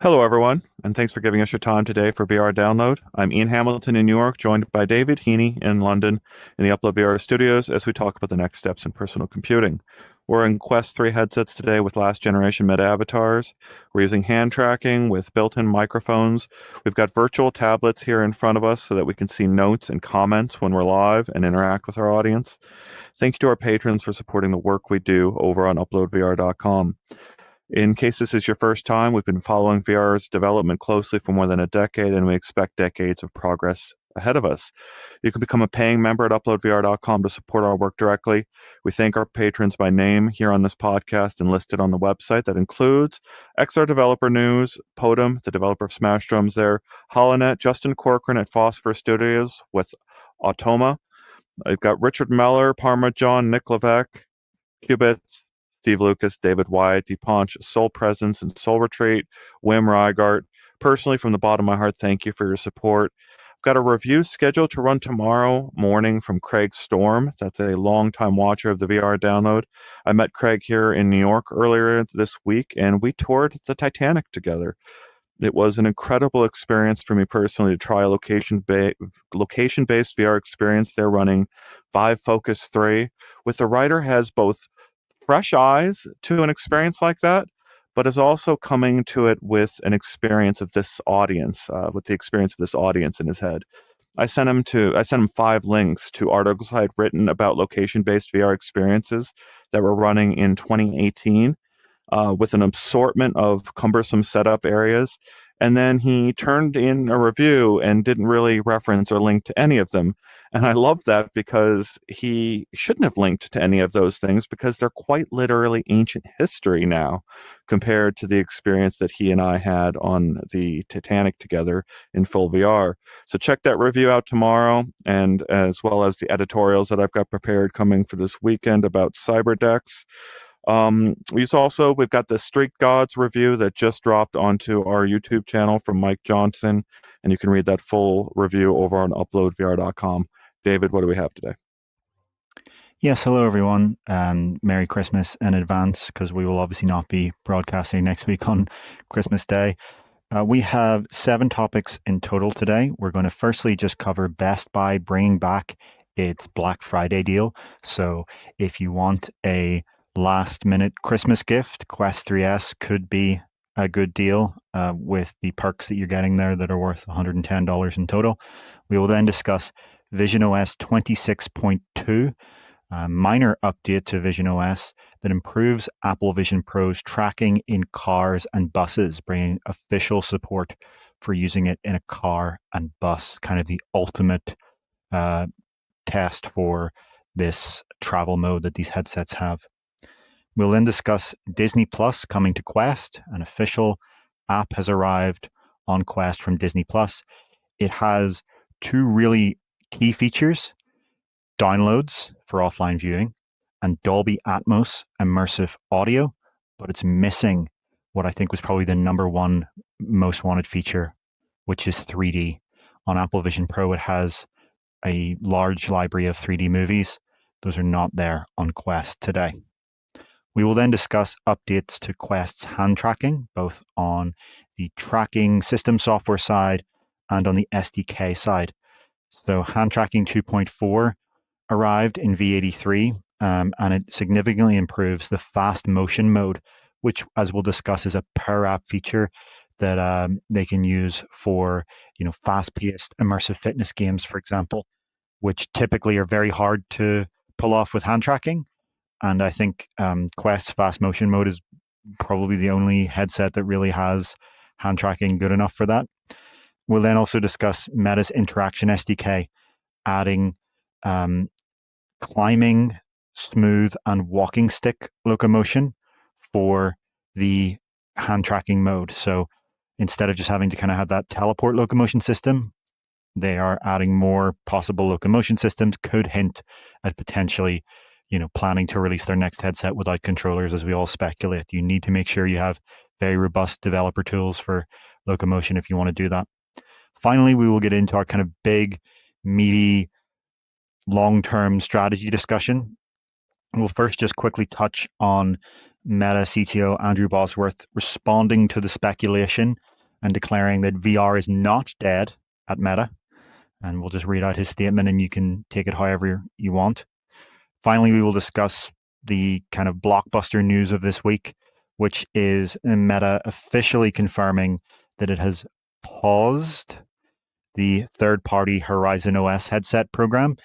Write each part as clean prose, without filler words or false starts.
Hello, everyone, and thanks for giving us your time today for VR Download. I'm Ian Hamilton in New York, joined by David Heaney in London in the UploadVR studios as we talk about the next steps in personal computing. We're in Quest 3 headsets today with last generation meta avatars. We're using hand tracking with built-in microphones. We've got virtual tablets here in front of us so that we can see notes and comments when we're live and interact with our audience. Thank you to our patrons for supporting the work we do over on UploadVR.com. In case this is your first time, we've been following VR's development closely for more than a decade, and we expect decades of progress ahead of us. You can become a paying member at uploadvr.com to support our work directly. We thank our patrons by name here on this podcast and listed on the website. That includes XR Developer News, Podum, the developer of Smash Drums there, Holonet, Justin Corcoran at Phosphor Studios with Automa. I've got Richard Meller, Parma John, Nick Levesque, Qubits, Steve Lucas, David Wyatt, DePonch, Soul Presence, and Soul Retreat, Wim Reigart. Personally, from the bottom of my heart, thank you for your support. I've got a review scheduled to run tomorrow morning from Craig Storm. That's a longtime watcher of the VR download. I met Craig here in New York earlier this week, and we toured the Titanic together. It was an incredible experience for me personally to try a location-based VR experience. They're running Vive Focus 3, with the writer has both fresh eyes to an experience like that, but is also coming to it with an experience of this audience, with the experience of this audience in his head. I sent him 5 links to articles I'd written about location-based VR experiences that were running in 2018, with an assortment of cumbersome setup areas. And then he turned in a review and didn't really reference or link to any of them. And I love that because he shouldn't have linked to any of those things because they're quite literally ancient history now compared to the experience that he and I had on the Titanic together in full VR. So check that review out tomorrow, and as well as the editorials that I've got prepared coming for this weekend about cyberdecks. We've got the Street Gods review that just dropped onto our YouTube channel from Mike Johnson, and you can read that full review over on uploadvr.com. David, what do we have today? Yes, hello everyone. Merry Christmas in advance, because we will obviously not be broadcasting next week on Christmas Day. We have 7 topics in total today. We're going to firstly just cover Best Buy bringing back its Black Friday deal. So if you want a last-minute Christmas gift, Quest 3S could be a good deal with the perks that you're getting there that are worth $110 in total. We will then discuss visionOS 26.2, a minor update to visionOS that improves Apple Vision Pro's tracking in cars and buses, bringing official support for using it in a car and bus, kind of the ultimate test for this travel mode that these headsets have. We'll then discuss Disney Plus coming to Quest. An official app has arrived on Quest from Disney Plus. It has 2 really key features: downloads for offline viewing and Dolby Atmos immersive audio, but it's missing what I think was probably the number 1 most wanted feature, which is 3D. On Apple Vision Pro, it has a large library of 3D movies. Those are not there on Quest today. We will then discuss updates to Quest's hand tracking, both on the tracking system software side and on the SDK side. So hand tracking 2.4 arrived in V83, and it significantly improves the fast motion mode, which, as we'll discuss, is a per app feature that they can use for fast-paced immersive fitness games, for example, which typically are very hard to pull off with hand tracking. And I think Quest's fast motion mode is probably the only headset that really has hand tracking good enough for that. We'll then also discuss Meta's Interaction SDK, adding climbing, smooth, and walking stick locomotion for the hand tracking mode. So instead of just having to kind of have that teleport locomotion system, they are adding more possible locomotion systems. Could hint at potentially planning to release their next headset without controllers, as we all speculate. You need to make sure you have very robust developer tools for locomotion if you want to do that. Finally, we will get into our kind of big, meaty, long-term strategy discussion. We'll first just quickly touch on Meta CTO Andrew Bosworth responding to the speculation and declaring that VR is not dead at Meta. And we'll just read out his statement and you can take it however you want. Finally, we will discuss the kind of blockbuster news of this week, which is Meta officially confirming that it has paused the third-party Horizon OS headset program.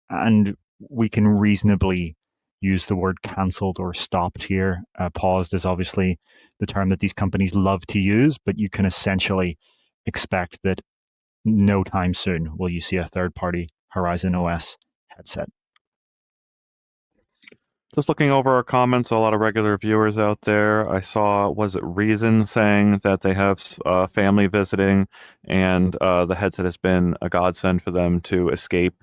And we can reasonably use the word cancelled or stopped here. Paused is obviously the term that these companies love to use, but you can essentially expect that no time soon will you see a third-party Horizon OS headset. Just looking over our comments, a lot of regular viewers out there. I saw, was it Reason saying that they have family visiting and the headset has been a godsend for them to escape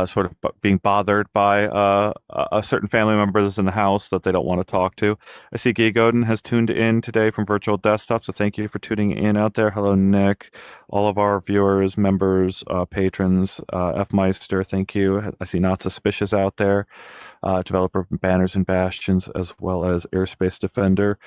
sort of being bothered by a certain family members in the house that they don't want to talk to. I see Guy Godin has tuned in today from Virtual Desktop, so thank you for tuning in out there. Hello, Nick. All of our viewers, members, patrons, F Meister, thank you. I see Not Suspicious out there. Developer of Banners and Bastions, as well as Airspace Defender.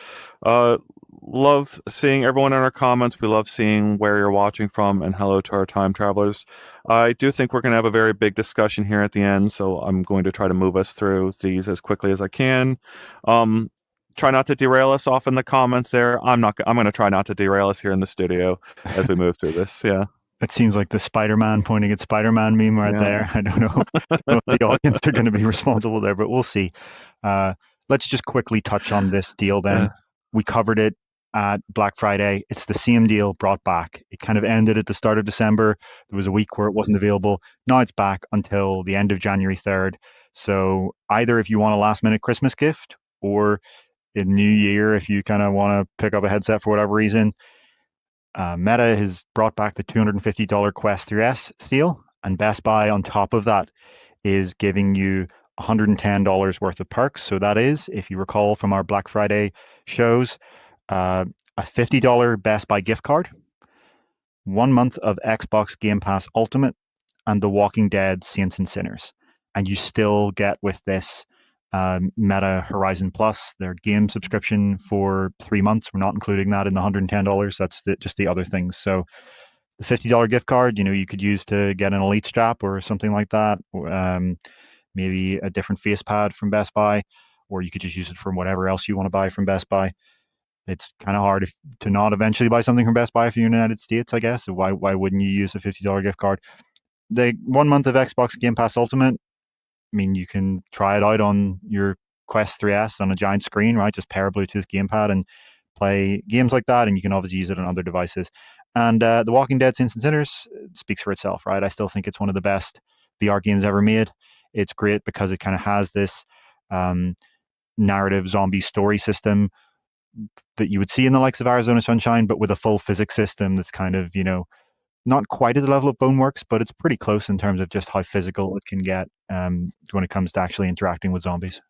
Love seeing everyone in our comments. We love seeing where you're watching from, and hello to our time travelers. I do think we're going to have a very big discussion here at the end, so I'm going to try to move us through these as quickly as I can. Try not to derail us off in the comments there. I'm going to try not to derail us here in the studio as we move through this. Yeah. It seems like the Spider-Man pointing at Spider-Man meme right there. I don't know if the audience are going to be responsible there, but we'll see. Let's just quickly touch on this deal then. We covered it at Black Friday. It's the same deal brought back. It kind of ended at the start of December. There was a week where it wasn't available. Now it's back until the end of January 3rd. So either if you want a last-minute Christmas gift or in New Year, if you kind of want to pick up a headset for whatever reason, Meta has brought back the $250 Quest 3S sale, and Best Buy on top of that is giving you $110 worth of perks. So that is, if you recall from our Black Friday shows, a $50 Best Buy gift card, 1 month of Xbox Game Pass Ultimate, and The Walking Dead Saints and Sinners. And you still get with this Meta Horizon Plus, their game subscription for 3 months. We're not including that in the $110. That's just the other things. So the $50 gift card, you could use to get an Elite strap or something like that. Maybe a different face pad from Best Buy, or you could just use it for whatever else you want to buy from Best Buy. It's kind of hard to not eventually buy something from Best Buy if you're in the United States, I guess. So why wouldn't you use a $50 gift card? The 1 month of Xbox Game Pass Ultimate, I mean, you can try it out on your Quest 3S on a giant screen, right? Just pair a Bluetooth gamepad and play games like that, and you can obviously use it on other devices. And The Walking Dead Saints and Sinners speaks for itself, right? I still think it's one of the best VR games ever made. It's great because it kind of has this narrative zombie story system that you would see in the likes of Arizona Sunshine, but with a full physics system that's kind of, not quite at the level of Boneworks, but it's pretty close in terms of just how physical it can get when it comes to actually interacting with zombies.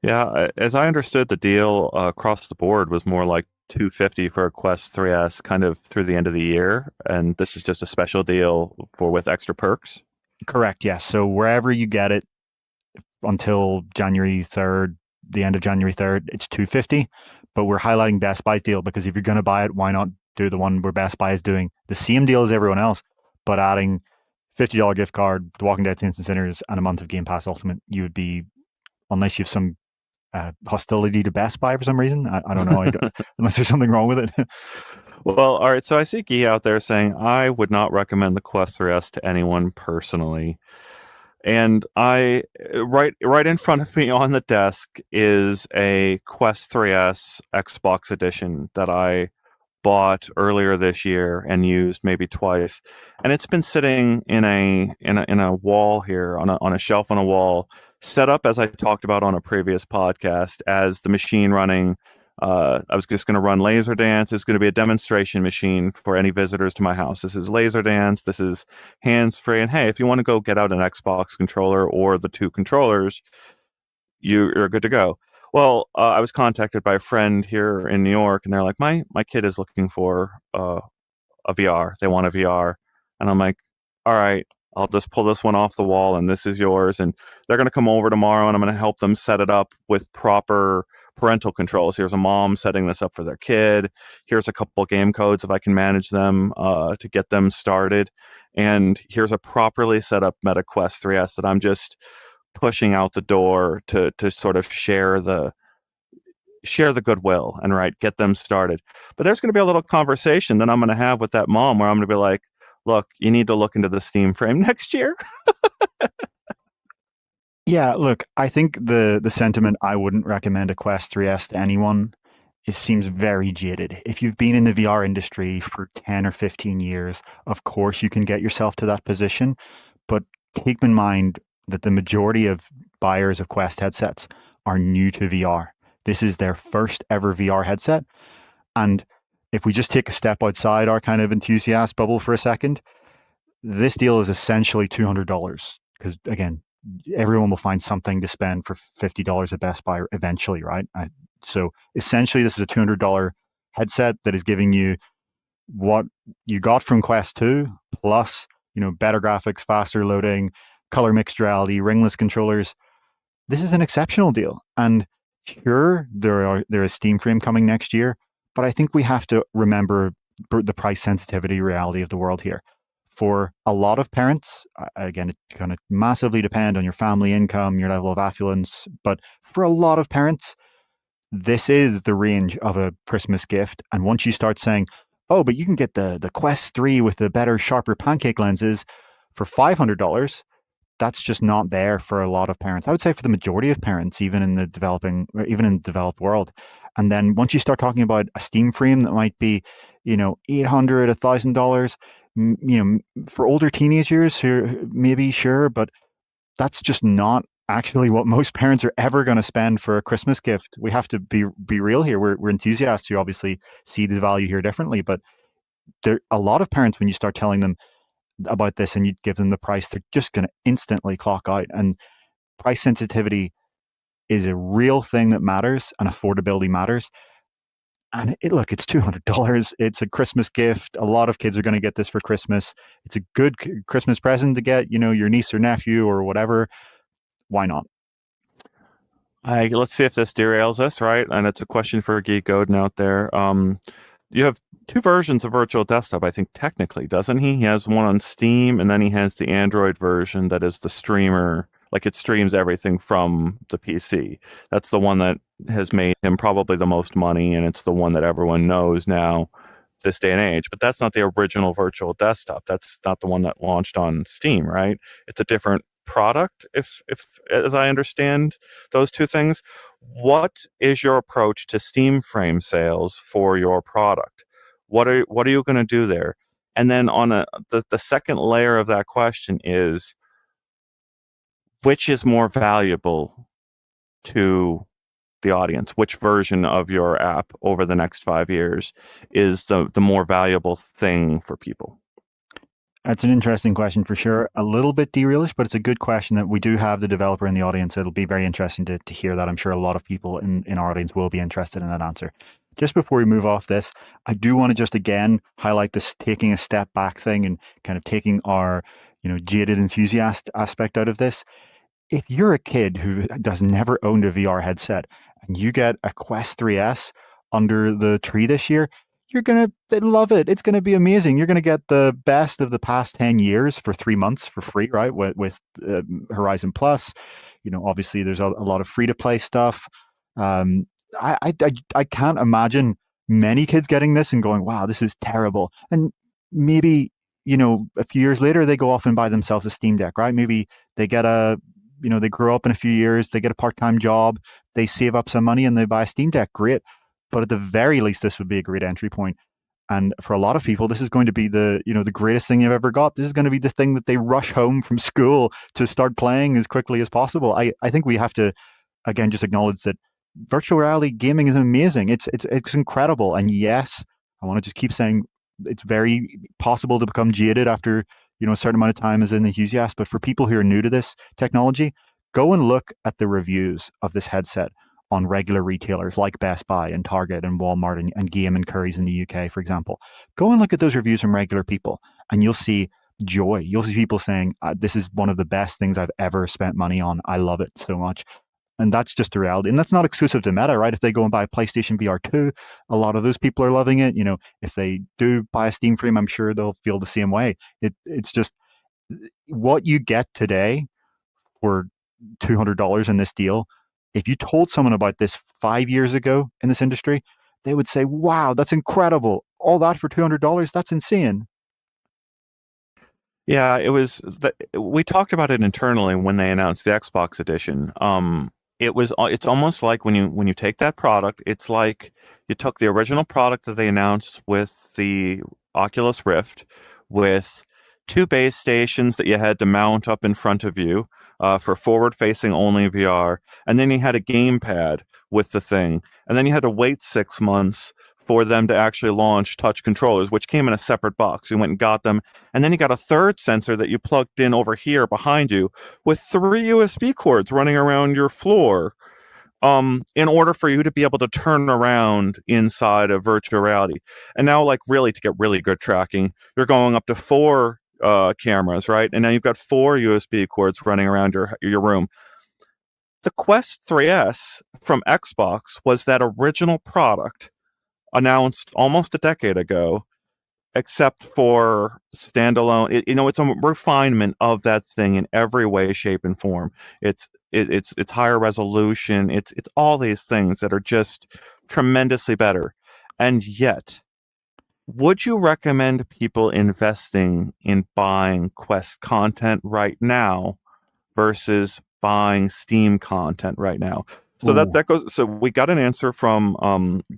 Yeah, as I understood, the deal across the board was more like $250 for a Quest 3S kind of through the end of the year, and this is just a special deal with extra perks? Correct, yes. So wherever you get it until January 3rd, the end of January 3rd, it's $250, but we're highlighting Best Buy's deal because if you're going to buy it, why not do the one where Best Buy is doing the same deal as everyone else, but adding $50 gift card, The Walking Dead Saints and Sinners, and a month of Game Pass Ultimate. You would be, unless you have some hostility to Best Buy for some reason, I don't know, unless there's something wrong with it. Well, all right, so I see Guy out there saying, I would not recommend the Quest 3S to anyone personally. And right in front of me on the desk is a Quest 3S Xbox edition that I bought earlier this year and used maybe twice, and it's been sitting in a wall here on a shelf on a wall, set up as I talked about on a previous podcast as the machine running. I was just going to run Laser Dance. It's going to be a demonstration machine for any visitors to my house. This is Laser Dance. This is hands-free. And hey, if you want to go get out an Xbox controller or the two controllers, you're good to go. Well, I was contacted by a friend here in New York, and they're like, my kid is looking for a VR. They want a VR. And I'm like, all right, I'll just pull this one off the wall and this is yours. And they're going to come over tomorrow and I'm going to help them set it up with proper parental controls. Here's a mom setting this up for their kid. Here's a couple game codes if I can manage them to get them started. And here's a properly set up Meta Quest 3S that I'm just pushing out the door to sort of share the goodwill and get them started. But there's going to be a little conversation that I'm going to have with that mom where I'm going to be like, look, you need to look into the Steam frame next year. Yeah, look, I think the sentiment, I wouldn't recommend a Quest 3S to anyone, it seems very jaded. If you've been in the VR industry for 10 or 15 years, of course you can get yourself to that position. But keep in mind that the majority of buyers of Quest headsets are new to VR. This is their first ever VR headset. And if we just take a step outside our kind of enthusiast bubble for a second, this deal is essentially $200 because, again, everyone will find something to spend for $50 at Best Buy eventually, right? So essentially, this is a $200 headset that is giving you what you got from Quest 2 plus, better graphics, faster loading, color mixed reality, ringless controllers. This is an exceptional deal. And sure, there is Steam Frame coming next year, but I think we have to remember the price sensitivity reality of the world here. For a lot of parents, again, it's going to massively depend on your family income, your level of affluence, but for a lot of parents, this is the range of a Christmas gift. And once you start saying, oh, but you can get the Quest 3 with the better, sharper pancake lenses for $500, that's just not there for a lot of parents. I would say for the majority of parents, even in the developed world. And then once you start talking about a Steam frame that might be, $800, $1,000, for older teenagers who maybe sure, but that's just not actually what most parents are ever going to spend for a Christmas gift. We have to be real here. We're enthusiasts who obviously see the value here differently, but there a lot of parents, when you start telling them about this and you give them the price, they're just going to instantly clock out. And price sensitivity is a real thing that matters, and affordability matters. And it's $200. It's a Christmas gift. A lot of kids are going to get this for Christmas. It's a good Christmas present to get, your niece or nephew or whatever. Why not? Let's see if this derails us, right? And it's a question for Geek Godin out there. You have two versions of Virtual Desktop, I think, technically, doesn't he? He has one on Steam, and then he has the Android version that is the streamer. Like, it streams everything from the PC. That's the one that has made him probably the most money, and it's the one that everyone knows now, this day and age. But that's not the original Virtual Desktop. That's not the one that launched on Steam, right? It's a different product, if as I understand those two things. What is your approach to Steam frame sales for your product? What are you going to do there? And then on the second layer of that question is, which is more valuable to the audience? Which version of your app over the next 5 years is the more valuable thing for people? That's an interesting question for sure. A little bit derailish, but it's a good question that we do have the developer in the audience. It'll be very interesting to hear that. I'm sure a lot of people in our audience will be interested in that answer. Just before we move off this, I do want to just again highlight this taking a step back thing and kind of taking our, jaded enthusiast aspect out of this. If you're a kid who has never owned a VR headset and you get a Quest 3S under the tree this year, you're going to love it. It's going to be amazing. You're going to get the best of the past 10 years for 3 months for free, right? With Horizon Plus. Obviously there's a lot of free to play stuff. I can't imagine many kids getting this and going, wow, this is terrible. And maybe, a few years later, they go off and buy themselves a Steam Deck, right? Maybe they get they grow up in a few years, they get a part-time job, they save up some money and they buy a Steam Deck. Great. But at the very least, this would be a great entry point. And for a lot of people, this is going to be the greatest thing you've ever got. This is going to be the thing that they rush home from school to start playing as quickly as possible. I think we have to, again, just acknowledge that virtual reality gaming is amazing. It's incredible. And yes, I want to just keep saying it's very possible to become jaded after, a certain amount of time as an enthusiast. But for people who are new to this technology, go and look at the reviews of this headset on regular retailers like Best Buy and Target and Walmart and Game and Curry's in the UK, for example. Go and look at those reviews from regular people, and you'll see joy. You'll see people saying, this is one of the best things I've ever spent money on. I love it so much. And that's just the reality. And that's not exclusive to Meta, right? If they go and buy a PlayStation VR 2, a lot of those people are loving it. If they do buy a Steam frame, I'm sure they'll feel the same way. It's just what you get today for $200 in this deal. If you told someone about this 5 years ago in this industry, they would say, wow, that's incredible. All that for $200, that's insane. Yeah, we talked about it internally when they announced the Xbox edition. It's almost like when you take that product, it's like you took the original product that they announced with the Oculus Rift, with two base stations that you had to mount up in front of you for forward-facing only VR, and then you had a gamepad with the thing, and then you had to wait 6 months for them to actually launch touch controllers, which came in a separate box. You went and got them, and then you got a third sensor that you plugged in over here behind you with 3 USB cords running around your floor, in order for you to be able to turn around inside of virtual reality. And now, like, really, to get really good tracking, you're going up to 4 cameras, right? And now you've got 4 USB cords running around your room. The Quest 3S from Xbox was that original product announced almost a decade ago, except for standalone. It's a refinement of that thing in every way, shape, and form. It's higher resolution. It's all these things that are just tremendously better. And yet, would you recommend people investing in buying Quest content right now versus buying Steam content right now? So that goes. So we got an answer from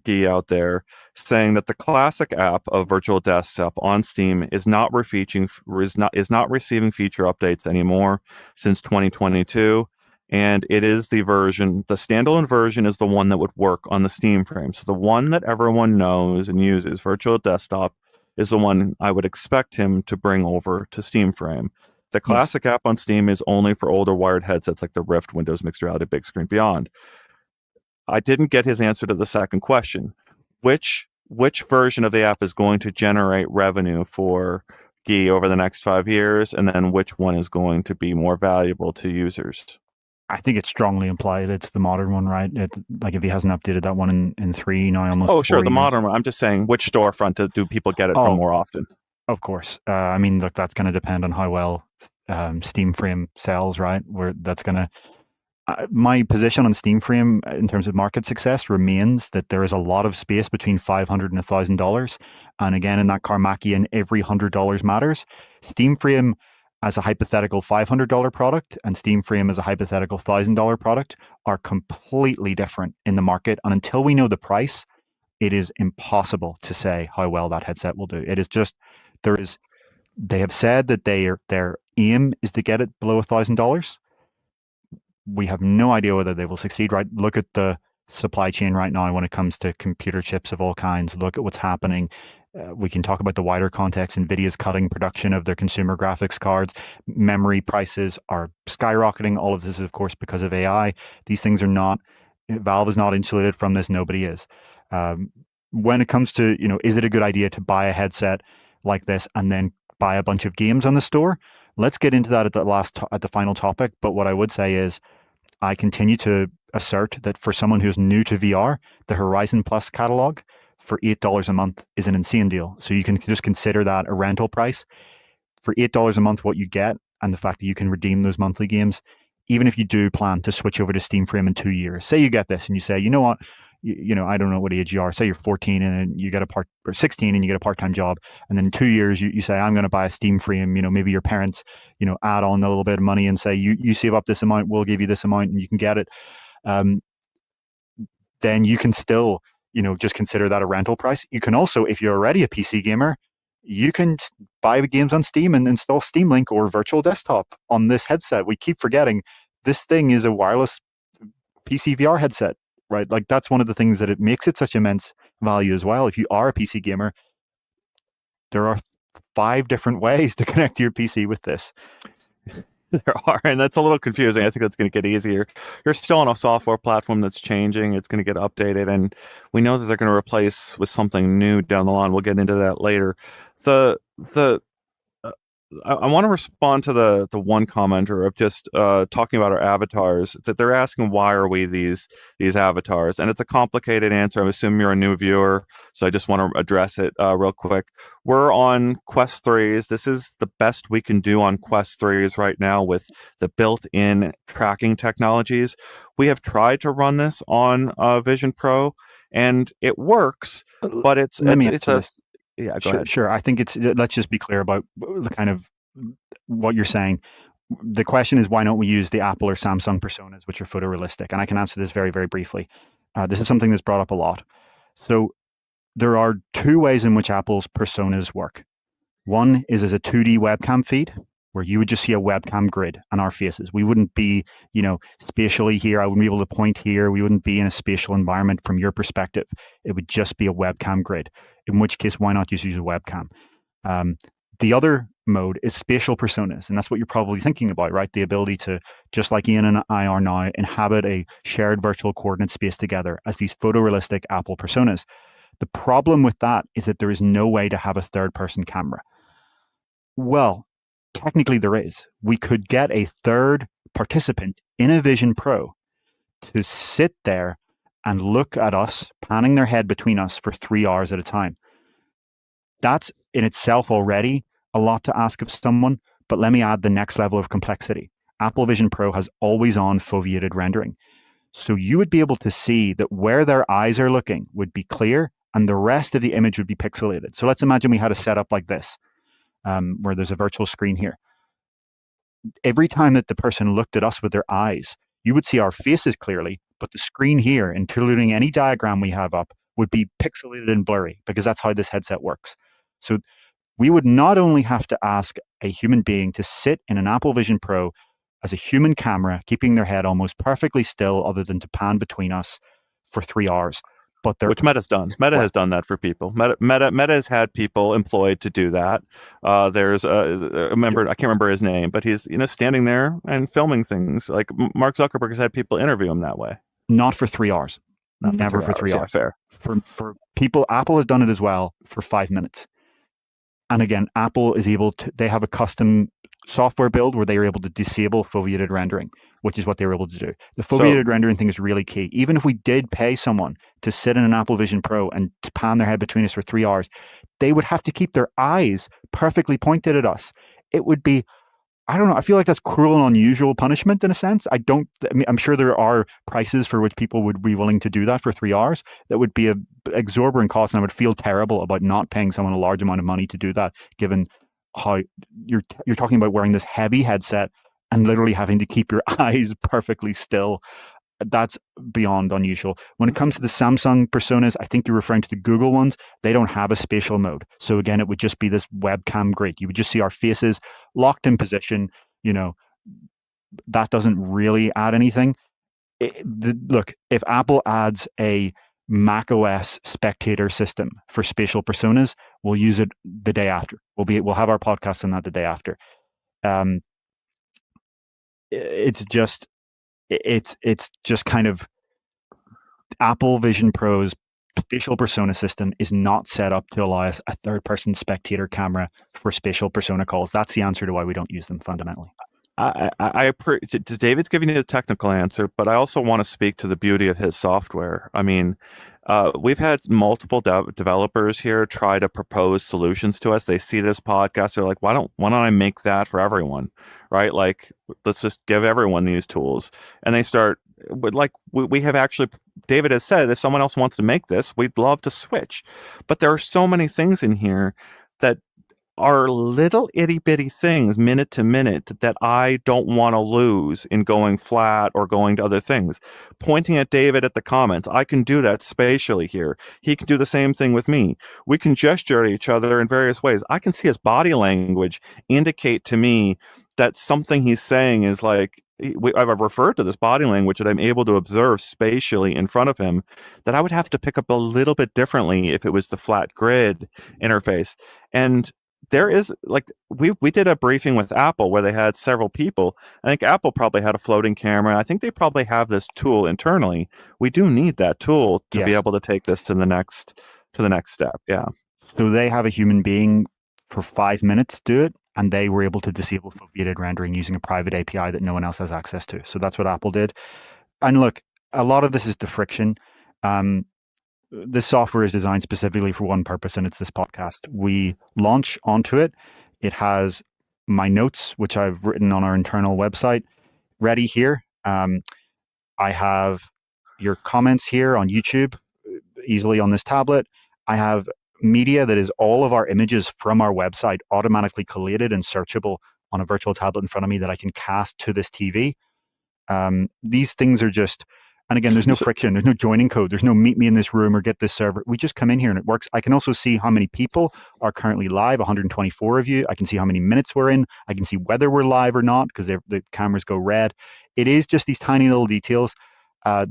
Guy out there saying that the classic app of Virtual Desktop on Steam is not receiving feature updates anymore since 2022, and it is the standalone version is the one that would work on the Steam frame. So the one that everyone knows and uses, Virtual Desktop, is the one I would expect him to bring over to Steam frame. The classic app on Steam is only for older wired headsets like the Rift, Windows Mixed Reality, Big Screen, Beyond. I didn't get his answer to the second question. Which version of the app is going to generate revenue for Guy over the next 5 years, and then which one is going to be more valuable to users? I think it's strongly implied it's the modern one, right? Like if he hasn't updated that one in 3, almost. Oh, sure, the modern one. I'm just saying, which storefront do people get it from more often? Of course. I mean, look, that's going to depend on how well Steam Frame sells, right? My position on Steam Frame in terms of market success remains that there is a lot of space between $500 and $1,000. And again, in that Carmackian, every $100 matters. Steam Frame as a hypothetical $500 product and Steam Frame as a hypothetical $1,000 product are completely different in the market. And until we know the price, it is impossible to say how well that headset will do. It is just, they have said that their aim is to get it below $1,000. We have no idea whether they will succeed, right? Look at the supply chain right now when it comes to computer chips of all kinds. Look at what's happening. We can talk about the wider context. NVIDIA's cutting production of their consumer graphics cards. Memory prices are skyrocketing. All of this is, of course, because of AI. These things are not, Valve is not insulated from this. Nobody is. When it comes to, is it a good idea to buy a headset like this and then buy a bunch of games on the store? Let's get into that at the final topic. But what I would say is I continue to assert that for someone who's new to VR, the Horizon Plus catalog for $8 a month is an insane deal. So you can just consider that a rental price. For $8 a month, what you get and the fact that you can redeem those monthly games, even if you do plan to switch over to Steam Frame in 2 years. Say you get this and you say, you know what, I don't know what age you are. Say you're 14 and you get or 16 and you get a part-time job. And then in 2 years, you say, I'm going to buy a Steam Frame. Maybe your parents, add on a little bit of money and say, you save up this amount, we'll give you this amount and you can get it. Then you can still, just consider that a rental price. You can also, if you're already a PC gamer, you can buy games on Steam and install Steam Link or Virtual Desktop on this headset. We keep forgetting this thing is a wireless PC VR headset. Right, like that's one of the things that it makes it such immense value as well. If you are a PC gamer, there are 5 different ways to connect to your PC with this. There are, and that's a little confusing. I think that's going to get easier. You're still on a software platform that's changing. It's going to get updated, and we know that they're going to replace with something new down the line. We'll get into that later. The I want to respond to the one commenter of just talking about our avatars, that they're asking why are we these avatars, and it's a complicated answer. I'm assuming you're a new viewer, so I just want to address it real quick. We're on Quest 3s. This is the best we can do on Quest 3s right now with the built-in tracking technologies. We have tried to run this on Vision Pro, and it works, but Let me it's answer a this. yeah. Go Sure, ahead. sure. I think let's just be clear about the kind of what you're saying. The question is, why don't we use the Apple or Samsung personas, which are photorealistic? And I can answer this very, very briefly. This is something that's brought up a lot. So there are two ways in which Apple's personas work. One is as a 2D webcam feed, where you would just see a webcam grid and our faces. We wouldn't be, spatially here. I wouldn't be able to point here. We wouldn't be in a spatial environment from your perspective. It would just be a webcam grid, in which case, why not just use a webcam? The other mode is spatial personas, and that's what you're probably thinking about, right? The ability to, just like Ian and I are now, inhabit a shared virtual coordinate space together as these photorealistic Apple personas. The problem with that is that there is no way to have a third-person camera. Well, technically there is. We could get a third participant in a Vision Pro to sit there and look at us, panning their head between us for 3 hours at a time. That's in itself already a lot to ask of someone, but let me add the next level of complexity. Apple Vision Pro has always-on foveated rendering. So you would be able to see that where their eyes are looking would be clear and the rest of the image would be pixelated. So let's imagine we had a setup like this, where there's a virtual screen here. Every time that the person looked at us with their eyes, you would see our faces clearly, but the screen here, including any diagram we have up, would be pixelated and blurry because that's how this headset works. So we would not only have to ask a human being to sit in an Apple Vision Pro as a human camera, keeping their head almost perfectly still other than to pan between us for 3 hours. But Which Meta's done. Meta has done that for people. Meta has had people employed to do that. There's a member, I can't remember his name, but he's standing there and filming things. Like Mark Zuckerberg has had people interview him that way. Not for 3 hours. Never for 3 hours. Yeah, fair. For people, Apple has done it as well for 5 minutes. And again, Apple is able to, they have a custom software build where they are able to disable foveated rendering, which is what they were able to do. The foveated rendering thing is really key. Even if we did pay someone to sit in an Apple Vision Pro and to pan their head between us for 3 hours, they would have to keep their eyes perfectly pointed at us. It would be, I don't know, I feel like that's cruel and unusual punishment in a sense. I'm sure there are prices for which people would be willing to do that for 3 hours. That would be an exorbitant cost, and I would feel terrible about not paying someone a large amount of money to do that, given how you're talking about wearing this heavy headset and literally having to keep your eyes perfectly still. That's beyond unusual. When it comes to the Samsung personas, I think you're referring to the Google ones. They don't have a spatial mode. So again, it would just be this webcam grid. You would just see our faces locked in position. That doesn't really add anything. Look, if Apple adds a macOS spectator system for spatial personas, we'll use it the day after. We'll have our podcast on that the day after. It's just kind of Apple Vision Pro's spatial persona system is not set up to allow a third-person spectator camera for spatial persona calls. That's the answer to why we don't use them fundamentally. David's giving you the technical answer, but I also want to speak to the beauty of his software. I mean, we've had multiple developers here try to propose solutions to us. They see this podcast, they're like, why don't I make that for everyone, right? Like, let's just give everyone these tools. And they start with, like, we have actually, David has said, if someone else wants to make this, we'd love to switch. But there are so many things in here that are little itty bitty things minute to minute that I don't want to lose in going flat or going to other things. Pointing at David at the comments, I can do that spatially here. He can do the same thing with me. We can gesture at each other in various ways. I can see his body language indicate to me that something he's saying is like, I've referred to this body language that I'm able to observe spatially in front of him that I would have to pick up a little bit differently if it was the flat grid interface. And there is, like, we did a briefing with Apple where they had several people. I think Apple probably had a floating camera. I think they probably have this tool internally. We do need that tool to be able to take this to the next step. Yeah. So they have a human being for 5 minutes do it, and they were able to disable foveated rendering using a private API that no one else has access to. So that's what Apple did. And look, a lot of this is the friction. This software is designed specifically for one purpose, and it's this podcast. We launch onto it. It has my notes, which I've written on our internal website, ready here. I have your comments here on YouTube, easily on this tablet. I have media that is all of our images from our website automatically collated and searchable on a virtual tablet in front of me that I can cast to this TV. These things are just, and again, there's no friction, there's no joining code, there's no meet me in this room or get this server. We just come in here and it works. I can also see how many people are currently live, 124 of you. I can see how many minutes we're in. I can see whether we're live or not because the cameras go red. It is just these tiny little details. I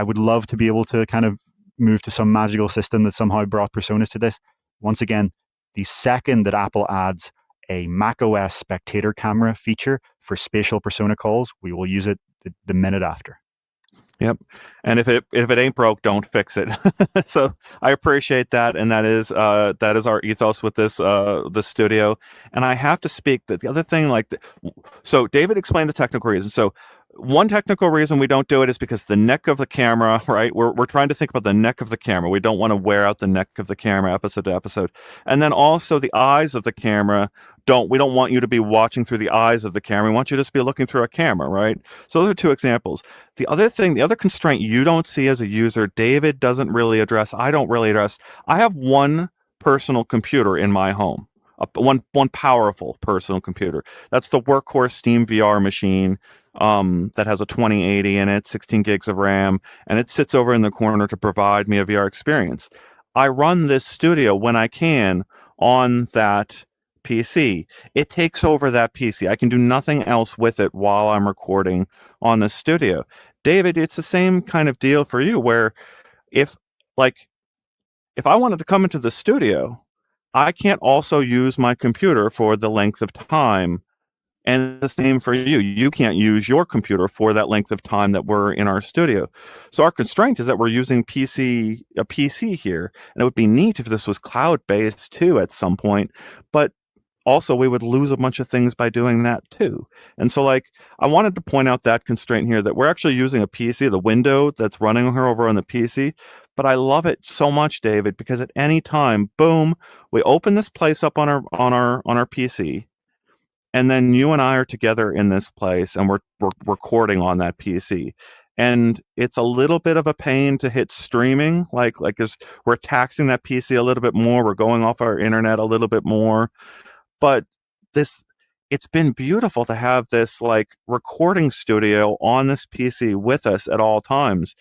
would love to be able to kind of move to some magical system that somehow brought personas to this. Once again, the second that Apple adds a macOS spectator camera feature for spatial persona calls, we will use it the minute after. Yep. And if it ain't broke, don't fix it. So I appreciate that, and that is our ethos with this the studio. And I have to speak that the other thing, so David explained the technical reasons. So one technical reason we don't do it is because the neck of the camera, right? We're trying to think about the neck of the camera. We don't want to wear out the neck of the camera episode to episode. And then also the eyes of the camera, we don't want you to be watching through the eyes of the camera. We want you to just be looking through a camera, right? So those are two examples. The other constraint you don't see as a user, David doesn't really address, I don't really address. I have one personal computer in my home. One powerful personal computer. That's the workhorse Steam VR machine that has a 2080 in it, 16 gigs of RAM, and it sits over in the corner to provide me a VR experience. I run this studio when I can on that PC. It takes over that PC. I can do nothing else with it while I'm recording on the studio. David, it's the same kind of deal for you where if I wanted to come into the studio, I can't also use my computer for the length of time. And the same for you. You can't use your computer for that length of time that we're in our studio. So our constraint is that we're using a PC here. And it would be neat if this was cloud-based too at some point. But also we would lose a bunch of things by doing that too. And so I wanted to point out that constraint here, that we're actually using a PC, the window that's running over on the PC. But I love it so much, David, because at any time, boom, we open this place up on our PC. And then you and I are together in this place, and we're recording on that PC. And it's a little bit of a pain to hit streaming, we're taxing that PC a little bit more. We're going off our internet a little bit more. But it's been beautiful to have this recording studio on this PC with us at all times.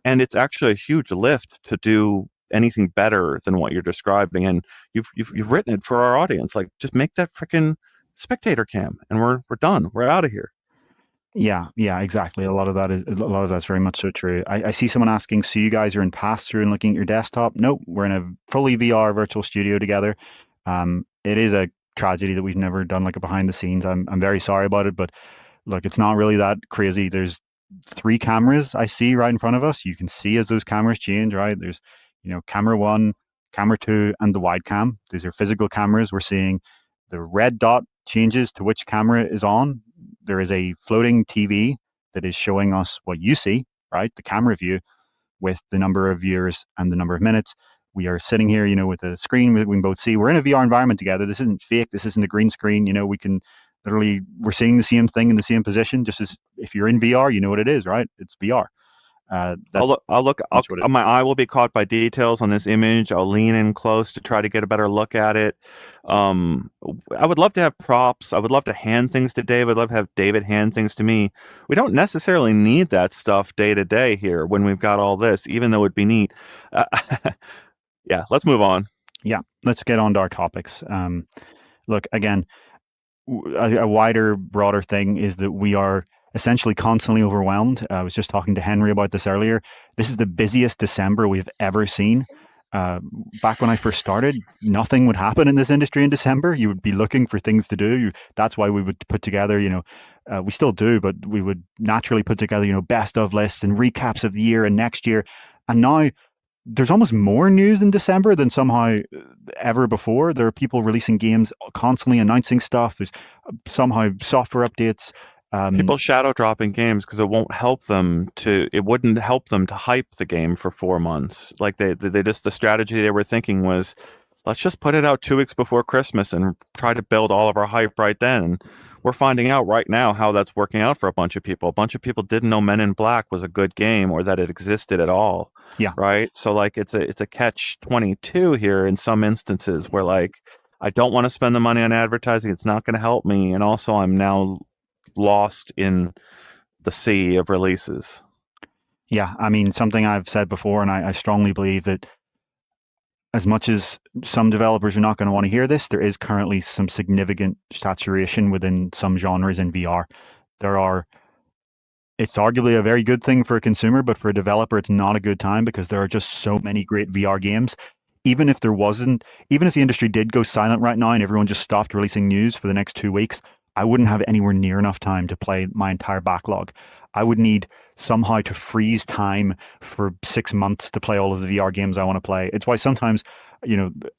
And it's actually a huge lift to do anything better than what you're describing. And you've written it for our audience. Just make that freaking spectator cam, and we're done. We're out of here. Yeah, exactly. A lot of that's very much so true. I see someone asking, so you guys are in pass-through and looking at your desktop? Nope, we're in a fully VR virtual studio together. It is a tragedy that we've never done a behind the scenes. I'm very sorry about it, but look, it's not really that crazy. There's 3 cameras I see right in front of us. You can see as those cameras change, right? There's camera 1, camera 2, and the wide cam. These are physical cameras. We're seeing the red dot changes to which camera is on. There is a floating TV that is showing us what you see, right? The camera view with the number of viewers and the number of minutes. We are sitting here, with a screen we can both see. We're in a VR environment together. This isn't fake. This isn't a green screen. We can literally, we're seeing the same thing in the same position. Just as if you're in VR, you know what it is, right? It's VR. My eye will be caught by details on this image. I'll lean in close to try to get a better look at it. I would love to have props. I would love to hand things to David. I'd love to have David hand things to me. We don't necessarily need that stuff day to day here when we've got all this, even though it'd be neat. Yeah, let's move on. Yeah, let's get on to our topics. Look, again, a wider, broader thing is that we are essentially constantly overwhelmed. I was just talking to Henry about this earlier. This is the busiest December we've ever seen. Back when I first started, nothing would happen in this industry in December. You would be looking for things to do. That's why we would put together, we still do, but we would naturally put together, best of lists and recaps of the year and next year. And now there's almost more news in December than somehow ever before. There are people releasing games constantly, announcing stuff. There's somehow software updates. People shadow dropping games because it won't help them to. It wouldn't help them to hype the game for 4 months. Like they just the strategy they were thinking was, let's just put it out 2 weeks before Christmas and try to build all of our hype right then. And we're finding out right now how that's working out for a bunch of people. A bunch of people didn't know Men in Black was a good game or that it existed at all. Yeah. Right. So like it's a catch-22 here in some instances where like I don't want to spend the money on advertising. It's not going to help me. And also I'm now lost in the sea of releases. Yeah. I mean, something I've said before, and I strongly believe that as much as some developers are not going to want to hear this, there is currently some significant saturation within some genres in VR. It's arguably a very good thing for a consumer, but for a developer, it's not a good time because there are just so many great VR games. Even if the industry did go silent right now and everyone just stopped releasing news for the next 2 weeks, I wouldn't have anywhere near enough time to play my entire backlog. I would need somehow to freeze time for 6 months to play all of the VR games I want to play. It's why sometimes,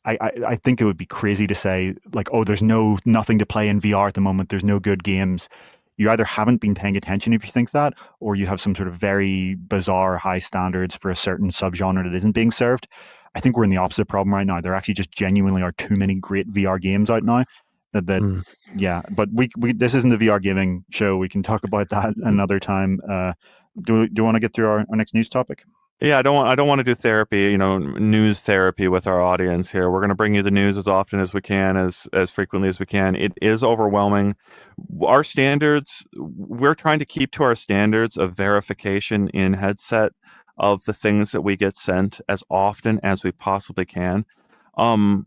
I think it would be crazy to say like, oh, there's nothing to play in VR at the moment. There's no good games. You either haven't been paying attention if you think that, or you have some sort of very bizarre high standards for a certain subgenre that isn't being served. I think we're in the opposite problem right now. There actually just genuinely are too many great VR games out now. Yeah, but we this isn't a VR gaming show. We can talk about that another time. Do you want to get through our next news topic? Yeah, I don't want to do therapy, news therapy with our audience here. We're going to bring you the news as often as we can, as frequently as we can. It is overwhelming. Our standards, we're trying to keep to our standards of verification in headset of the things that we get sent as often as we possibly can. And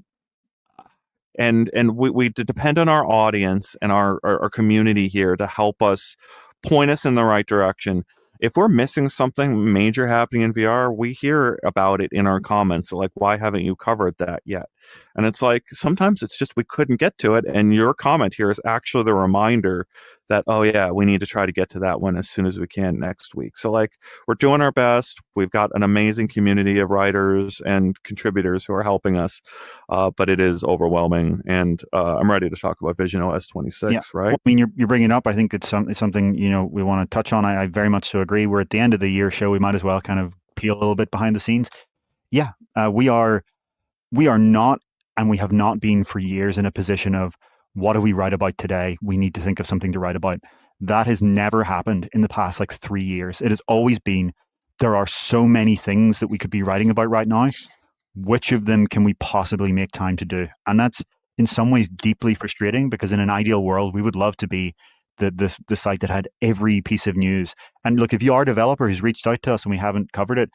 we depend on our audience and our community here to help us point us in the right direction. If we're missing something major happening in VR, we hear about it in our comments. Like, why haven't you covered that yet? And it's like, sometimes it's just we couldn't get to it. And your comment here is actually the reminder that, oh, yeah, we need to try to get to that one as soon as we can next week. So, like, we're doing our best. We've got an amazing community of writers and contributors who are helping us. But it is overwhelming. And I'm ready to talk about visionOS 26, yeah. right? Well, I mean, you're bringing up, I think it's something, we want to touch on. I very much so agree. We're at the end of the year show. We might as well kind of peel a little bit behind the scenes. Yeah, we are not, and we have not been for years in a position of, what do we write about today? We need to think of something to write about. That has never happened in the past 3 years. It has always been, there are so many things that we could be writing about right now. Which of them can we possibly make time to do? And that's in some ways deeply frustrating, because in an ideal world, we would love to be the site that had every piece of news. And look, if you are a developer who's reached out to us and we haven't covered it,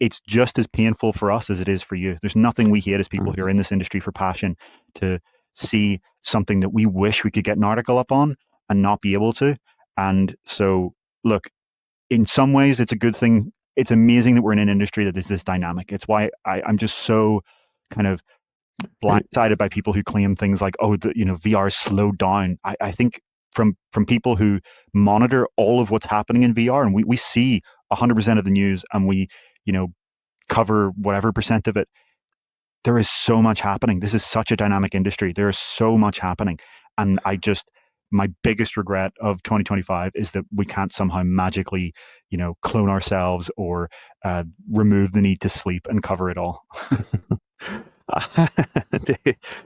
it's just as painful for us as it is for you. There's nothing we hate as people who are in this industry for passion, to see something that we wish we could get an article up on and not be able to. And so, look, in some ways, it's a good thing. It's amazing that we're in an industry that is this dynamic. It's why I'm just so kind of blindsided by people who claim things like, oh, VR is slowed down. I think from people who monitor all of what's happening in VR, and we see 100% of the news, and we cover whatever percent of it, there is so much happening. This is such a dynamic industry. There is so much happening. And my biggest regret of 2025 is that we can't somehow magically, clone ourselves or remove the need to sleep and cover it all.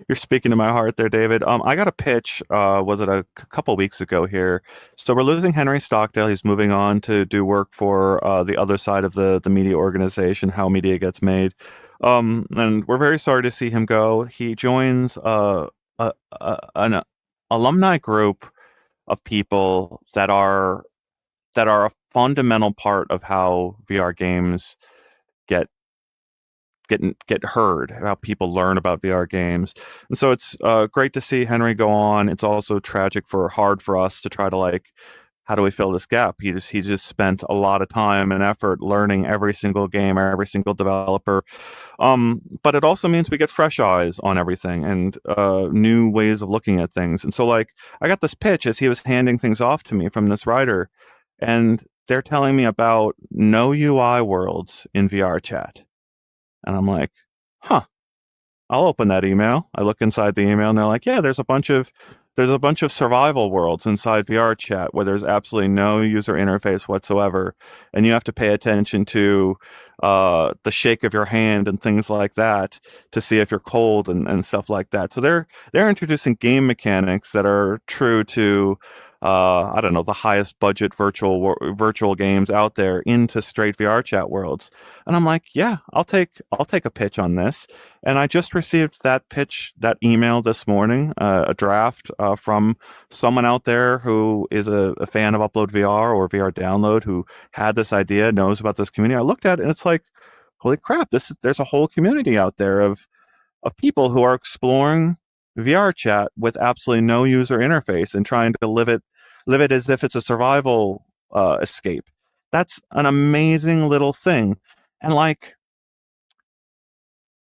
You're speaking to my heart there, David. I got a pitch, was it a couple weeks ago here? So we're losing Henry Stockdale. He's moving on to do work for the other side of the media organization, How Media Gets Made. And we're very sorry to see him go. He joins an alumni group of people that are a fundamental part of how VR games get heard, how people learn about VR games. And so it's great to see Henry go on. It's also hard for us to try to how do we fill this gap? He just spent a lot of time and effort learning every single game or every single developer. But it also means we get fresh eyes on everything and new ways of looking at things. And so I got this pitch as he was handing things off to me from this writer, and they're telling me about no UI worlds in VR chat. And I'm like, huh, I'll open that email. I look inside the email and they're like, yeah, there's a bunch of survival worlds inside VR chat where there's absolutely no user interface whatsoever, and you have to pay attention to the shake of your hand and things like that to see if you're cold and stuff like that. So they're introducing game mechanics that are true to I don't know, the highest budget virtual games out there into straight VR chat worlds. And I'm like, yeah, I'll take a pitch on this. And I just received that pitch, that email this morning, a draft from someone out there who is a fan of UploadVR or VR Download, who had this idea, knows about this community. I looked at it and it's like, holy crap, there's a whole community out there of people who are exploring VR chat with absolutely no user interface and trying to live it as if it's a survival escape. That's an amazing little thing. And like,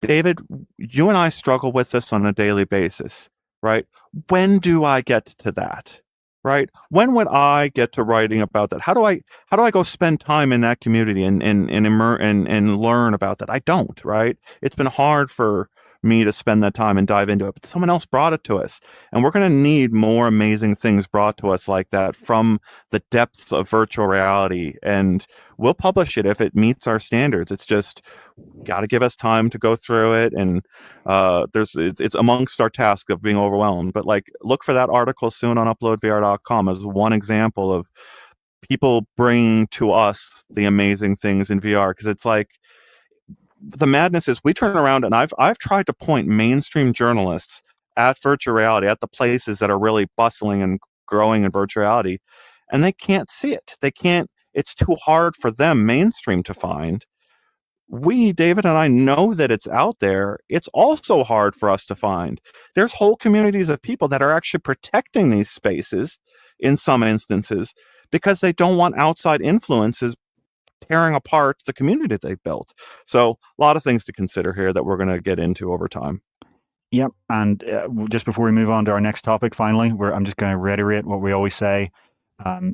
David, you and I struggle with this on a daily basis, right? When do I get to that? Right? When would I get to writing about that? How do I go spend time in that community and learn about that? I don't, right? It's been hard for me to spend that time and dive into it, but someone else brought it to us. And we're going to need more amazing things brought to us like that from the depths of virtual reality. And we'll publish it if it meets our standards. It's just got to give us time to go through it, and it's amongst our task of being overwhelmed. But like, look for that article soon on uploadvr.com as one example of people bringing to us the amazing things in VR, because it's like, the madness is we turn around and I've tried to point mainstream journalists at virtual reality, at the places that are really bustling and growing in virtual reality, and they can't see it. They can't. It's too hard for them mainstream to find. We, David and I, know that it's out there. It's also hard for us to find. There's whole communities of people that are actually protecting these spaces in some instances because they don't want outside influences tearing apart the community they've built. So a lot of things to consider here that we're going to get into over time. Yep. And just before we move on to our next topic, finally, I'm just going to reiterate what we always say.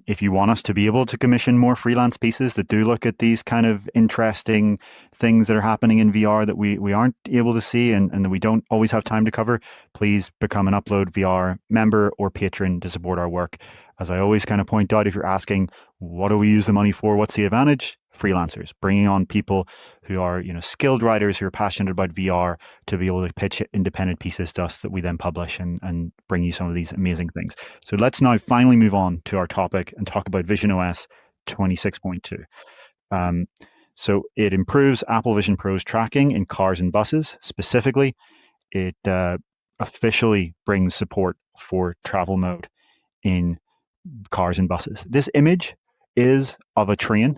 If you want us to be able to commission more freelance pieces that do look at these kind of interesting things that are happening in VR that we aren't able to see and that we don't always have time to cover, please become an Upload VR member or patron to support our work. As I always kind of point out, if you're asking, what do we use the money for? What's the advantage? Freelancers, bringing on people who are, skilled writers who are passionate about VR to be able to pitch independent pieces to us that we then publish and bring you some of these amazing things. So let's now finally move on to our topic and talk about visionOS 26.2. So it improves Apple Vision Pro's tracking in cars and buses. Specifically, it officially brings support for travel mode in cars and buses. This image is of a train,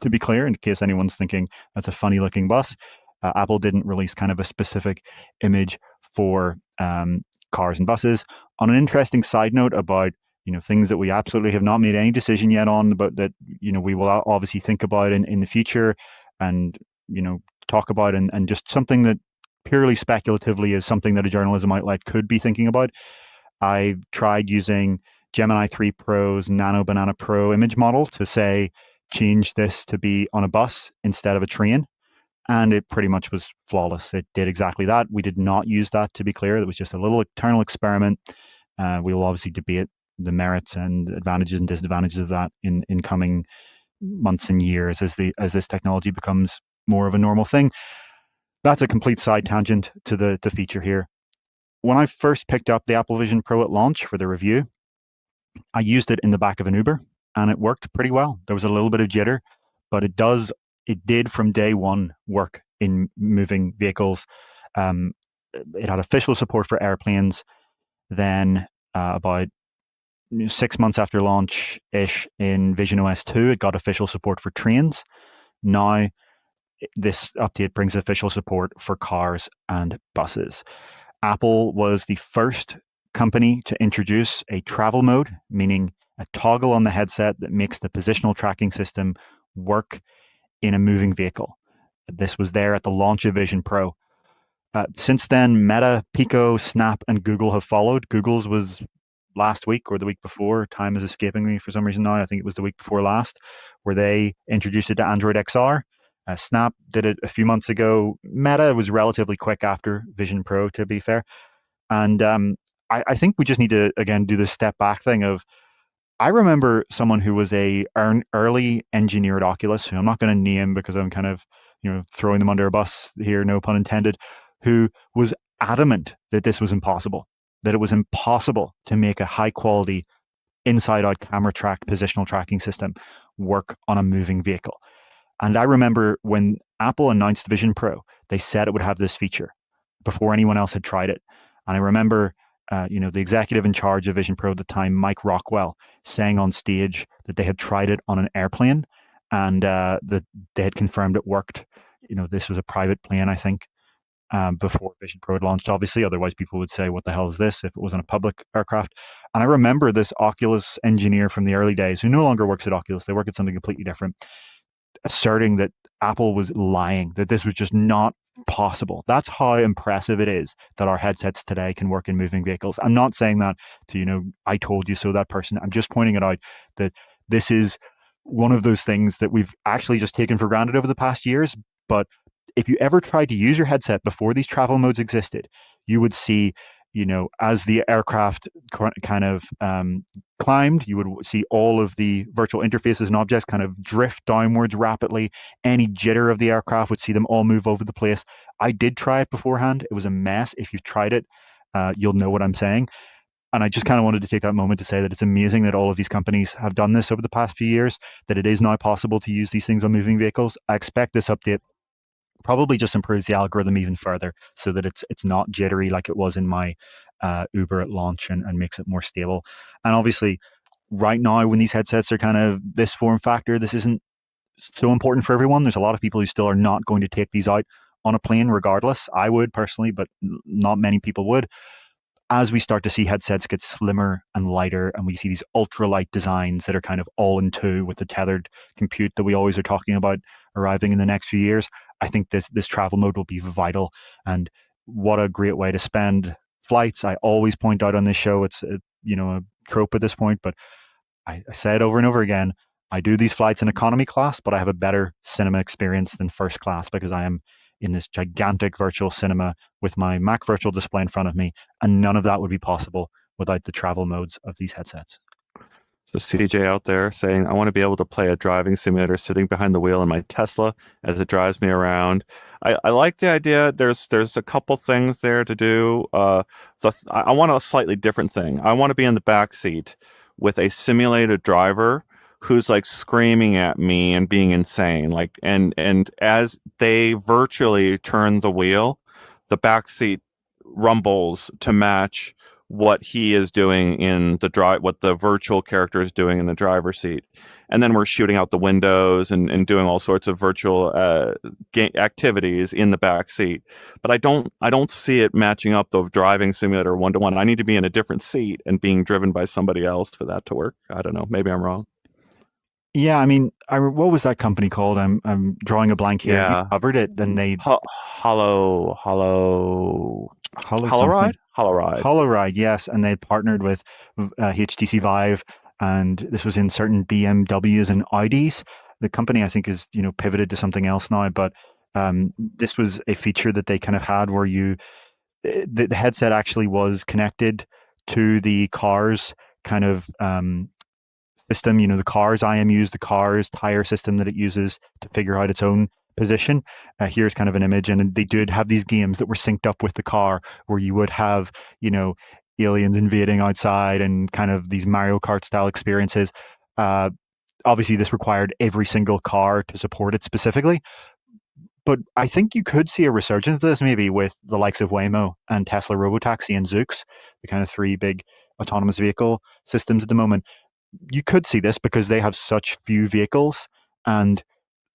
to be clear, in case anyone's thinking that's a funny looking bus. Apple didn't release kind of a specific image for cars and buses. On an interesting side note about things that we absolutely have not made any decision yet on, but that we will obviously think about in the future and talk about, and just something that purely speculatively is something that a journalism outlet could be thinking about. I tried using Gemini 3 Pro's Nano Banana Pro image model to say, change this to be on a bus instead of a train. And it pretty much was flawless. It did exactly that. We did not use that, to be clear. It was just a little internal experiment. We will obviously debate the merits and advantages and disadvantages of that in coming months and years as this technology becomes more of a normal thing. That's a complete side tangent to the feature here. When I first picked up the Apple Vision Pro at launch for the review, I used it in the back of an Uber and it worked pretty well. There was a little bit of jitter, but it did from day one work in moving vehicles. It had official support for airplanes. Then about 6 months after launch-ish in visionOS 2, it got official support for trains. Now, this update brings official support for cars and buses. Apple was the first company to introduce a travel mode, meaning a toggle on the headset that makes the positional tracking system work in a moving vehicle. This was there at the launch of Vision Pro. Since then, Meta, Pico, Snap, and Google have followed. Google's was last week or the week before. Time is escaping me for some reason now. I think it was the week before last, where they introduced it to Android XR. Snap did it a few months ago. Meta was relatively quick after Vision Pro, to be fair. And I think we just need to, again, do this step back thing of, I remember someone who was an early engineer at Oculus, who I'm not going to name because I'm kind of, throwing them under a bus here, no pun intended, who was adamant that this was impossible, that it was impossible to make a high quality inside out camera track positional tracking system work on a moving vehicle. And I remember when Apple announced Vision Pro, they said it would have this feature before anyone else had tried it. And I remember, the executive in charge of Vision Pro at the time, Mike Rockwell, saying on stage that they had tried it on an airplane and that they had confirmed it worked. This was a private plane, I think, before Vision Pro had launched, obviously. Otherwise, people would say, what the hell is this, if it was on a public aircraft? And I remember this Oculus engineer from the early days, who no longer works at Oculus, they work at something completely different, asserting that Apple was lying, that this was just not possible. That's how impressive it is that our headsets today can work in moving vehicles. I'm not saying that to, I told you so, that person. I'm just pointing it out that this is one of those things that we've actually just taken for granted over the past years. But if you ever tried to use your headset before these travel modes existed, you would see, as the aircraft kind of climbed, you would see all of the virtual interfaces and objects kind of drift downwards rapidly. Any jitter of the aircraft would see them all move over the place. I did try it beforehand. It was a mess. If you've tried it, you'll know what I'm saying. And I just kind of wanted to take that moment to say that it's amazing that all of these companies have done this over the past few years, that it is now possible to use these things on moving vehicles. I expect this update probably just improves the algorithm even further so that it's not jittery like it was in my Uber at launch, and makes it more stable. And obviously, right now, when these headsets are kind of this form factor, this isn't so important for everyone. There's a lot of people who still are not going to take these out on a plane regardless. I would personally, but not many people would. As we start to see headsets get slimmer and lighter, and we see these ultralight designs that are kind of all in two with the tethered compute that we always are talking about arriving in the next few years, I think this travel mode will be vital. And what a great way to spend flights. I always point out on this show, it's a trope at this point, but I say it over and over again. I do these flights in economy class, but I have a better cinema experience than first class because I am in this gigantic virtual cinema with my Mac virtual display in front of me, and none of that would be possible without the travel modes of these headsets. So CJ out there saying, I want to be able to play a driving simulator sitting behind the wheel in my Tesla as it drives me around. I like the idea. There's a couple things there to do. I want a slightly different thing. I want to be in the back seat with a simulated driver who's like screaming at me and being insane. Like, and as they virtually turn the wheel, the back seat rumbles to match what he is doing in the drive, what the virtual character is doing in the driver's seat. And then we're shooting out the windows and doing all sorts of virtual activities in the back seat. But I don't see it matching up the driving simulator one-to-one. I need to be in a different seat and being driven by somebody else for that to work. I don't know. Maybe I'm wrong. Yeah, I mean, what was that company called? I'm drawing a blank here. Yeah. You covered it, then they HoloRide, yes, and they partnered with HTC Vive, and this was in certain BMWs and Audis. The company, I think, is pivoted to something else now, but this was a feature that they kind of had where the headset actually was connected to the car's kind of system, the car's IMUs, the car's tire system that it uses to figure out its own position. Here's kind of an image, and they did have these games that were synced up with the car where you would have, aliens invading outside and kind of these Mario Kart style experiences. Obviously, this required every single car to support it specifically. But I think you could see a resurgence of this maybe with the likes of Waymo and Tesla Robotaxi and Zoox, the kind of three big autonomous vehicle systems at the moment. You could see this because they have such few vehicles, and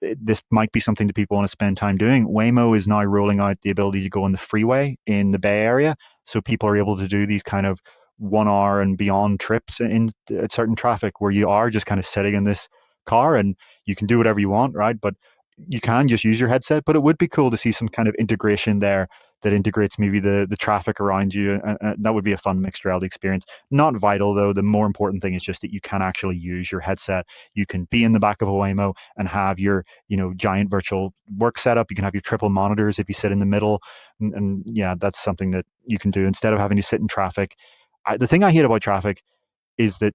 this might be something that people want to spend time doing. Waymo is now rolling out the ability to go on the freeway in the Bay Area, so people are able to do these kind of 1 hour and beyond trips in certain traffic where you are just kind of sitting in this car and you can do whatever you want, right? But you can just use your headset. But it would be cool to see some kind of integration there that integrates maybe the traffic around you. That would be a fun mixed reality experience. Not vital though. The more important thing is just that you can actually use your headset. You can be in the back of a Waymo and have your giant virtual work setup. You can have your triple monitors if you sit in the middle, and yeah, that's something that you can do instead of having to sit in traffic. The thing I hate about traffic is that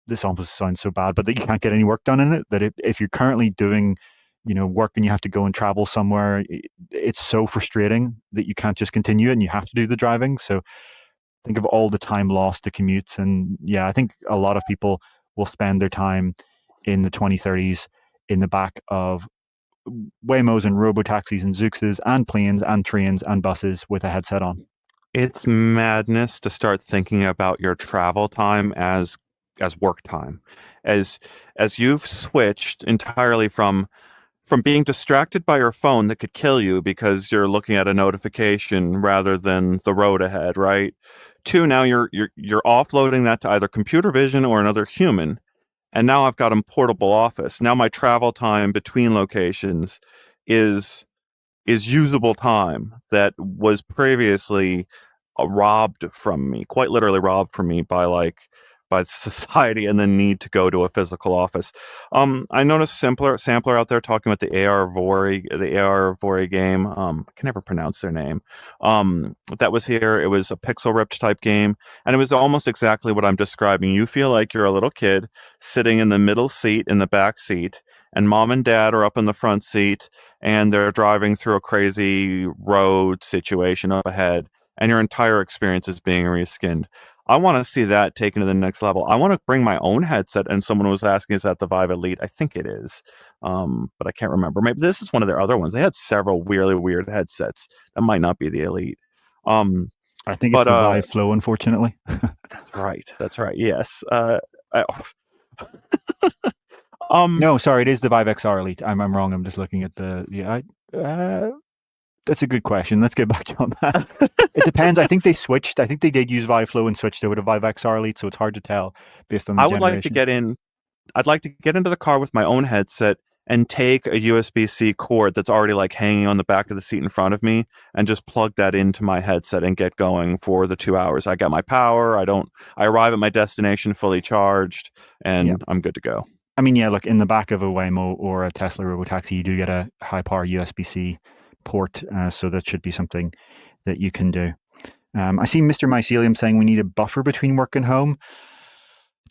this almost sounds so bad, but that you can't get any work done in it. That if you're currently doing, work and you have to go and travel somewhere, it's so frustrating that you can't just continue it and you have to do the driving. So think of all the time lost to commutes. And yeah, I think a lot of people will spend their time in the 2030s in the back of Waymos and robo-taxis and Zooxes and planes and trains and buses with a headset on. It's madness to start thinking about your travel time as work time, as you've switched entirely from being distracted by your phone that could kill you because you're looking at a notification rather than the road ahead, right? To now you're offloading that to either computer vision or another human, and now I've got a portable office. Now my travel time between locations is usable time that was previously robbed from me, quite literally robbed from me by society and the need to go to a physical office. I noticed sampler out there talking about the AR Vori game. I can never pronounce their name. That was here. It was a pixel ripped type game, and it was almost exactly what I'm describing. You feel like you're a little kid sitting in the middle seat in the back seat, and mom and dad are up in the front seat, and they're driving through a crazy road situation up ahead, and your entire experience is being reskinned. I want to see that taken to the next level. I want to bring my own headset, and someone was asking, is that the Vive Elite? I think it is, but I can't remember. Maybe this is one of their other ones. They had several really weird headsets. That might not be the Elite. I think it's the Vive Flow, unfortunately. That's right. That's right. Yes. No, sorry, it is the Vive XR Elite. I'm wrong. I'm just looking at that's a good question. Let's get back on that. It depends. I think they switched. I think they did use Vive Flow and switched over to Vive XR Elite, so it's hard to tell based on the generation. I'd like to get into the car with my own headset and take a USB-C cord that's already like hanging on the back of the seat in front of me and just plug that into my headset and get going for the 2 hours. I got my power. I arrive at my destination fully charged, and I'm good to go. I mean, yeah, look, in the back of a Waymo or a Tesla Robotaxi, you do get a high power USB-C port, so that should be something that you can do. I see Mr. Mycelium saying we need a buffer between work and home.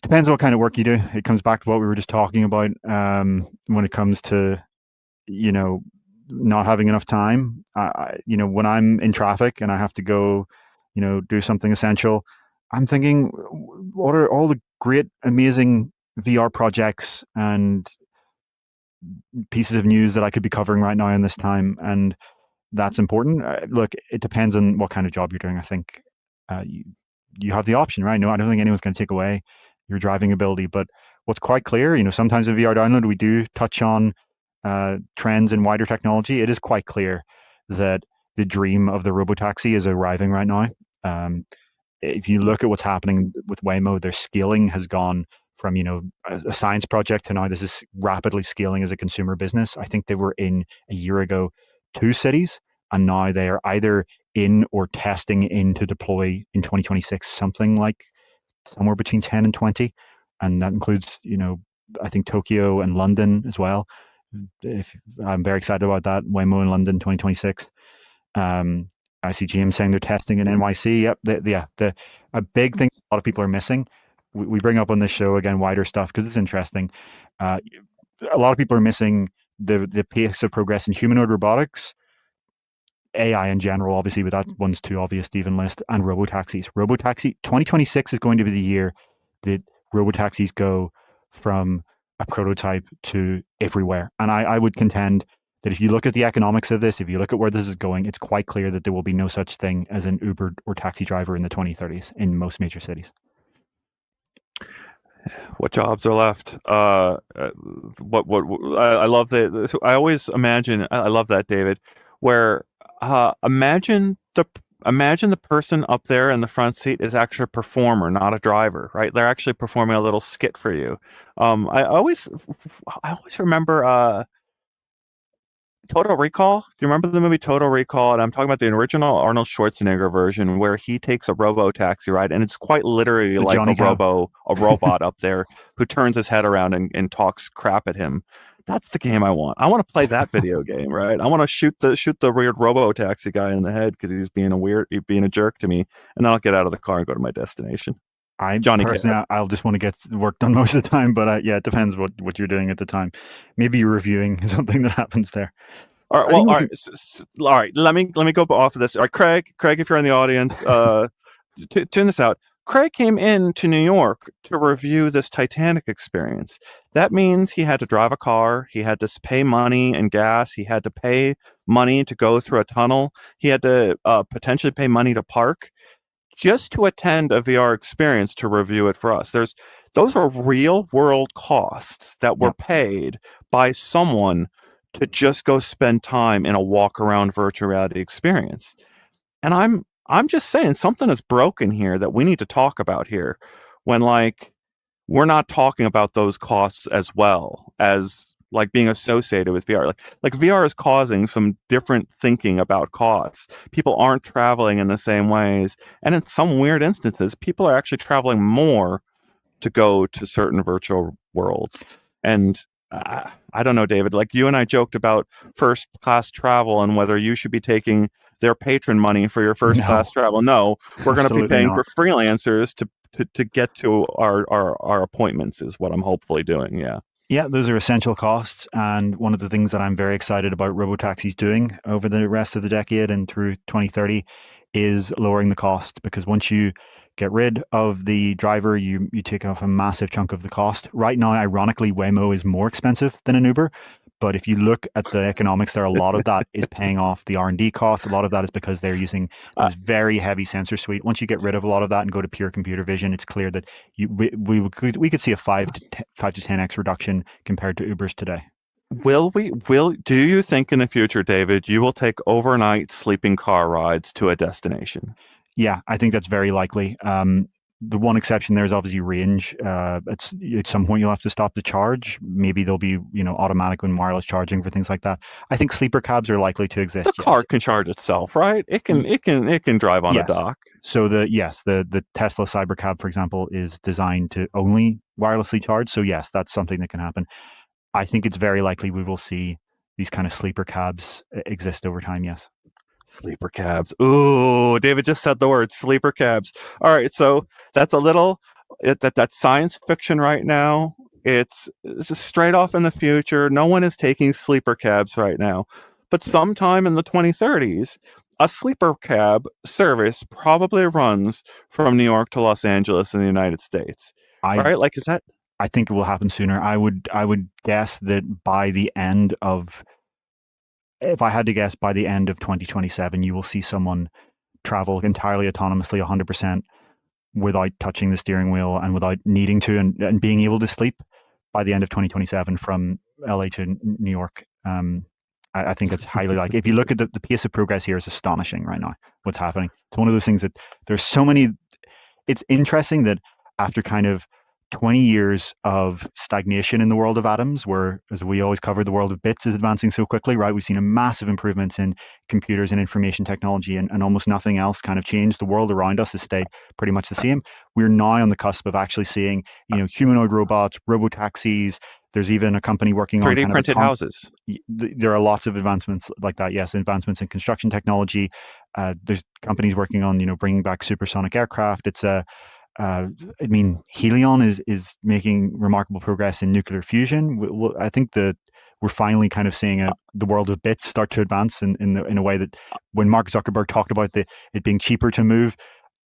Depends on what kind of work you do. It comes back to what we were just talking about when it comes to, not having enough time. When I'm in traffic and I have to go, do something essential, I'm thinking, what are all the great, amazing VR projects and pieces of news that I could be covering right now in this time? And that's important. Look, it depends on what kind of job you're doing. I think you have the option, right? No, I don't think anyone's going to take away your driving ability. But what's quite clear, sometimes in VR Download, we do touch on trends in wider technology. It is quite clear that the dream of the robotaxi is arriving right now. If you look at what's happening with Waymo, their scaling has gone from a science project to now this is rapidly scaling as a consumer business. I think they were in a year ago 2 cities, and now they are either in or testing in to deploy in 2026 something like somewhere between 10 and 20, and that includes I think Tokyo and London as well. I'm very excited about that. Waymo in London 2026. I see James saying they're testing in NYC. Yep, a big thing a lot of people are missing. We bring up on this show again wider stuff because it's interesting. A lot of people are missing the pace of progress in humanoid robotics, AI in general, obviously, but that one's too obvious to even list, and robotaxis. 2026 is going to be the year that robotaxis go from a prototype to everywhere. And I would contend that if you look at the economics of this, if you look at where this is going, it's quite clear that there will be no such thing as an Uber or taxi driver in the 2030s in most major cities. What jobs are left? I love that. I always imagine. I love that, David. Where imagine the person up there in the front seat is actually a performer, not a driver. Right? They're actually performing a little skit for you. I always remember. Total Recall. Do you remember the movie Total Recall? And I'm talking about the original Arnold Schwarzenegger version where he takes a robo taxi ride, and it's quite literally The like Johnny Cab. a robot up there who turns his head around and talks crap at him. That's the game I want. I want to play that video game, right? I want to shoot the weird robo taxi guy in the head because he's being a jerk to me, and then I'll get out of the car and go to my destination. I Johnny personally, Cab. I'll just want to get work done most of the time, but yeah, it depends what you're doing at the time. Maybe you're reviewing something that happens there. All right. I Well, think we all can. right. All right. Let me go off of this. All right, Craig, if you're in the audience, tune this out. Craig came in to New York to review this Titanic experience. That means he had to drive a car. He had to pay money and gas. He had to pay money to go through a tunnel. He had to potentially pay money to park just to attend a VR experience to review it for us. Those are real world costs that were Yep. paid by someone to just go spend time in a walk around virtual reality experience. And I'm just saying something is broken here that we need to talk about here when like we're not talking about those costs as well as like being associated with VR. Like VR is causing some different thinking about costs. People aren't traveling in the same ways. And in some weird instances, people are actually traveling more to go to certain virtual worlds. And I don't know, David, like you and I joked about first class travel and whether you should be taking their patron money for your first No, class travel. No, we're going to be absolutely paying not. for freelancers to get to our appointments is what I'm hopefully doing. Yeah. Yeah, those are essential costs. And one of the things that I'm very excited about robotaxis doing over the rest of the decade and through 2030 is lowering the cost, because once you get rid of the driver, you take off a massive chunk of the cost. Right now, ironically, Waymo is more expensive than an Uber. But if you look at the economics there, a lot of that is paying off the R&D cost. A lot of that is because they're using Uh, this very heavy sensor suite. Once you get rid of a lot of that and go to pure computer vision, it's clear that we could see a 5 to 10x reduction compared to Ubers today. do you think in the future, David, you will take overnight sleeping car rides to a destination? Yeah, I think that's very likely. The one exception there is obviously range. At some point you'll have to stop to charge. Maybe there'll be automatic and wireless charging for things like that. I think sleeper cabs are likely to exist. The car can charge itself, right? It can drive on a Yes. dock. So the Tesla Cybercab, for example, is designed to only wirelessly charge. So yes, that's something that can happen. I think it's very likely we will see these kind of sleeper cabs exist over time. Yes. Sleeper cabs. Ooh, David just said the word sleeper cabs. All right, so that's a little that's science fiction right now. It's just straight off in the future. No one is taking sleeper cabs right now. But sometime in the 2030s, a sleeper cab service probably runs from New York to Los Angeles in the United States. I Right? Like is that I think it will happen sooner. I would guess that by the end of if I had to guess, by the end of 2027, you will see someone travel entirely autonomously 100% without touching the steering wheel and without needing to and being able to sleep by the end of 2027 from LA to New York. I think it's highly likely. If you look at the pace of progress here is astonishing right now, what's happening. It's one of those things that there's so many. It's interesting that after kind of 20 years of stagnation in the world of atoms, where, as we always cover, the world of bits is advancing so quickly, right? We've seen a massive improvements in computers and information technology, and almost nothing else kind of changed. The world around us has stayed pretty much the same. We're now on the cusp of actually seeing, humanoid robots, robotaxis. There's even a company working on 3D kind printed of houses? there are lots of advancements like that. Yes, advancements in construction technology. There's companies working on, bringing back supersonic aircraft. It's a I mean, Helion is making remarkable progress in nuclear fusion. I think that we're finally kind of seeing the world of bits start to advance in a way that when Mark Zuckerberg talked about it being cheaper to move.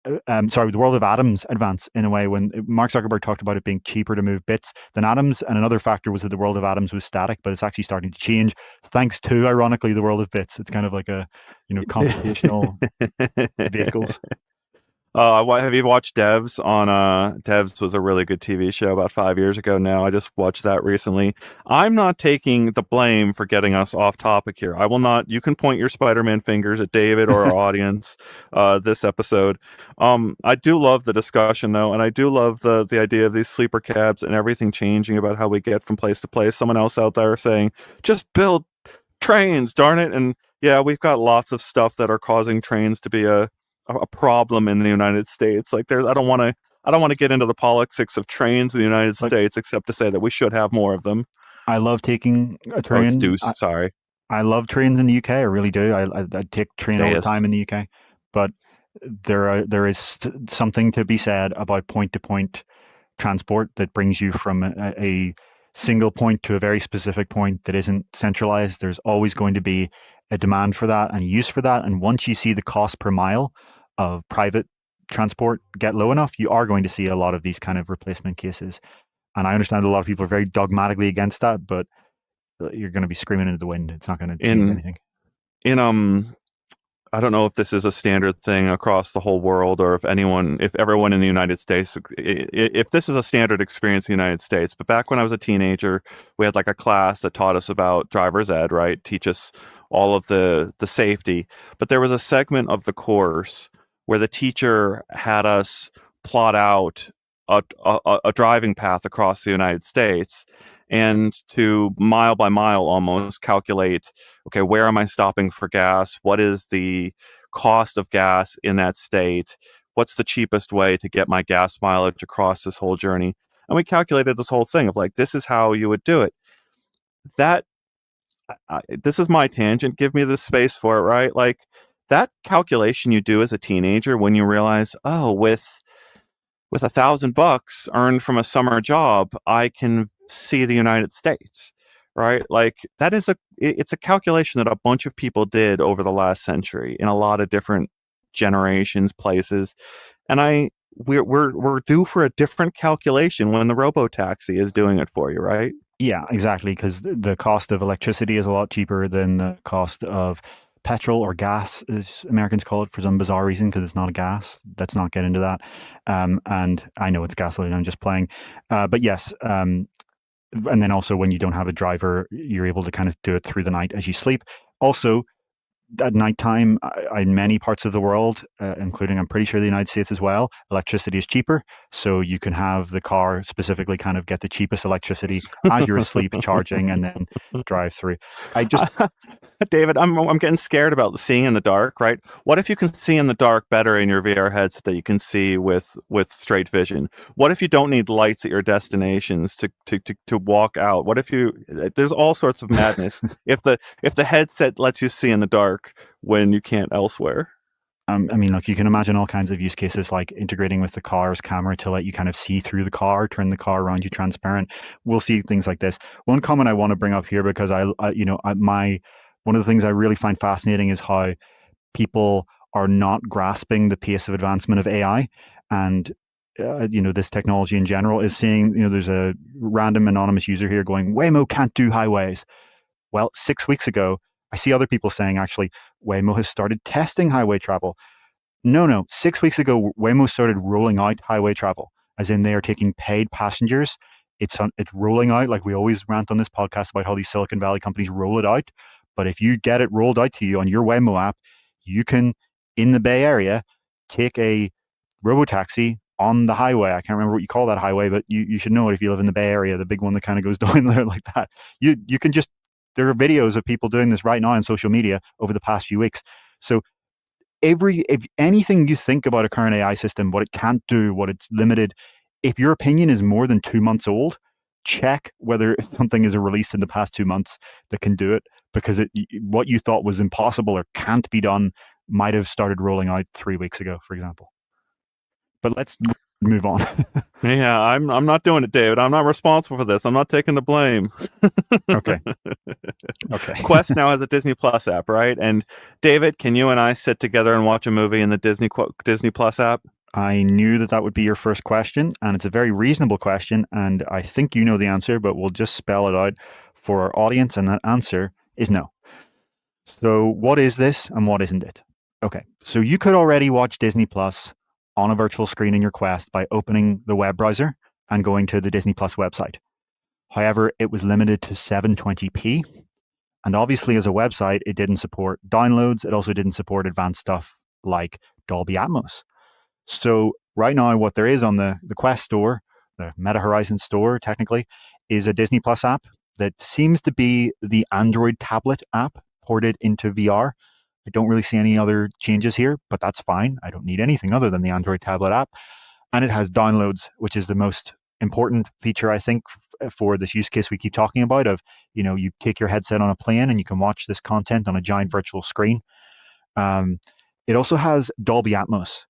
The world of atoms advance in a way when Mark Zuckerberg talked about it being cheaper to move bits than atoms. And another factor was that the world of atoms was static, but it's actually starting to change thanks to, ironically, the world of bits. It's kind of like a, computational vehicles. Have you watched Devs on Devs was a really good TV show about 5 years ago now. I just watched that recently. I'm not taking the blame for getting us off topic here. I will not. You can point your Spider-Man fingers at David or our audience this episode. I do love the discussion though, and I do love the idea of these sleeper cabs and everything changing about how we get from place to place. Someone else out there saying, just trains, darn it. And yeah, we've got lots of stuff that are causing trains to be a problem in the United States. Like I don't want to get into the politics of trains in the United Like, States, except to say that we should have more of them. I love taking a Oh, it's train. Deuce. Sorry. I love trains in the UK. I really do. I take train all the Deus. time in the UK. But there is something to be said about point to point transport that brings you from a single point to a very specific point that isn't centralized. There's always going to be a demand for that and a use for that. And once you see the cost per mile of private transport get low enough, you are going to see a lot of these kind of replacement cases. And I understand a lot of people are very dogmatically against that, but you're going to be screaming into the wind. It's not going to change In anything. in I don't know if this is a standard thing across the whole world, or if everyone in the United States, if this is a standard experience in the United States. But back when I was a teenager, we had like a class that taught us about driver's ed, right? Teach us all of the safety. But there was a segment of the course where the teacher had us plot out a driving path across the United States, and to mile by mile almost calculate, okay, where am I stopping for gas? What is the cost of gas in that state? What's the cheapest way to get my gas mileage across this whole journey? And we calculated this whole thing of like, this is how you would do it. That this is my tangent. Give me the space for it, right? Like that calculation you do as a teenager when you realize, oh, with $1,000 earned from a summer job, I can see the United States, right? Like it's a calculation that a bunch of people did over the last century in a lot of different generations, places, and we're due for a different calculation when the robo-taxi is doing it for you, right? Yeah, exactly. Because the cost of electricity is a lot cheaper than the cost of petrol or gas, as Americans call it, for some bizarre reason, because it's not a gas. Let's not get into that. And I know it's gasoline. I'm just playing. But yes. And then also when you don't have a driver, you're able to kind of do it through the night as you sleep. Also, at nighttime, in many parts of the world, including I'm pretty sure the United States as well, electricity is cheaper. So you can have the car specifically kind of get the cheapest electricity as you're asleep charging and then drive through. I just David, I'm getting scared about seeing in the dark, right? What if you can see in the dark better in your VR headset that you can see with straight vision? What if you don't need lights at your destinations to walk out? What if there's all sorts of madness if the headset lets you see in the dark when you can't elsewhere? I mean, look, you can imagine all kinds of use cases like integrating with the car's camera to let you kind of see through the car, turn the car around you transparent. We'll see things like this. One comment I want to bring up here, because one of the things I really find fascinating is how people are not grasping the pace of advancement of AI. And, this technology in general is seeing, there's a random anonymous user here going, Waymo can't do highways. Well, 6 weeks ago, I see other people saying, actually, Waymo has started testing highway travel. No. 6 weeks ago, Waymo started rolling out highway travel, as in they are taking paid passengers. It's rolling out, like we always rant on this podcast about how these Silicon Valley companies roll it out. But if you get it rolled out to you on your Waymo app, you can, in the Bay Area, take a robotaxi on the highway. I can't remember what you call that highway, but you should know it if you live in the Bay Area, the big one that kind of goes down there like that. You can just, there are videos of people doing this right now on social media over the past few weeks. So if anything you think about a current AI system, what it can't do, what it's limited, if your opinion is more than 2 months old, check whether something is released in the past 2 months that can do it, because what you thought was impossible or can't be done might have started rolling out 3 weeks ago, for example. But let's move on. Yeah, I'm not doing it, David. I'm not responsible for this. I'm not taking the blame. Okay. Quest now has a Disney Plus app, right? And David, can you and I sit together and watch a movie in the Disney Plus app? I knew that would be your first question, and it's a very reasonable question, and I think you know the answer, but we'll just spell it out for our audience, and that answer is no. So what is this and what isn't it? Okay, so you could already watch Disney Plus on a virtual screen in your Quest by opening the web browser and going to the Disney Plus website. However, it was limited to 720p, and obviously as a website, it didn't support downloads. It also didn't support advanced stuff like Dolby Atmos. So right now, what there is on the Quest store, the Meta Horizon store, technically, is a Disney Plus app. that seems to be the Android tablet app ported into VR. I don't really see any other changes here, but that's fine. I don't need anything other than the Android tablet app. And it has downloads, which is the most important feature, I think, for this use case we keep talking about of, you take your headset on a plane and you can watch this content on a giant virtual screen. It also has Dolby Atmos,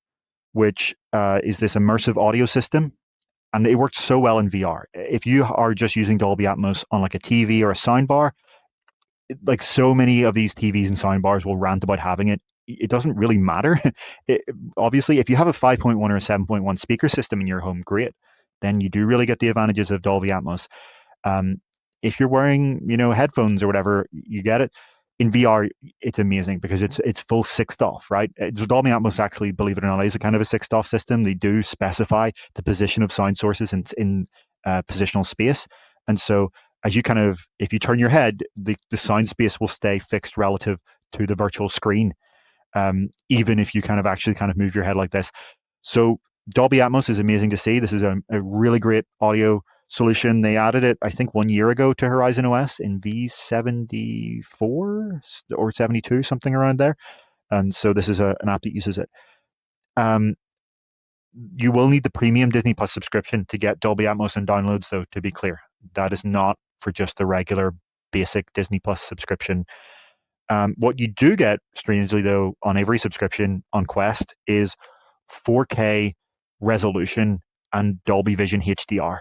which is this immersive audio system. And it works so well in VR. If you are just using Dolby Atmos on like a TV or a soundbar, like so many of these TVs and soundbars will rant about having it. It doesn't really matter. Obviously, if you have a 5.1 or a 7.1 speaker system in your home, great. Then you do really get the advantages of Dolby Atmos. If you're wearing, headphones or whatever, you get it. In VR, it's amazing because it's full 6DoF, right? Dolby Atmos actually, believe it or not, is a kind of a 6DoF system. They do specify the position of sound sources in positional space. And so as you if you turn your head, the sound space will stay fixed relative to the virtual screen, even if you actually move your head like this. So Dolby Atmos is amazing to see. This is a really great audio solution. They added it, I think, 1 year ago to Horizon OS in V74 or 72, something around there. And so this is an app that uses it. You will need the premium Disney Plus subscription to get Dolby Atmos and downloads, though, to be clear. That is not for just the regular basic Disney Plus subscription. What you do get, strangely, though, on every subscription on Quest is 4K resolution and Dolby Vision HDR.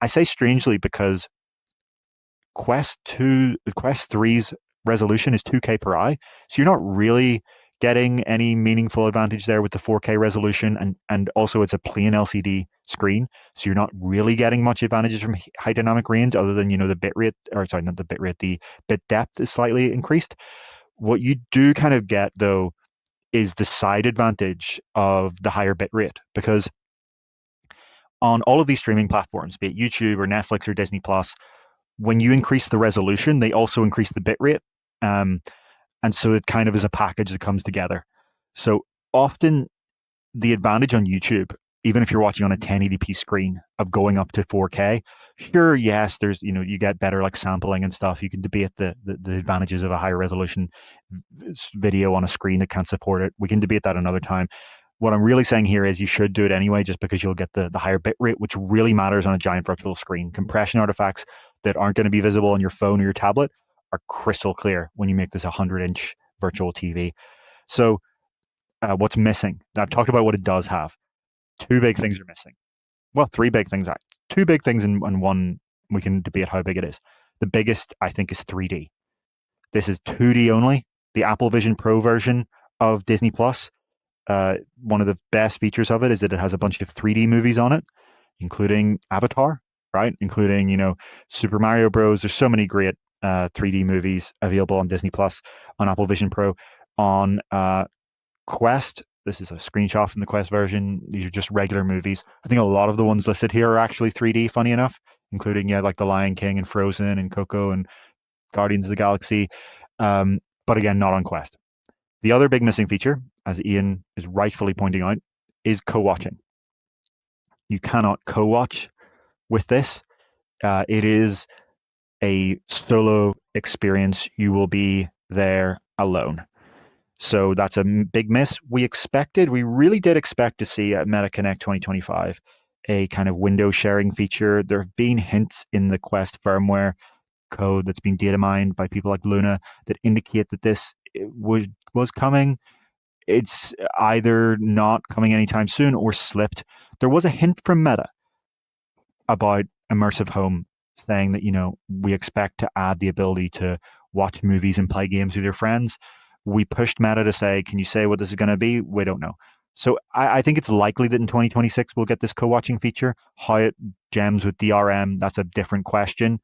I say strangely because Quest 3's resolution is 2K per eye, so you're not really getting any meaningful advantage there with the 4K resolution, and also it's a plain LCD screen, so you're not really getting much advantages from high dynamic range other than, the bit rate, or sorry, not the bit rate, the bit depth is slightly increased. What you do get, though, is the side advantage of the higher bit rate, because on all of these streaming platforms, be it YouTube or Netflix or Disney Plus, when you increase the resolution, they also increase the bit rate. And so it is a package that comes together. So often the advantage on YouTube, even if you're watching on a 1080p screen, of going up to 4K, sure, yes, there's, you get better sampling and stuff. You can debate the advantages of a higher resolution video on a screen that can't support it. We can debate that another time. What I'm really saying here is you should do it anyway, just because you'll get the higher bit rate, which really matters on a giant virtual screen. Compression artifacts that aren't going to be visible on your phone or your tablet are crystal clear when you make this a 100-inch virtual TV. So what's missing? I've talked about what it does have. Two big things are missing. Well, three big things. Two big things and one, we can debate how big it is. The biggest, I think, is 3D. This is 2D only. The Apple Vision Pro version of Disney Plus, one of the best features of it is that it has a bunch of 3D movies on it, including Avatar, right? Including, Super Mario Bros. There's so many great 3D movies available on Disney Plus on Apple Vision Pro. On Quest, this is a screenshot from the Quest version. These are just regular movies. I think a lot of the ones listed here are actually 3D, funny enough, including, like The Lion King and Frozen and Coco and Guardians of the Galaxy. But again, not on Quest. The other big missing feature, as Ian is rightfully pointing out, is co-watching. You cannot co-watch with this. It is a solo experience. You will be there alone. So that's a big miss. We really did expect to see at MetaConnect 2025 a kind of window sharing feature. There have been hints in the Quest firmware code that's been data mined by people like Luna that indicate that this was coming. It's either not coming anytime soon or slipped. There was a hint from Meta about immersive home saying that, we expect to add the ability to watch movies and play games with your friends. We pushed Meta to say, can you say what this is going to be? We don't know. So I think it's likely that in 2026 we'll get this co-watching feature. How it gems with DRM, that's a different question.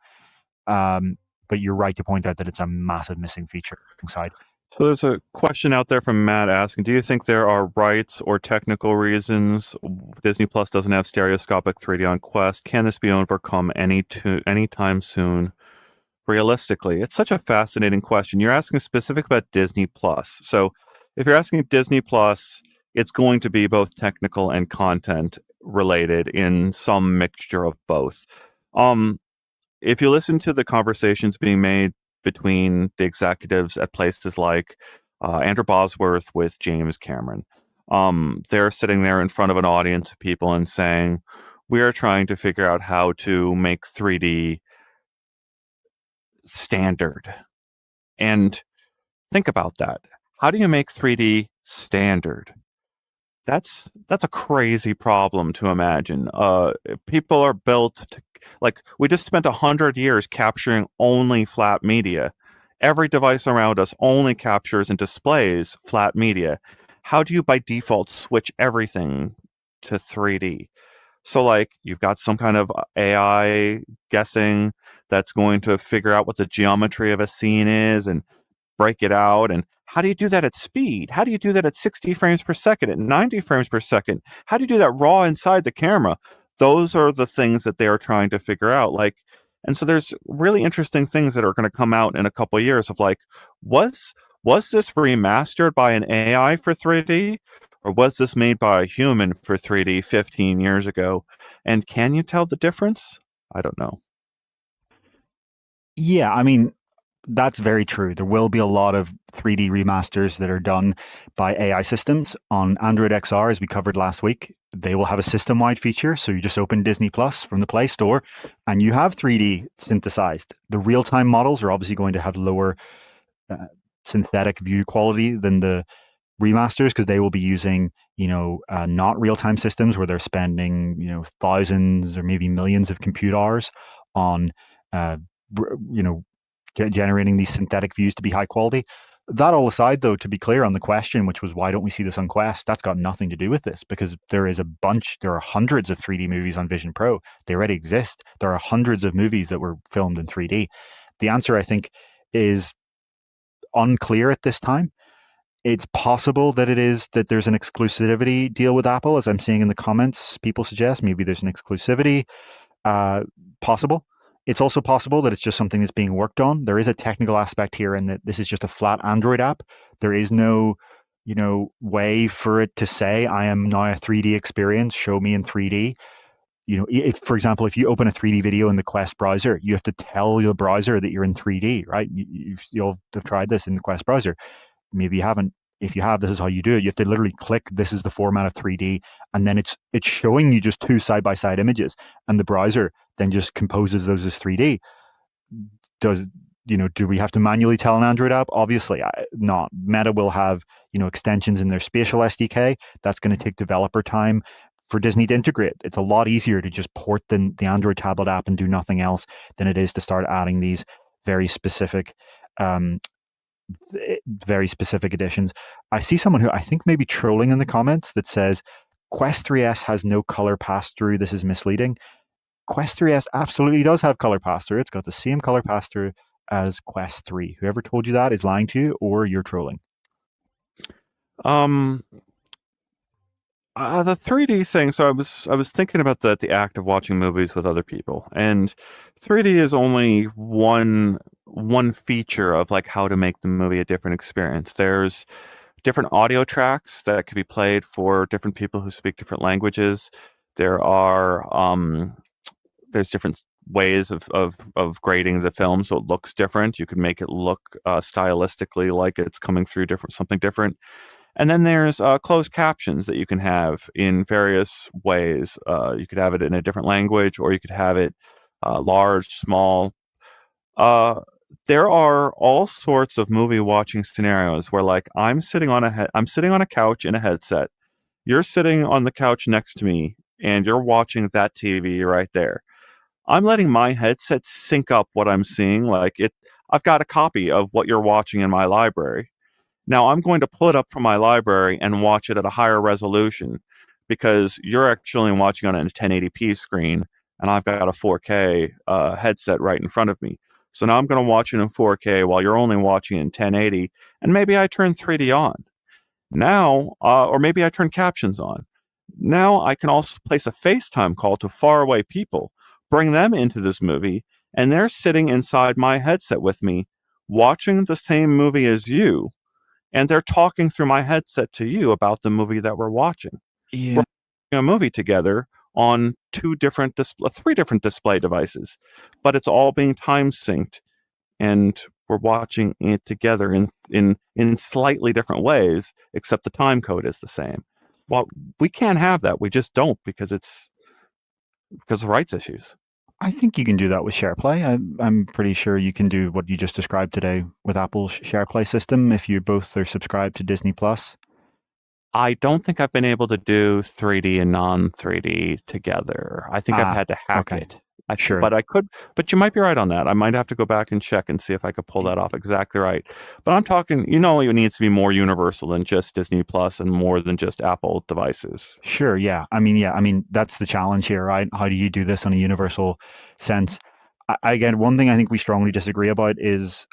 But you're right to point out that it's a massive missing feature inside. So there's a question out there from Matt asking, do you think there are rights or technical reasons Disney Plus doesn't have stereoscopic 3D on Quest? Can this be overcome anytime soon? Realistically, it's such a fascinating question. You're asking specific about Disney Plus. So if you're asking Disney Plus, it's going to be both technical and content related in some mixture of both. if you listen to the conversations being made between the executives at places like Andrew Bosworth with James Cameron, they're sitting there in front of an audience of people and saying, we are trying to figure out how to make 3D standard. And think about that. How do you make 3D standard? That's a crazy problem to imagine. People are built to, like, we just spent 100 years capturing only flat media. Every device around us only captures and displays flat media. How do you by default switch everything to 3D? So, like, you've got some kind of AI guessing that's going to figure out what the geometry of a scene is and break it out. And how do you do that at speed? How do you do that at 60 frames per second, at 90 frames per second? How do you do that raw inside the camera? Those are the things that they are trying to figure out. Like, and so there's really interesting things that are going to come out in a couple of years of like, was this remastered by an AI for 3D? Or was this made by a human for 3D 15 years ago? And can you tell the difference? I don't know. Yeah, I mean, that's very true. There will be a lot of 3D remasters that are done by AI systems. On Android XR, as we covered last week, they will have a system-wide feature. So you just open Disney Plus from the Play Store and you have 3D synthesized. The real-time models are obviously going to have lower synthetic view quality than the remasters because they will be using, not real-time systems where they're spending, thousands or maybe millions of compute hours on, generating these synthetic views to be high quality. That all aside, though, to be clear on the question, which was why don't we see this on Quest, that's got nothing to do with this because there are hundreds of 3D movies on Vision Pro. They already exist. There are hundreds of movies that were filmed in 3D. The answer, I think, is unclear at this time. It's possible that there's an exclusivity deal with Apple, as I'm seeing in the comments. People suggest maybe there's an exclusivity. Possible. It's also possible that it's just something that's being worked on. There is a technical aspect here in that this is just a flat Android app. There is no, way for it to say, I am now a 3D experience, show me in 3D. If, for example, if you open a 3D video in the Quest browser, you have to tell your browser that you're in 3D, right? You'll have tried this in the Quest browser. Maybe you haven't. If you have, this is how you do it. You have to literally click, this is the format of 3D, and then it's showing you just two side-by-side images, and the browser then just composes those as 3D. Do we have to manually tell an Android app? Obviously not. Meta will have, extensions in their spatial SDK. That's going to take developer time for Disney to integrate. It's a lot easier to just port the Android tablet app and do nothing else than it is to start adding these very specific additions. I see someone who I think may be trolling in the comments that says Quest 3S has no color pass-through. This is misleading. Quest 3S absolutely does have color pass-through. It's got the same color pass-through as Quest 3. Whoever told you that is lying to you or you're trolling. The 3D thing. So I was thinking about the act of watching movies with other people, and 3D is only one feature of like how to make the movie a different experience. There's different audio tracks that could be played for different people who speak different languages. There's different ways of grading the film so it looks different. You can make it look stylistically like it's coming through something different. And then there's closed captions that you can have in various ways. You could have it in a different language, or you could have it large, small. There are all sorts of movie watching scenarios where, like, I'm sitting on a couch in a headset. You're sitting on the couch next to me, and you're watching that TV right there. I'm letting my headset sync up what I'm seeing. I've got a copy of what you're watching in my library. Now I'm going to pull it up from my library and watch it at a higher resolution because you're actually watching on a 1080p screen and I've got a 4K headset right in front of me. So now I'm going to watch it in 4K while you're only watching it in 1080, and maybe I turn 3D on. Now, or maybe I turn captions on. Now I can also place a FaceTime call to faraway people, bring them into this movie, and they're sitting inside my headset with me, watching the same movie as you, and they're talking through my headset to you about the movie that we're watching. Yeah. We're watching a movie together on three different display devices, but it's all being time synced, and we're watching it together in slightly different ways, except the time code is the same. Well, we can't have that. We just don't, because of rights issues. I think you can do that with SharePlay. I'm pretty sure you can do what you just described today with Apple's SharePlay system if you both are subscribed to Disney Plus. I don't think I've been able to do 3D and non 3D together. I think I've had to hack okay. it. Sure. But I could. But you might be right on that. I might have to go back and check and see if I could pull that off exactly right. But I'm talking, it needs to be more universal than just Disney Plus and more than just Apple devices. Sure. Yeah. I mean, that's the challenge here, right? How do you do this on a universal sense? Again, one thing I think we strongly disagree about is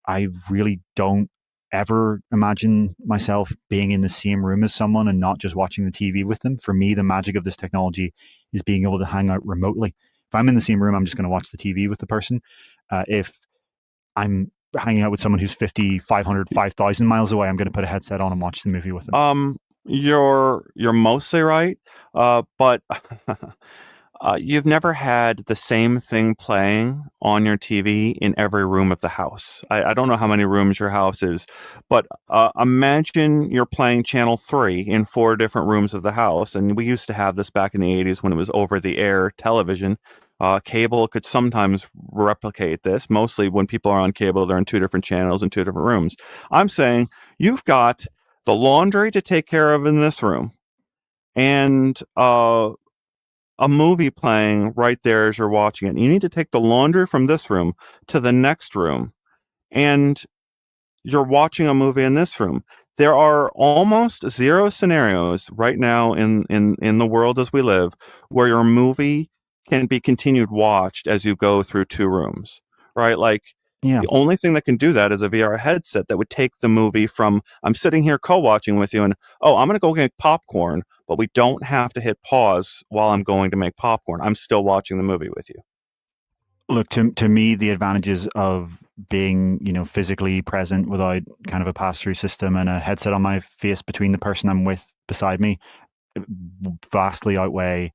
I really don't ever imagine myself being in the same room as someone and not just watching the TV with them. For me, the magic of this technology is being able to hang out remotely. If I'm in the same room, I'm just going to watch the TV with the person. If I'm hanging out with someone who's 50, 500, 5,000 miles away, I'm going to put a headset on and watch the movie with them. You're mostly right, but you've never had the same thing playing on your TV in every room of the house. I don't know how many rooms your house is, but imagine you're playing Channel 3 in 4 different rooms of the house. And we used to have this back in the 80s when it was over-the-air television. Cable could sometimes replicate this. Mostly when people are on cable, they're in 2 different channels in 2 different rooms. I'm saying you've got the laundry to take care of in this room, and a movie playing right there as you're watching it. You need to take the laundry from this room to the next room, and you're watching a movie in this room. There are almost 0 scenarios right now in the world as we live where your movie can be continued watched as you go through 2 rooms, right? Like, Yeah. the only thing that can do that is a VR headset that would take the movie from, I'm sitting here co-watching with you and, oh, I'm going to go get popcorn, but we don't have to hit pause while I'm going to make popcorn. I'm still watching the movie with you. Look, to me, the advantages of being, physically present without kind of a pass-through system and a headset on my face between the person I'm with beside me vastly outweigh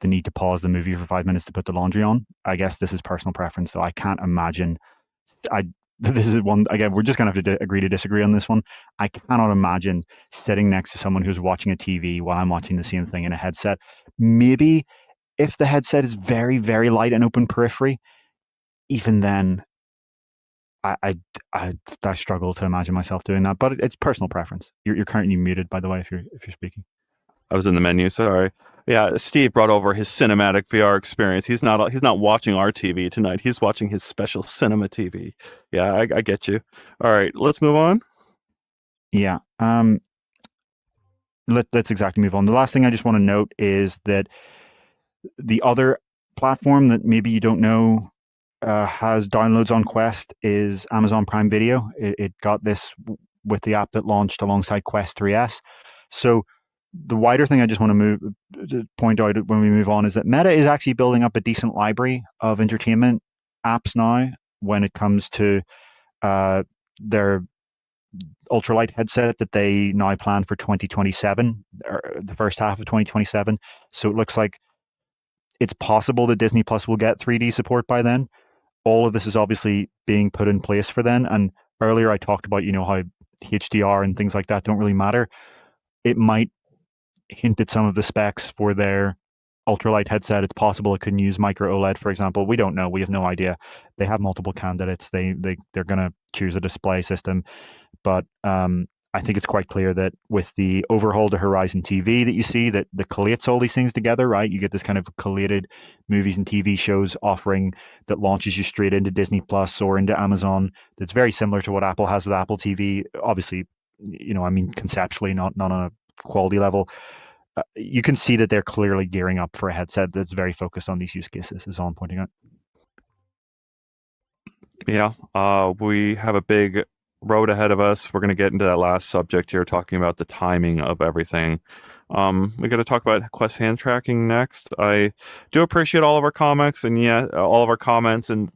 the need to pause the movie for 5 minutes to put the laundry on. I guess this is personal preference, so I can't imagine. This is one, again, we're just going to have to agree to disagree on this one. I cannot imagine sitting next to someone who's watching a TV while I'm watching the same thing in a headset. Maybe if the headset is very, very light and open periphery, even then, I struggle to imagine myself doing that. But it's personal preference. You're currently muted, by the way, if you're speaking. I was in the menu. Sorry. Yeah, Steve brought over his cinematic VR experience. He's not watching our TV tonight. He's watching his special cinema TV. Yeah, I get you. All right, let's move on. Yeah. Let's exactly move on. The last thing I just want to note is that the other platform that maybe you don't know has downloads on Quest is Amazon Prime Video. It got this with the app that launched alongside Quest 3S. So the wider thing I just want to point out when we move on is that Meta is actually building up a decent library of entertainment apps now when it comes to their ultralight headset that they now plan for 2027, or the first half of 2027. So it looks like it's possible that Disney Plus will get 3D support by then. All of this is obviously being put in place for then. And earlier I talked about, how HDR and things like that don't really matter. It might hint at some of the specs for their ultralight headset. It's possible it couldn't use micro OLED, for example. We don't know. We have no idea. They have multiple candidates. They're going to choose a display system. But I think it's quite clear that with the overhaul to Horizon TV that you see, that collates all these things together, right? You get this kind of collated movies and TV shows offering that launches you straight into Disney Plus or into Amazon. That's very similar to what Apple has with Apple TV. Obviously, conceptually, not on a quality level. You can see that they're clearly gearing up for a headset that's very focused on these use cases, is all I'm pointing out. Yeah, we have a big road ahead of us. We're going to get into that last subject here, talking about the timing of everything. We're going to talk about Quest hand tracking next. I do appreciate all of our comments, and all of our comments. And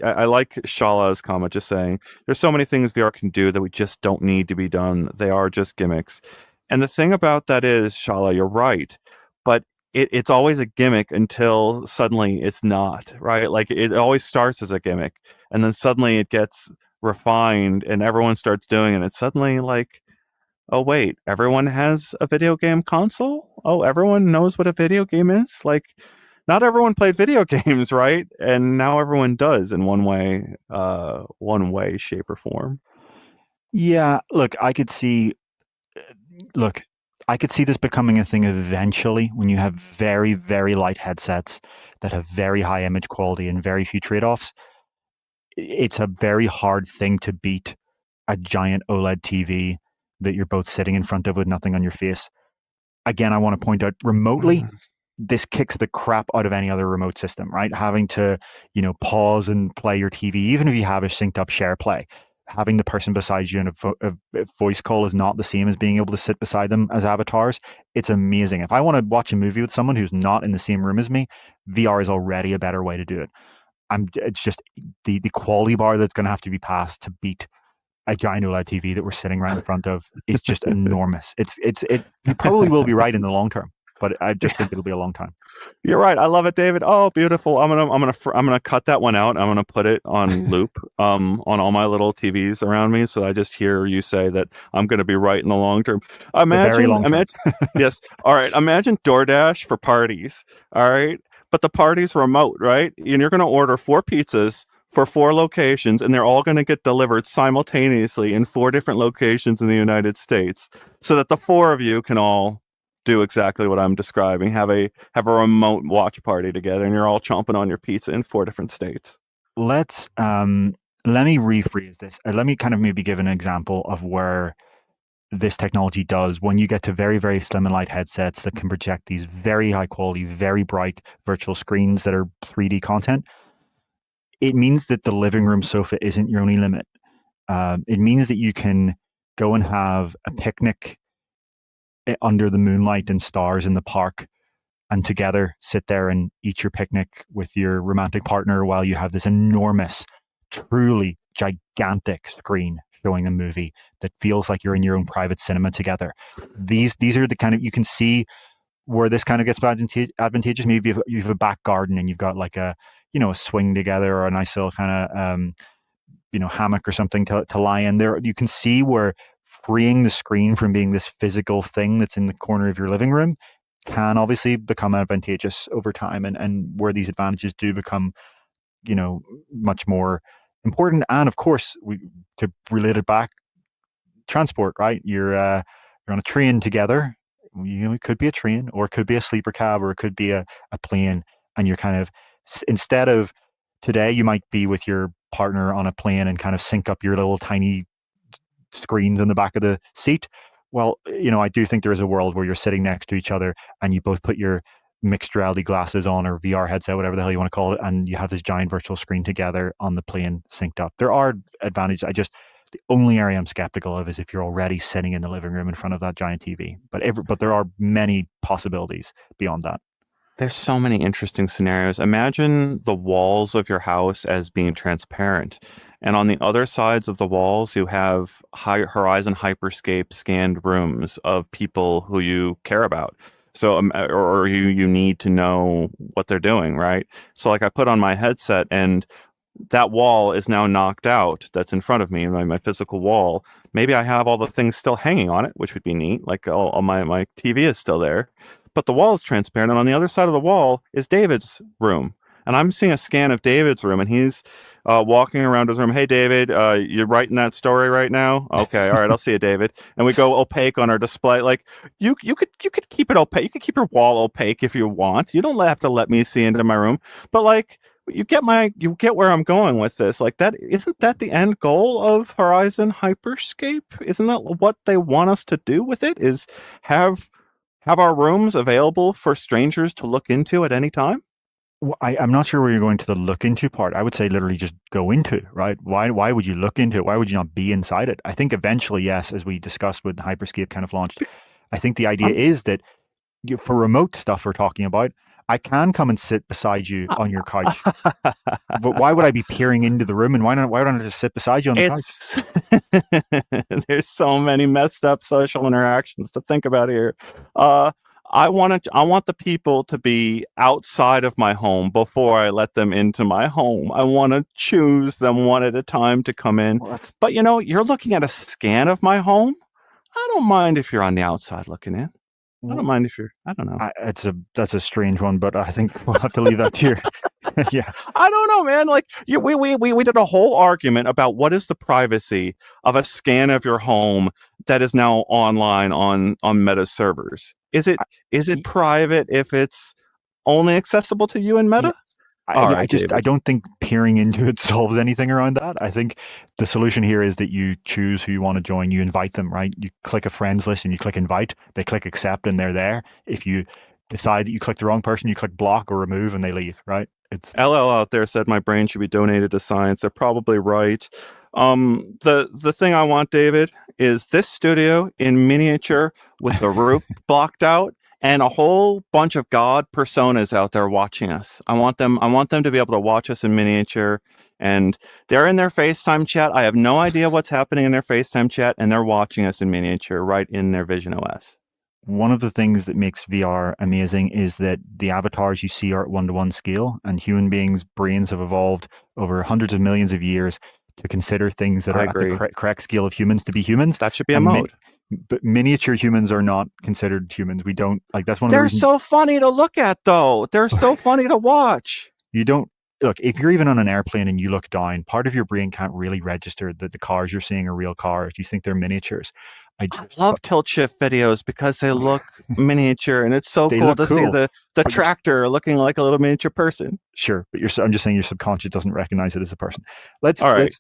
I like Shala's comment, just saying there's so many things VR can do that we just don't need to be done. They are just gimmicks. And the thing about that is, Shala, you're right. But it's always a gimmick until suddenly it's not, right? Like it always starts as a gimmick, and then suddenly it gets refined, and everyone starts doing it. It's suddenly like, oh wait, everyone has a video game console. Oh, everyone knows what a video game is. Like, not everyone played video games, right? And now everyone does in one way, shape, or form. Yeah, look, I could see this becoming a thing eventually when you have very, very light headsets that have very high image quality and very few trade-offs. It's a very hard thing to beat a giant OLED TV that you're both sitting in front of with nothing on your face. Again, I want to point out remotely, this kicks the crap out of any other remote system, right? Having to, pause and play your TV, even if you have a synced up share play. Having the person beside you in a voice call is not the same as being able to sit beside them as avatars. It's amazing. If I want to watch a movie with someone who's not in the same room as me, VR is already a better way to do it. It's just the quality bar that's going to have to be passed to beat a giant OLED TV that we're sitting right in front of is just enormous. You probably will be right in the long term, but I just think it'll be a long time. You're right. I love it, David. Oh, beautiful. I'm gonna cut that one out. I'm gonna put it on loop on all my little TVs around me, so I just hear you say that I'm gonna be right in the long term. Imagine, yes. All right. Imagine DoorDash for parties. All right, but the party's remote, right? And you're gonna order 4 pizzas for 4 locations, and they're all going to get delivered simultaneously in 4 different locations in the United States, so that the 4 of you can all do exactly what I'm describing. Have a remote watch party together, and you're all chomping on your pizza in 4 different states. Let me rephrase this. Let me kind of maybe give an example of where this technology does when you get to very, very slim and light headsets that can project these very high quality, very bright virtual screens that are 3D content. It means that the living room sofa isn't your only limit. It means that you can go and have a picnic under the moonlight and stars in the park, and together sit there and eat your picnic with your romantic partner while you have this enormous, truly gigantic screen showing a movie that feels like you're in your own private cinema together. These are the kind of, you can see where this kind of gets advantageous. Maybe you have a back garden and you've got like a swing together, or a nice little kind of hammock or something to lie in there. You can see where freeing the screen from being this physical thing that's in the corner of your living room can obviously become advantageous over time, and where these advantages do become much more important. And of course, to relate it back, transport, right? You're on a train together. It could be a train, or it could be a sleeper cab, or it could be a plane, and you're kind of, instead of today, you might be with your partner on a plane and kind of sync up your little tiny screens in the back of the seat. Well, I do think there is a world where you're sitting next to each other and you both put your mixed reality glasses on, or VR headset, whatever the hell you want to call it, and you have this giant virtual screen together on the plane synced up. There are advantages. The only area I'm skeptical of is if you're already sitting in the living room in front of that giant TV. But there are many possibilities beyond that. There's so many interesting scenarios. Imagine the walls of your house as being transparent. And on the other sides of the walls, you have Horizon Hyperscape scanned rooms of people who you care about. So, or you need to know what they're doing, right? So like I put on my headset, and that wall is now knocked out that's in front of me, my physical wall. Maybe I have all the things still hanging on it, which would be neat. Like all my TV is still there. But the wall is transparent, and on the other side of the wall is David's room. And I'm seeing a scan of David's room, and he's walking around his room. Hey, David, you're writing that story right now? Okay, all right, I'll see you, David. And we go opaque on our display. Like you could keep it opaque. You could keep your wall opaque if you want. You don't have to let me see into my room. But like, you get where I'm going with this. Like, that isn't that the end goal of Horizon Hyperscape? Isn't that what they want us to do with it? Is have our rooms available for strangers to look into at any time? Well, I'm not sure where you're going to the look into part. I would say literally just go into, right? Why would you look into it? Why would you not be inside it? I think eventually, yes, as we discussed when Hyperscape kind of launched, I think the idea is that for remote stuff we're talking about, I can come and sit beside you on your couch. But why would I be peering into the room? And why don't I just sit beside you on the couch? There's so many messed up social interactions to think about here. I want the people to be outside of my home before I let them into my home. I want to choose them one at a time to come in. Well, that's But you're looking at a scan of my home. I don't mind if you're on the outside looking in. I don't mind if you're, I don't know. that's a strange one, but I think we'll have to leave that to your yeah. I don't know, man. Like we did a whole argument about what is the privacy of a scan of your home that is now online on Meta servers. Is it private if it's only accessible to you in Yeah, Meta? All I right, just I David. don't think peering into it solves anything around that. I think the solution here is that you choose who you want to join. You invite them, right? You click a friends list and you click invite. They click accept and they're there. If you decide that you click the wrong person, you click block or remove and they leave, right? It's LL out there said my brain should be donated to science. They're probably right. The thing I want, David, is this studio in miniature with the roof blocked out and a whole bunch of God personas out there watching us. I want them to be able to watch us in miniature, and they're in their FaceTime chat. I have no idea what's happening in their FaceTime chat, and they're watching us in miniature right in their visionOS. one of the things that makes VR amazing is that the avatars you see are at 1-to-1 scale, and human beings' brains have evolved over hundreds of millions of years to consider things that I are at the agree. correct scale of humans to be humans. That should be a And mode. but miniature humans are not considered humans. We don't like that's one of the They're reasons so funny to look at, though. They're so funny to watch. you don't look. If you're even on an airplane and you look down, part of your brain can't really register that the cars you're seeing are real cars. You think they're miniatures. I love tilt shift videos because they look miniature, and it's so They cool look to see cool. the tractor looking like a little miniature person. Sure, but I'm just saying your subconscious doesn't recognize it as a person. Let's All right. let's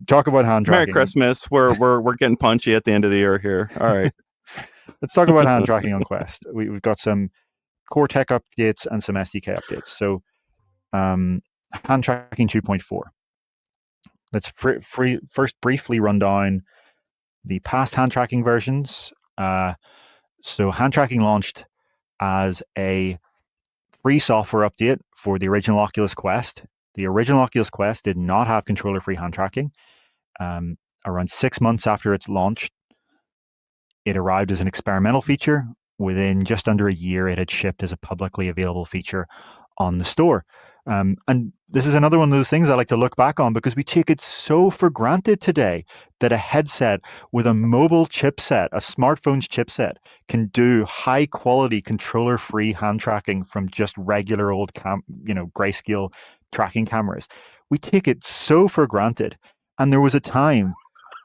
talk about hand Merry tracking. Christmas. We're getting punchy at the end of the year here. All right. Let's talk about hand tracking on Quest. We've got some core tech updates and some SDK updates. So, hand tracking 2.4. Let's first briefly run down the past hand tracking versions. So, hand tracking launched as a free software update for the original Oculus Quest. The original Oculus Quest did not have controller-free hand tracking. Around 6 months after its launch, it arrived as an experimental feature. Within just under a year, it had shipped as a publicly available feature on the store. And this is another one of those things I like to look back on because we take it so for granted today that a headset with a mobile chipset, a smartphone's chipset, can do high quality controller free hand tracking from just regular old grayscale tracking cameras. We take it so for granted. And there was a time,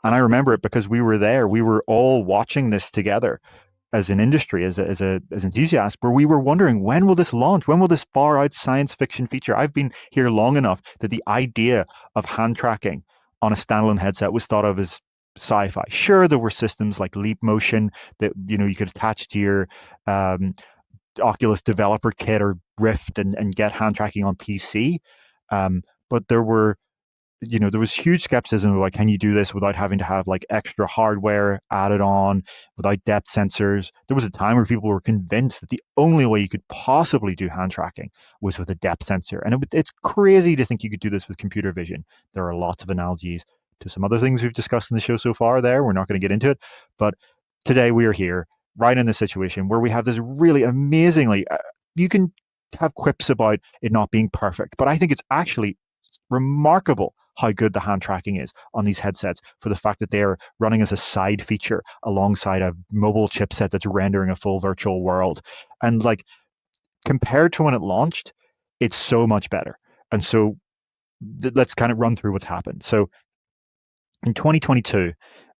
and I remember it because we were there, we were all watching this together as an industry, as enthusiasts, where we were wondering, when will this launch? When will this far out science fiction feature? I've been here long enough that the idea of hand tracking on a standalone headset was thought of as sci-fi. Sure, there were systems like Leap Motion that you could attach to your Oculus developer kit or Rift and get hand tracking on PC, but there was huge skepticism about, can you do this without having to have like extra hardware added on, without depth sensors? There was a time where people were convinced that the only way you could possibly do hand tracking was with a depth sensor. And it's crazy to think you could do this with computer vision. There are lots of analogies to some other things we've discussed in the show so far there. We're not going to get into it. But today we are here, right in this situation where we have this really amazingly, you can have quips about it not being perfect, but I think it's actually remarkable how good the hand tracking is on these headsets, for the fact that they are running as a side feature alongside a mobile chipset that's rendering a full virtual world. And like, compared to when it launched, it's so much better. And so let's kind of run through what's happened. So in 2022,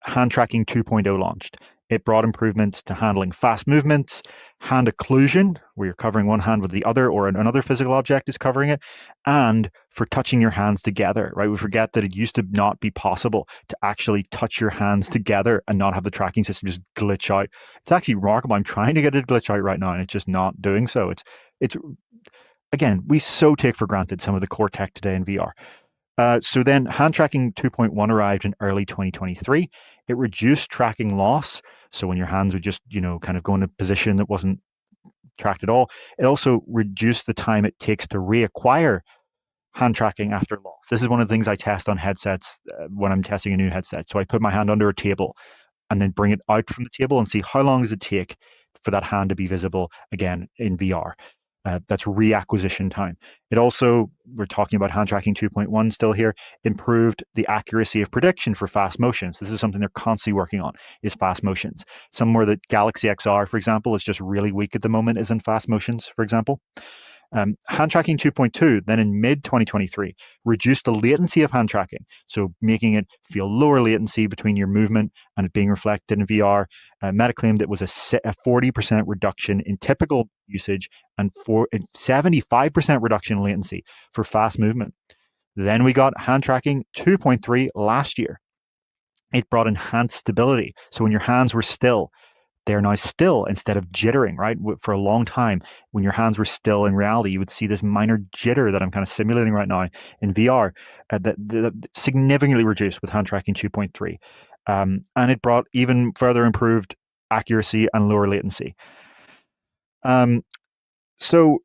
hand tracking 2.0 launched. It brought improvements to handling fast movements, hand occlusion, where you're covering one hand with the other or another physical object is covering it, and for touching your hands together, right? We forget that it used to not be possible to actually touch your hands together and not have the tracking system just glitch out. It's actually remarkable. I'm trying to get it to glitch out right now, and it's just not doing so. It's again, we so take for granted some of the core tech today in VR. So then hand tracking 2.1 arrived in early 2023. It reduced tracking loss. So when your hands would just, kind of go in a position that wasn't tracked at all, it also reduced the time it takes to reacquire hand tracking after loss. This is one of the things I test on headsets when I'm testing a new headset. So I put my hand under a table and then bring it out from the table and see how long does it take for that hand to be visible again in VR. That's reacquisition time. It also, we're talking about hand tracking 2.1 still here, improved the accuracy of prediction for fast motions. This is something they're constantly working on, is fast motions. Somewhere that Galaxy XR, for example, is just really weak at the moment is in fast motions, for example. Hand tracking 2.2, then in mid 2023, reduced the latency of hand tracking. So making it feel lower latency between your movement and it being reflected in VR. Meta claimed it was a 40% reduction in typical usage and 75% reduction in latency for fast movement. Then we got hand tracking 2.3 last year. It brought enhanced stability. So when your hands were still, they're now still instead of jittering, right? For a long time, when your hands were still in reality, you would see this minor jitter that I'm kind of simulating right now in VR that significantly reduced with hand tracking 2.3. And it brought even further improved accuracy and lower latency. So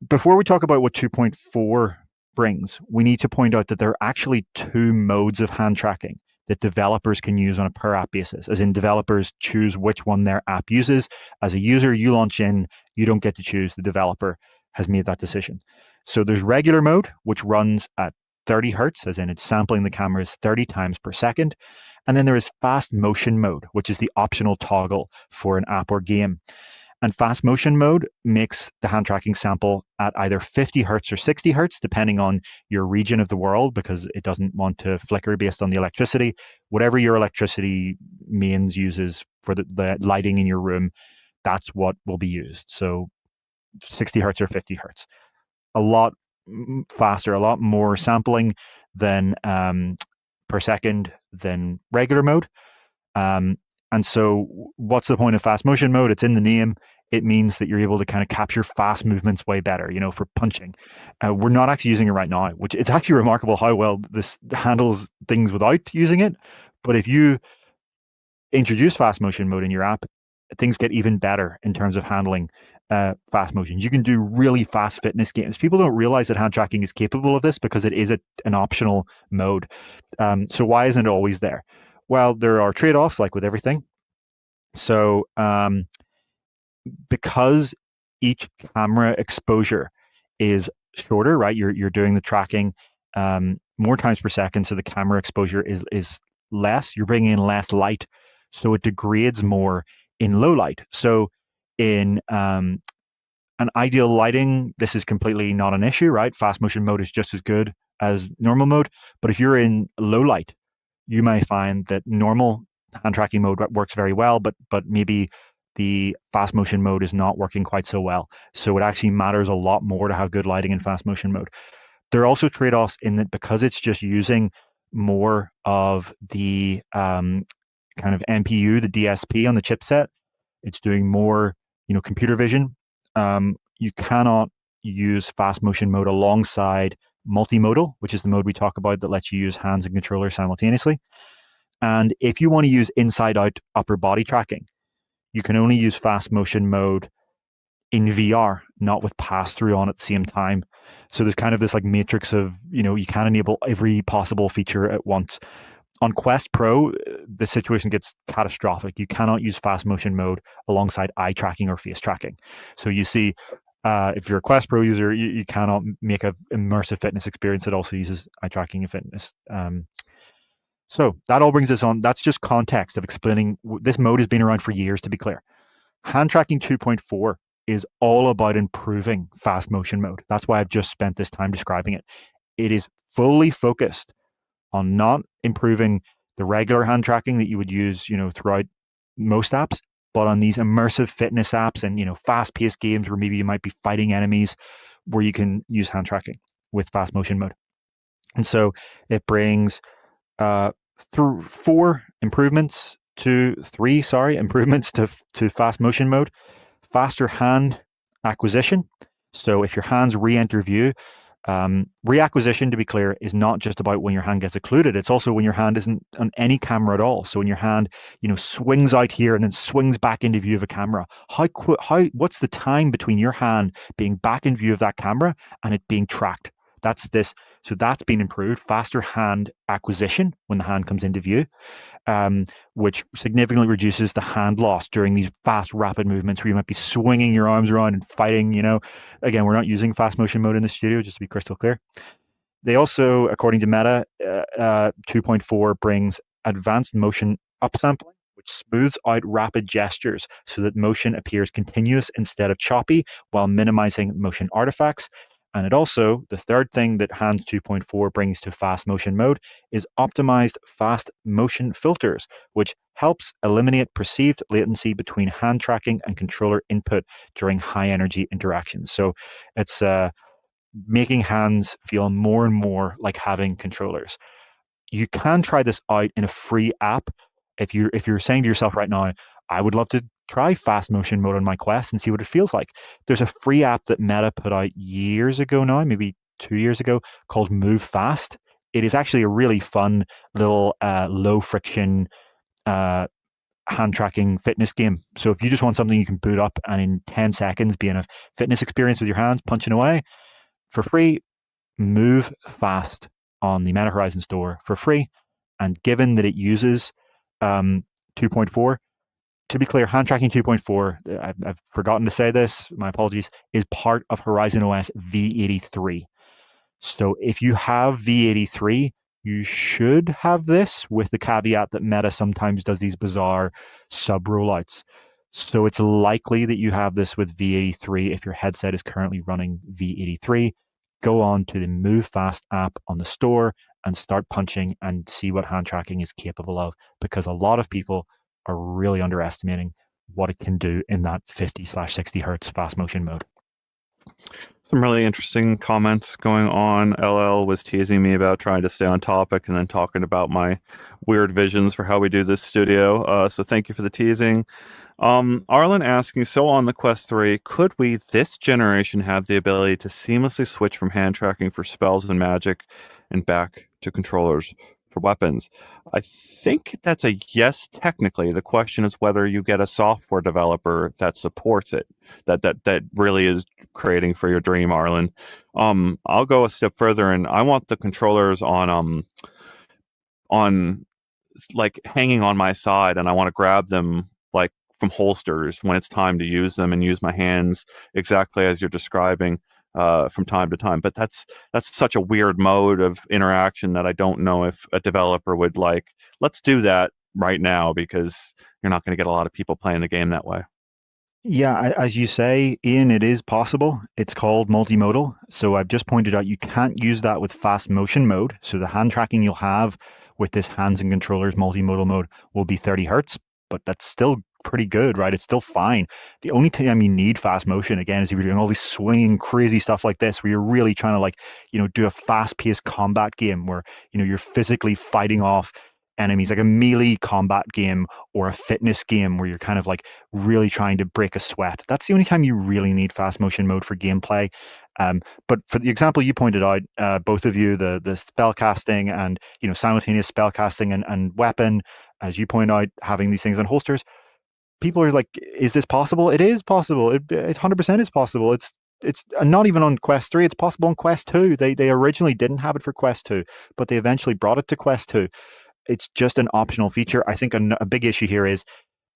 before we talk about what 2.4 brings, we need to point out that there are actually two modes of hand tracking that developers can use on a per app basis, as in developers choose which one their app uses. As a user, you launch in, you don't get to choose. The developer has made that decision. So there's regular mode, which runs at 30 hertz, as in it's sampling the cameras 30 times per second. And then there is fast motion mode, which is the optional toggle for an app or game. And fast motion mode makes the hand tracking sample at either 50 hertz or 60 hertz, depending on your region of the world, because it doesn't want to flicker based on the electricity. Whatever your electricity mains uses for the lighting in your room, that's what will be used. So 60 hertz or 50 hertz. A lot faster, a lot more sampling than per second than regular mode. And so what's the point of fast motion mode? It's in the name. It means that you're able to kind of capture fast movements way better, for punching. We're not actually using it right now, which it's actually remarkable how well this handles things without using it. But if you introduce fast motion mode in your app, things get even better in terms of handling fast motions. You can do really fast fitness games. People don't realize that hand tracking is capable of this because it is an optional mode. So why isn't it always there? Well, there are trade-offs, like with everything. So because each camera exposure is shorter, right? You're doing the tracking more times per second, so the camera exposure is less. You're bringing in less light, so it degrades more in low light. So in an ideal lighting, this is completely not an issue, right? Fast motion mode is just as good as normal mode. But if you're in low light, you may find that normal hand tracking mode works very well, but maybe the fast motion mode is not working quite so well. So it actually matters a lot more to have good lighting in fast motion mode. There are also trade-offs in that because it's just using more of the kind of NPU, the DSP on the chipset, it's doing more, computer vision. You cannot use fast motion mode alongside multimodal, which is the mode we talk about that lets you use hands and controller simultaneously. And if you want to use inside-out upper body tracking, you can only use fast motion mode in VR, not with pass-through on at the same time. So there's kind of this like matrix of, you can't enable every possible feature at once. On Quest Pro, the situation gets catastrophic. You cannot use fast motion mode alongside eye tracking or face tracking. So you see, if you're a Quest Pro user, you cannot make an immersive fitness experience that also uses eye tracking and fitness. So that all brings us on. That's just context of explaining. This mode has been around for years, to be clear. Hand tracking 2.4 is all about improving fast motion mode. That's why I've just spent this time describing it. It is fully focused on not improving the regular hand tracking that you would use, throughout most apps, but on these immersive fitness apps and, fast-paced games where maybe you might be fighting enemies where you can use hand tracking with fast motion mode. And so it brings through improvements to fast motion mode. Faster hand acquisition. So if your hands re-enter view, reacquisition, to be clear, is not just about when your hand gets occluded. It's also when your hand isn't on any camera at all. So when your hand, swings out here and then swings back into view of a camera, what's the time between your hand being back in view of that camera and it being tracked? That's this So that's been improved. Faster hand acquisition when the hand comes into view, which significantly reduces the hand loss during these fast, rapid movements where you might be swinging your arms around and fighting. Again, we're not using fast motion mode in the studio, just to be crystal clear. They also, according to Meta, 2.4 brings advanced motion upsampling, which smooths out rapid gestures so that motion appears continuous instead of choppy while minimizing motion artifacts. And it also, the third thing that Hands 2.4 brings to fast motion mode is optimized fast motion filters, which helps eliminate perceived latency between hand tracking and controller input during high energy interactions. So it's making hands feel more and more like having controllers. You can try this out in a free app. If you're saying to yourself right now, I would love to try fast motion mode on my Quest and see what it feels like. There's a free app that Meta put out years ago now, maybe 2 years ago, called Move Fast. It is actually a really fun little low friction hand tracking fitness game. So if you just want something you can boot up and in 10 seconds be in a fitness experience with your hands punching away for free, Move Fast on the Meta Horizon store for free. And given that it uses 2.4, to be clear, hand tracking 2.4, I've forgotten to say this, my apologies, is part of Horizon OS V83. So if you have V83, you should have this, with the caveat that Meta sometimes does these bizarre sub rollouts. So it's likely that you have this with V83 if your headset is currently running V83. Go on to the Move Fast app on the store and start punching and see what hand tracking is capable of, because a lot of people are really underestimating what it can do in that 50/60 hertz fast motion mode. Some really interesting comments going on. LL was teasing me about trying to stay on topic and then talking about my weird visions for how we do this studio. So thank you for the teasing. Arlen asking, so on the Quest 3, could we this generation have the ability to seamlessly switch from hand tracking for spells and magic and back to controllers for weapons? I think that's a yes, technically. The question is whether you get a software developer that supports it, that really is creating for your dream, Arlen. I'll go a step further, and I want the controllers on like hanging on my side, and I want to grab them like from holsters when it's time to use them and use my hands exactly as you're describing from time to time. But that's such a weird mode of interaction that I don't know if a developer would like, let's do that right now, because you're not going to get a lot of people playing the game that way. Yeah, as you say, Ian, it is possible. It's called multimodal. So I've just pointed out you can't use that with fast motion mode. So the hand tracking you'll have with this hands and controllers multimodal mode will be 30 hertz, but that's still pretty good, right? It's still fine. The only time you need fast motion, again, is if you're doing all these swinging, crazy stuff like this, where you're really trying to, like, do a fast-paced combat game where, you're physically fighting off enemies, like a melee combat game or a fitness game where you're kind of like really trying to break a sweat. That's the only time you really need fast motion mode for gameplay. But for the example you pointed out, both of you, the spell casting and simultaneous spell casting and weapon, as you point out, having these things on holsters, people are like, is this possible? It is possible. It 100% is possible. It's not even on Quest 3. It's possible on Quest 2. They originally didn't have it for Quest 2, but they eventually brought it to Quest 2. It's just an optional feature. I think a big issue here is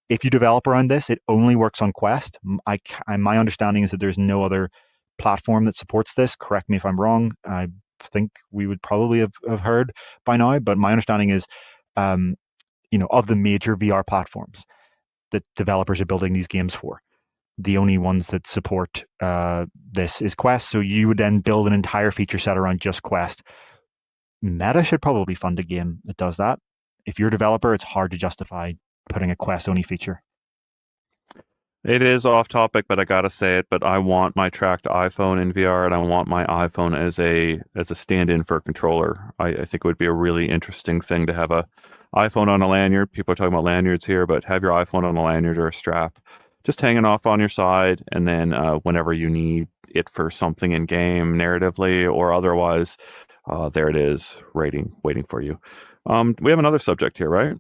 if you develop around this, it only works on Quest. My understanding is that there's no other platform that supports this. Correct me if I'm wrong. I think we would probably have heard by now, but my understanding is, of the major VR platforms that developers are building these games for, the only ones that support this is Quest. So you would then build an entire feature set around just Quest. Meta should probably fund a game that does that. If you're a developer, it's hard to justify putting a Quest-only feature. It is off topic, but I gotta say it. But I want my tracked iPhone in VR, and I want my iPhone as a stand-in for a controller. I think it would be a really interesting thing to have a iPhone on a lanyard. People are talking about lanyards here, but have your iPhone on a lanyard or a strap, just hanging off on your side, and then whenever you need it for something in game, narratively or otherwise, there it is, waiting for you. We have another subject here, right?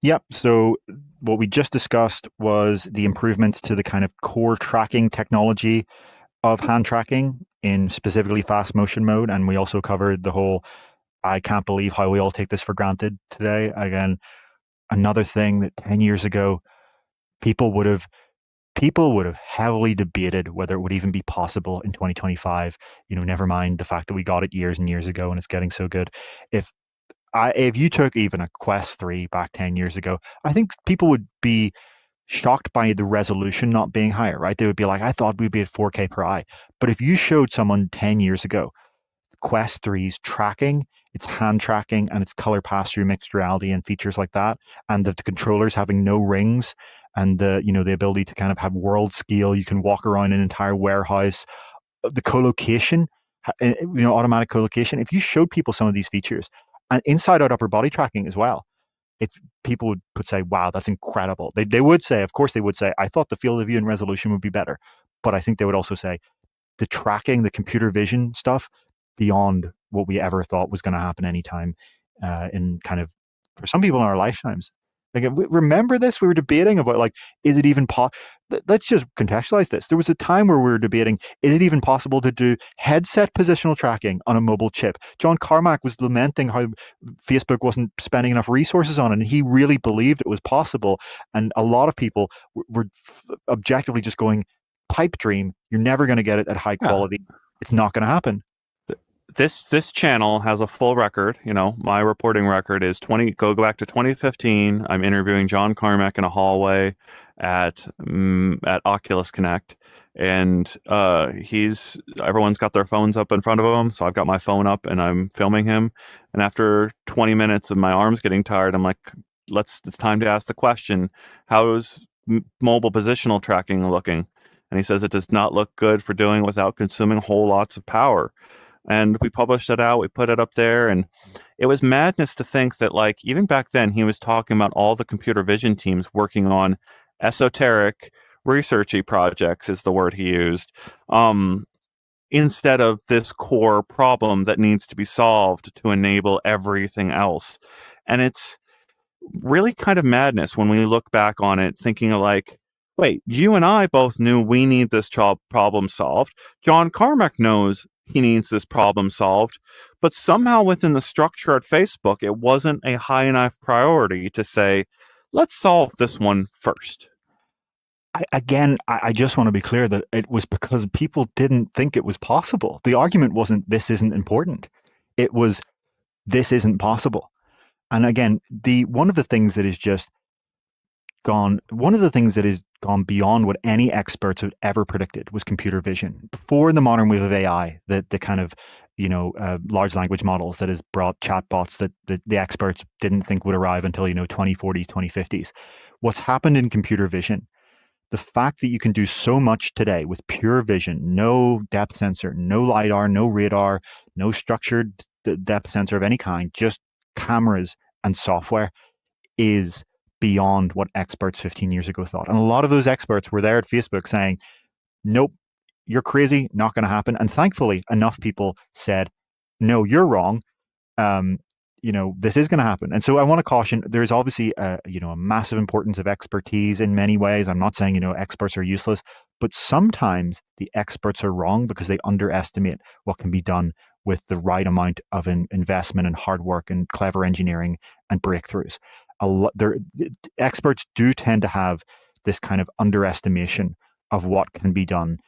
Yep. So what we just discussed was the improvements to the kind of core tracking technology of hand tracking in specifically fast motion mode, and we also covered the whole I can't believe how we all take this for granted today. Again, another thing that 10 years ago people would have heavily debated whether it would even be possible in 2025. Never mind the fact that we got it years and years ago and it's getting so good. If you took even a Quest 3 back 10 years ago, I think people would be shocked by the resolution not being higher, right? They would be like, I thought we'd be at 4K per eye. But if you showed someone 10 years ago Quest 3's tracking, its hand tracking, and its color pass-through mixed reality and features like that, and the controllers having no rings, and the ability to kind of have world scale, you can walk around an entire warehouse, the co-location, automatic co-location. If you showed people some of these features, and inside-out upper body tracking as well, if people would say, wow, that's incredible. They would say, of course they would say, I thought the field of view and resolution would be better. But I think they would also say the tracking, the computer vision stuff, beyond what we ever thought was going to happen anytime in kind of, for some people in our lifetimes. Like, remember this? We were debating about, like, is it even let's just contextualize this. There was a time where we were debating, is it even possible to do headset positional tracking on a mobile chip? John Carmack was lamenting how Facebook wasn't spending enough resources on it, and he really believed it was possible. And a lot of people were objectively just going, pipe dream, you're never going to get it at high quality. Yeah. It's not going to happen. This channel has a full record. My reporting record is go back to 2015. I'm interviewing John Carmack in a hallway at Oculus Connect, and everyone's got their phones up in front of them, so I've got my phone up and I'm filming him. And after 20 minutes of my arms getting tired, I'm like, it's time to ask the question: how is mobile positional tracking looking? And he says it does not look good for doing without consuming whole lots of power. And we published it out, we put it up there, and it was madness to think that, like, even back then he was talking about all the computer vision teams working on esoteric researchy projects, is the word he used, instead of this core problem that needs to be solved to enable everything else. And it's really kind of madness when we look back on it, thinking of, like, wait, you and I both knew we need this problem solved. John Carmack knows he needs this problem solved, but somehow within the structure at Facebook, it wasn't a high enough priority to say, let's solve this one first. I just want to be clear that it was because people didn't think it was possible. The argument wasn't, this isn't important. It was, this isn't possible. And again, one of the things that has gone beyond what any experts had ever predicted was computer vision. Before the modern wave of AI, the kind of large language models that has brought chatbots that the experts didn't think would arrive until 2040s, 2050s. What's happened in computer vision, the fact that you can do so much today with pure vision, no depth sensor, no LiDAR, no radar, no structured depth sensor of any kind, just cameras and software, is beyond what experts 15 years ago thought. And a lot of those experts were there at Facebook saying, nope, you're crazy, not going to happen. And thankfully, enough people said, no, you're wrong. This is going to happen. And so I want to caution, there's obviously a massive importance of expertise in many ways. I'm not saying, experts are useless, but sometimes the experts are wrong because they underestimate what can be done with the right amount of investment and hard work and clever engineering and breakthroughs. Experts do tend to have this kind of underestimation of what can be done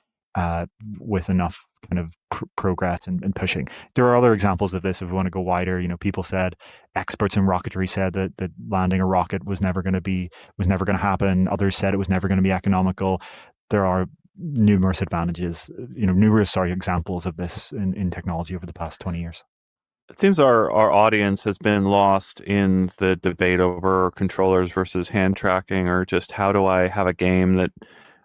with enough kind of progress and pushing. There are other examples of this if we want to go wider. People said, experts in rocketry said that landing a rocket was never going to happen. Others said it was never going to be economical. There are numerous examples of this in technology over the past 20 years. It seems our audience has been lost in the debate over controllers versus hand tracking, or just how do I have a game that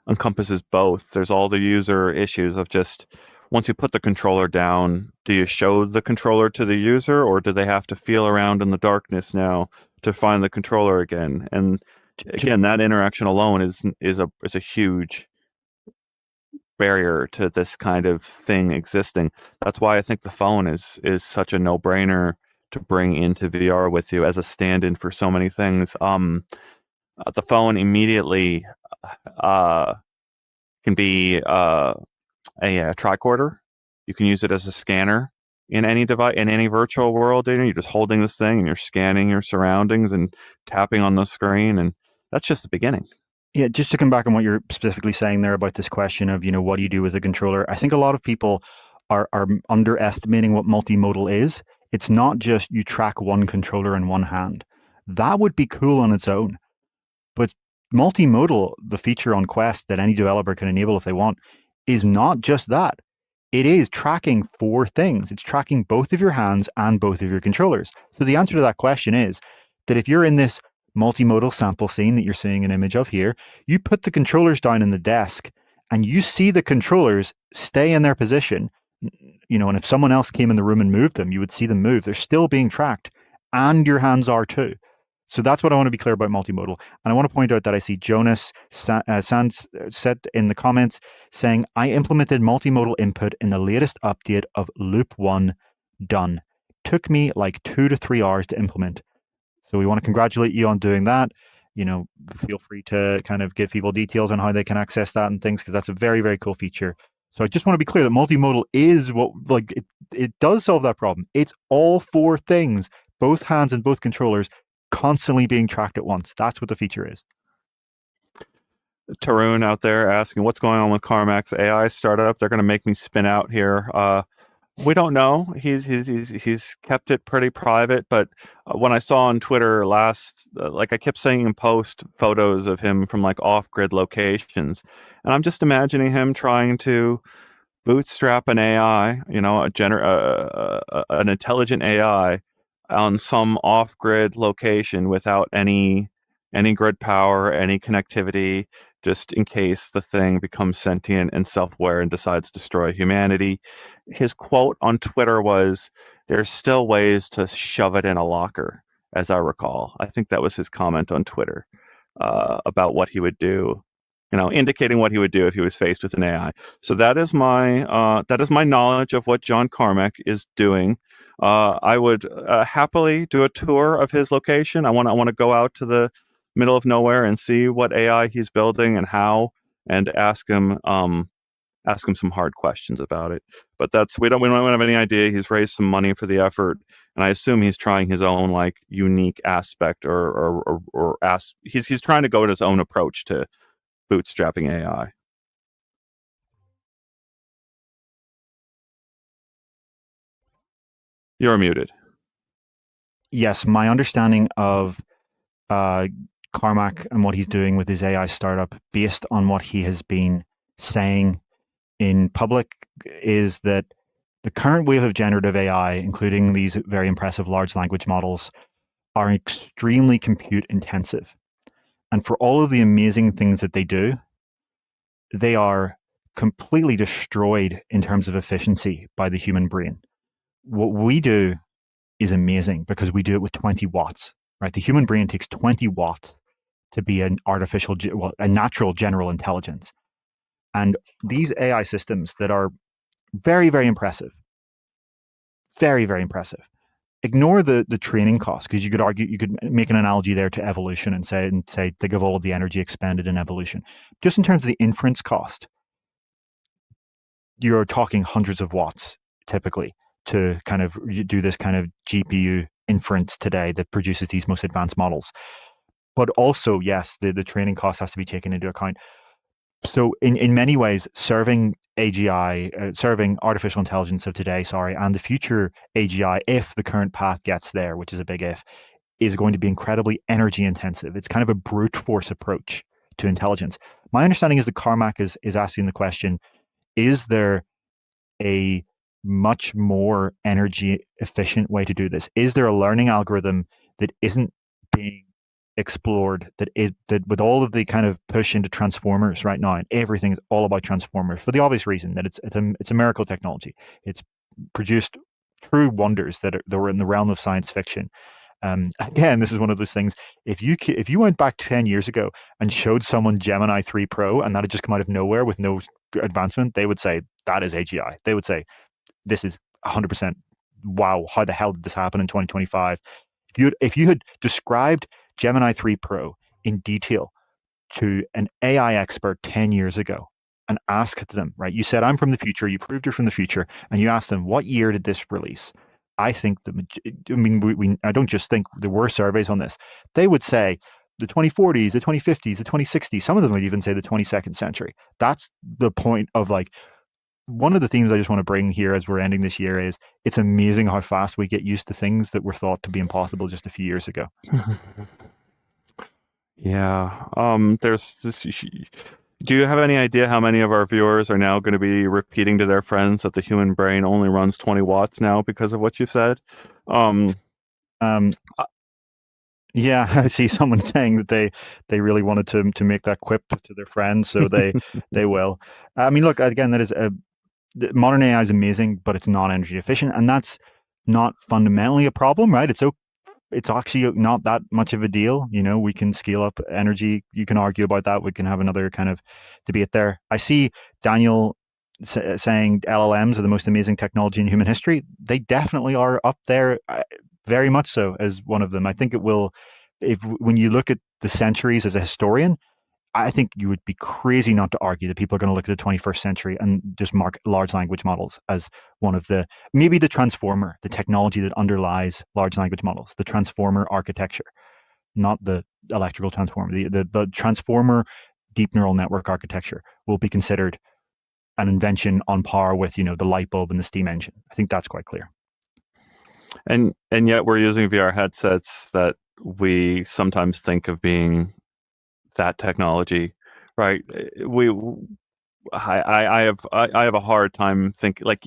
encompasses both. There's all the user issues of just, once you put the controller down, do you show the controller to the user, or do they have to feel around in the darkness now to find the controller again? And again, that interaction alone is a huge barrier to this kind of thing existing. That's why I think the phone is such a no-brainer to bring into VR with you as a stand-in for so many things. The phone immediately can be a tricorder. You can use it as a scanner in any device, in any virtual world. You're just holding this thing and you're scanning your surroundings and tapping on the screen, and that's just the beginning. Yeah, just to come back on what you're specifically saying there about this question of, what do you do with a controller? I think a lot of people are underestimating what multimodal is. It's not just you track one controller in one hand. That would be cool on its own. But multimodal, the feature on Quest that any developer can enable if they want, is not just that. It is tracking 4 things. It's tracking both of your hands and both of your controllers. So the answer to that question is that if you're in this multimodal sample scene that you're seeing an image of here, you put the controllers down in the desk and you see the controllers stay in their position. And if someone else came in the room and moved them, you would see them move. They're still being tracked, and your hands are too. So that's what I want to be clear about multimodal. And I want to point out that I see Jonas Sands said in the comments saying, I implemented multimodal input in the latest update of Loop 1 done. Took me like 2 to 3 hours to implement. So we want to congratulate you on doing that. Feel free to kind of give people details on how they can access that and things, because that's a very, very cool feature. So I just want to be clear that multimodal is it does solve that problem. It's all 4 things, both hands and both controllers, constantly being tracked at once. That's what the feature is. Tarun out there asking, what's going on with Carmack's AI startup? They're going to make me spin out here. We don't know. He's kept it pretty private, but when I saw on Twitter I kept seeing him post photos of him from like off-grid locations, and I'm just imagining him trying to bootstrap an AI, an intelligent AI on some off-grid location without any grid power, any connectivity, just in case the thing becomes sentient and self-aware and decides to destroy humanity. His quote on Twitter was, "There's still ways to shove it in a locker," as I recall. I think that was his comment on Twitter about what he would do, indicating what he would do if he was faced with an AI. So that is my knowledge of what John Carmack is doing. I would happily do a tour of his location. I want to go out to the middle of nowhere and see what AI he's building and how, and ask him some hard questions about it. But we don't have any idea. He's raised some money for the effort, and I assume he's trying his own like unique aspect he's trying to go at his own approach to bootstrapping AI. You're muted. Yes, my understanding of Carmack and what he's doing with his AI startup, based on what he has been saying in public, is that the current wave of generative AI, including these very impressive large language models, are extremely compute intensive. And for all of the amazing things that they do, they are completely destroyed in terms of efficiency by the human brain. What we do is amazing because we do it with 20 watts, right? The human brain takes 20 watts to be a natural general intelligence. And these AI systems that are very, very impressive, very, very impressive. Ignore the training costs, because you could make an analogy there to evolution and say think of all of the energy expended in evolution. Just in terms of the inference cost, you're talking hundreds of watts typically to kind of do this kind of GPU inference today that produces these most advanced models. But also, yes, the training cost has to be taken into account. So in many ways, serving AGI, serving artificial intelligence of today, and the future AGI, if the current path gets there, which is a big if, is going to be incredibly energy intensive. It's kind of a brute force approach to intelligence. My understanding is that Carmack is asking the question, is there a much more energy efficient way to do this? Is there a learning algorithm that isn't being explored, that with all of the kind of push into transformers right now, and everything is all about transformers for the obvious reason that it's a miracle technology. It's produced true wonders that were in the realm of science fiction. Again, this is one of those things. If you went back 10 years ago and showed someone Gemini 3 Pro and that had just come out of nowhere with no advancement, they would say that is AGI. They would say this is 100%. Wow, how the hell did this happen in 2025? If you had described Gemini 3 Pro in detail to an AI expert 10 years ago, and ask them, right? You said, I'm from the future. You proved you're from the future. And you ask them, what year did this release? I think I don't just think there were surveys on this. They would say the 2040s, the 2050s, the 2060s. Some of them would even say the 22nd century. That's the point of like, one of the themes I just want to bring here as we're ending this year is it's amazing how fast we get used to things that were thought to be impossible just a few years ago. Yeah. There's this. Do you have any idea how many of our viewers are now going to be repeating to their friends that the human brain only runs 20 watts now because of what you said? Yeah, I see someone saying that they really wanted to make that quip to their friends, so they will. I mean, look, again, that is modern AI is amazing, but it's not energy efficient, and that's not fundamentally a problem, right? It's actually not that much of a deal. You know, we can scale up energy. You can argue about that. We can have another kind of debate there. I see Daniel saying LLMs are the most amazing technology in human history. They definitely are up there, very much so, as one of them. I think it will, when you look at the centuries as a historian, I think you would be crazy not to argue that people are going to look at the 21st century and just mark large language models as one of the, maybe the transformer, the technology that underlies large language models, the transformer architecture, not the electrical transformer. The transformer deep neural network architecture will be considered an invention on par with, the light bulb and the steam engine. I think that's quite clear. And yet we're using VR headsets that we sometimes think of being that technology, right? I have a hard time thinking, like,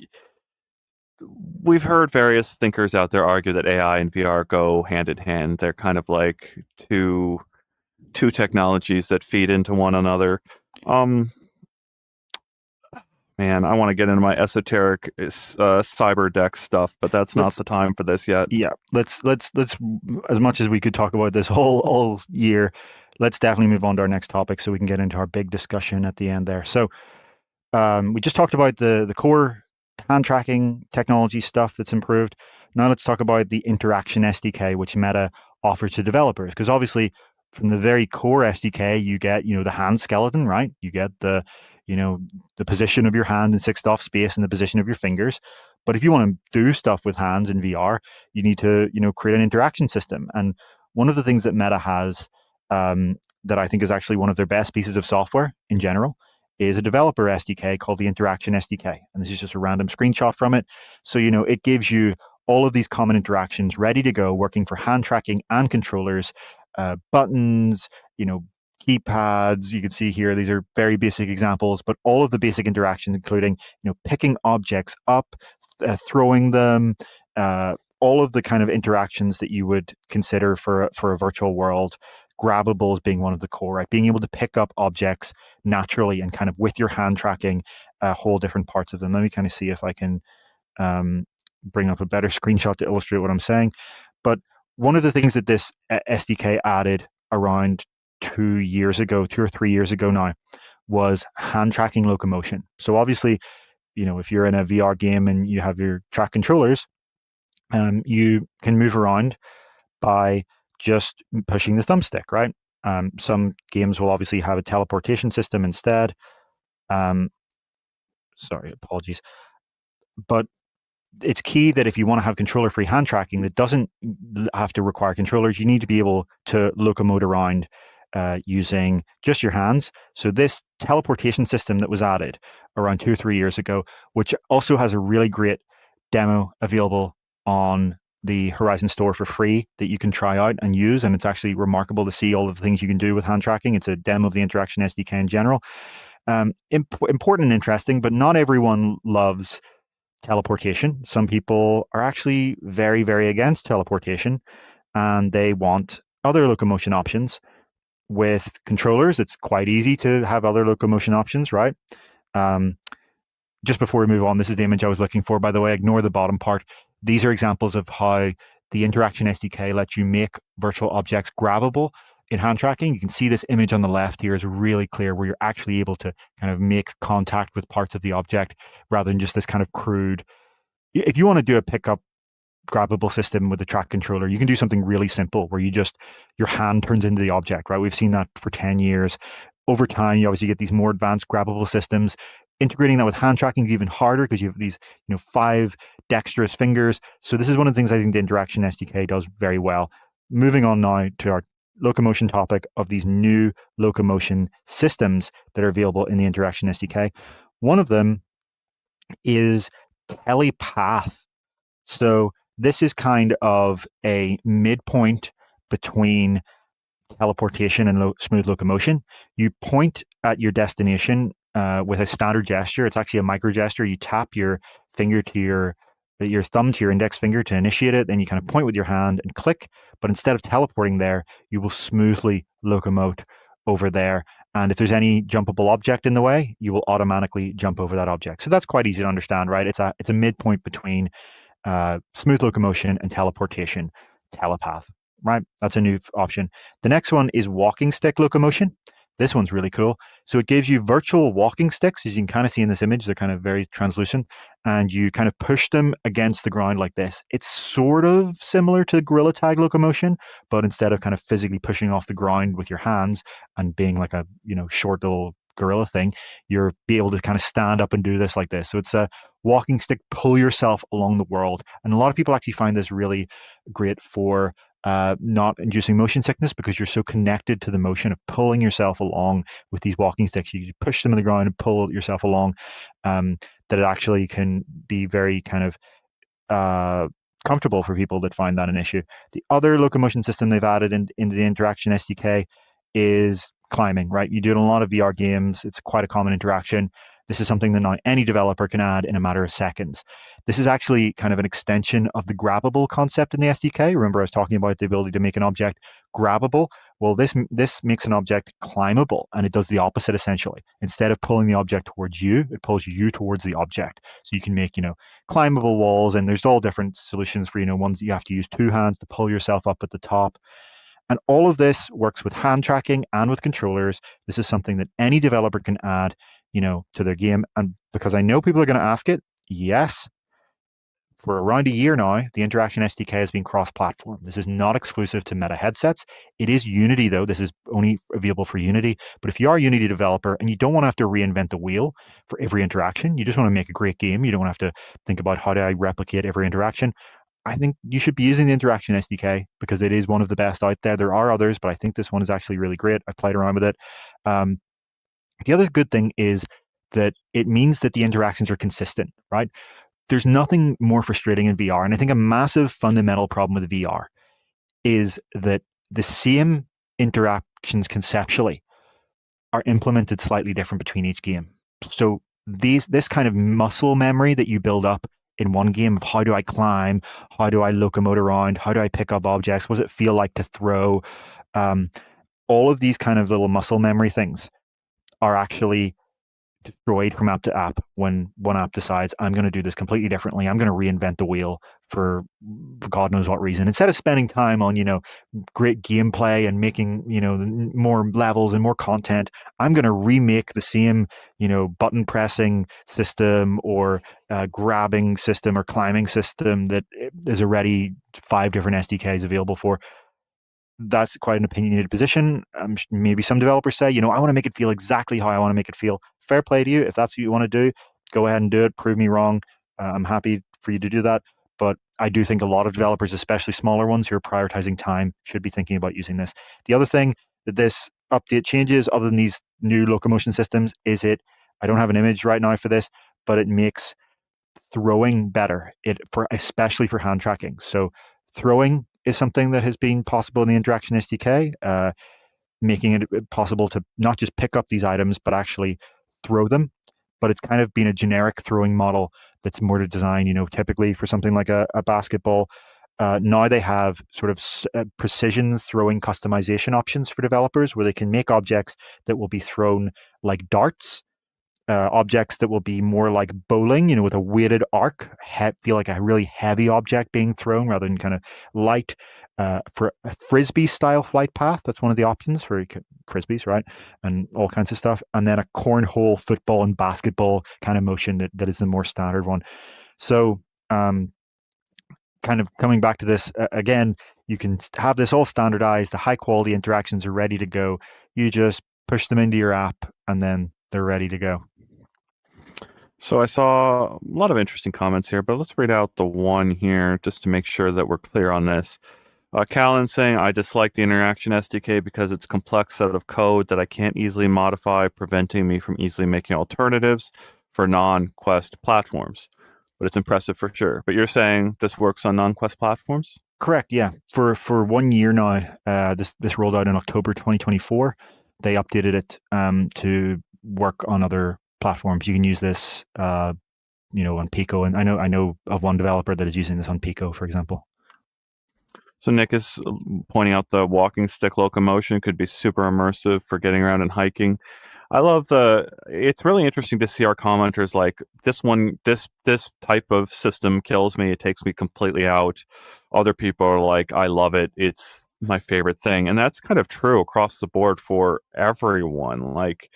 we've heard various thinkers out there argue that AI and VR go hand in hand. They're kind of like two technologies that feed into one another. Man, I want to get into my esoteric cyber deck stuff, but that's not the time for this yet. Yeah, let's as much as we could talk about this whole year, let's definitely move on to our next topic so we can get into our big discussion at the end there. So we just talked about the core hand tracking technology stuff that's improved. Now let's talk about the interaction SDK, which Meta offers to developers, because obviously from the very core SDK, you get, the hand skeleton, right? You get the position of your hand in 6-DoF space and the position of your fingers. But if you want to do stuff with hands in VR, you need to, create an interaction system. And one of the things that Meta has that I think is actually one of their best pieces of software in general is a developer SDK called the Interaction SDK. And this is just a random screenshot from it. So, it gives you all of these common interactions ready to go, working for hand tracking and controllers, buttons, keypads. You can see here, these are very basic examples, but all of the basic interactions, including, picking objects up, throwing them, all of the kind of interactions that you would consider for a virtual world. Grabbables being one of the core, right? Being able to pick up objects naturally and kind of with your hand tracking whole different parts of them. Let me kind of see if I can bring up a better screenshot to illustrate what I'm saying. But one of the things that this SDK added around 2 or 3 years ago now was hand tracking locomotion. So obviously, if you're in a VR game and you have your track controllers, you can move around by just pushing the thumbstick, right? Some games will obviously have a teleportation system instead. Sorry, apologies. But it's key that if you want to have controller-free hand tracking that doesn't have to require controllers, you need to be able to locomote around using just your hands. So this teleportation system that was added around 2 or 3 years ago, which also has a really great demo available on the Horizon Store for free that you can try out and use. And it's actually remarkable to see all of the things you can do with hand tracking. It's a demo of the Interaction SDK in general. Important and interesting, but not everyone loves teleportation. Some people are actually very, very against teleportation, and they want other locomotion options. With controllers, it's quite easy to have other locomotion options, right? Just before we move on, this is the image I was looking for, by the way. Ignore the bottom part. These are examples of how the Interaction SDK lets you make virtual objects grabbable in hand tracking. You can see this image on the left here is really clear, where you're actually able to kind of make contact with parts of the object rather than just this kind of crude. If you want to do a pickup grabbable system with a track controller, you can do something really simple where your hand turns into the object, right? We've seen that for 10 years over time, you obviously get these more advanced grabbable systems. Integrating that with hand tracking is even harder because you have these, 5 dexterous fingers. So this is one of the things I think the Interaction SDK does very well. Moving on now to our Locomotion topic of these new Locomotion systems that are available in the Interaction SDK. One of them is Telepath. So this is kind of a midpoint between teleportation and smooth locomotion. You point at your destination with a standard gesture. It's actually a micro gesture. You tap your finger to your thumb to your index finger to initiate it. Then you kind of point with your hand and click. But instead of teleporting there, you will smoothly locomote over there. And if there's any jumpable object in the way, you will automatically jump over that object. So that's quite easy to understand, right? It's a midpoint between smooth locomotion and teleportation. Telepath, right? That's a new option. The next one is walking stick locomotion. This one's really cool. So it gives you virtual walking sticks, as you can kind of see in this image. They're kind of very translucent, and you kind of push them against the ground like this. It's sort of similar to gorilla tag locomotion, but instead of kind of physically pushing off the ground with your hands and being like a short little gorilla thing, you're be able to kind of stand up and do this like this. So it's a walking stick, pull yourself along the world. And a lot of people actually find this really great for not inducing motion sickness, because you're so connected to the motion of pulling yourself along with these walking sticks. You push them in the ground and pull yourself along, that it actually can be very kind of comfortable for people that find that an issue. The other locomotion system they've added into the Interaction SDK is climbing, right? You do it in a lot of VR games. It's quite a common interaction. This is something that now any developer can add in a matter of seconds. This is actually kind of an extension of the grabbable concept in the SDK. Remember, I was talking about the ability to make an object grabbable. Well, this makes an object climbable, and it does the opposite essentially. Instead of pulling the object towards you, it pulls you towards the object. So you can make, climbable walls, and there's all different solutions for, ones that you have to use 2 hands to pull yourself up at the top. And all of this works with hand tracking and with controllers. This is something that any developer can add, to their game. And because I know people are going to ask it, yes, for around a year now, the Interaction SDK has been cross-platform. This is not exclusive to Meta headsets. It is Unity, though. This is only available for Unity. But if you are a Unity developer and you don't want to have to reinvent the wheel for every interaction, you just want to make a great game, you don't want to have to think about how do I replicate every interaction, I think you should be using the Interaction SDK because it is one of the best out there. There are others, but I think this one is actually really great. I played around with it. The other good thing is that it means that the interactions are consistent, right? There's nothing more frustrating in VR. And I think a massive fundamental problem with VR is that the same interactions conceptually are implemented slightly different between each game. So this kind of muscle memory that you build up in one game of how do I climb, how do I locomote around, how do I pick up objects, what does it feel like to throw, all of these kind of little muscle memory things are actually destroyed from app to app when one app decides, I'm going to do this completely differently. I'm going to reinvent the wheel for God knows what reason. Instead of spending time on, great gameplay and making, more levels and more content, I'm going to remake the same, button pressing system or grabbing system or climbing system that is already 5 different SDKs available for. That's quite an opinionated position. Maybe some developers say, I want to make it feel exactly how I want to make it feel. Fair play to you. If that's what you want to do, go ahead and do it. Prove me wrong. I'm happy for you to do that. But I do think a lot of developers, especially smaller ones who are prioritizing time, should be thinking about using this. The other thing that this update changes, other than these new locomotion systems, is I don't have an image right now for this, but it makes throwing better, especially for hand tracking. So throwing is something that has been possible in the Interaction SDK, making it possible to not just pick up these items, but actually throw them. But it's kind of been a generic throwing model that's more to design, typically for something like a basketball. Now they have sort of precision throwing customization options for developers where they can make objects that will be thrown like darts, objects that will be more like bowling, with a weighted arc, feel like a really heavy object being thrown rather than kind of light. For a frisbee style flight path, that's one of the options for frisbees, right? And all kinds of stuff. And then a cornhole, football, and basketball kind of motion that is the more standard one. So, kind of coming back to this again, you can have this all standardized. The high quality interactions are ready to go. You just push them into your app, and then they're ready to go. So I saw a lot of interesting comments here, but let's read out the one here just to make sure that we're clear on this. Callan saying, I dislike the Interaction SDK because it's a complex set of code that I can't easily modify, preventing me from easily making alternatives for non-Quest platforms. But it's impressive for sure. But you're saying this works on non-Quest platforms? Correct, yeah. For 1 year now, this rolled out in October 2024. They updated it to work on other platforms. You can use this, on Pico, and I know of one developer that is using this on Pico, for example. So Nick is pointing out the walking stick locomotion could be super immersive for getting around and hiking. I love it's really interesting to see our commenters like this type of system kills me. It takes me completely out. Other people are like, I love it. It's my favorite thing. And that's kind of true across the board for everyone. Like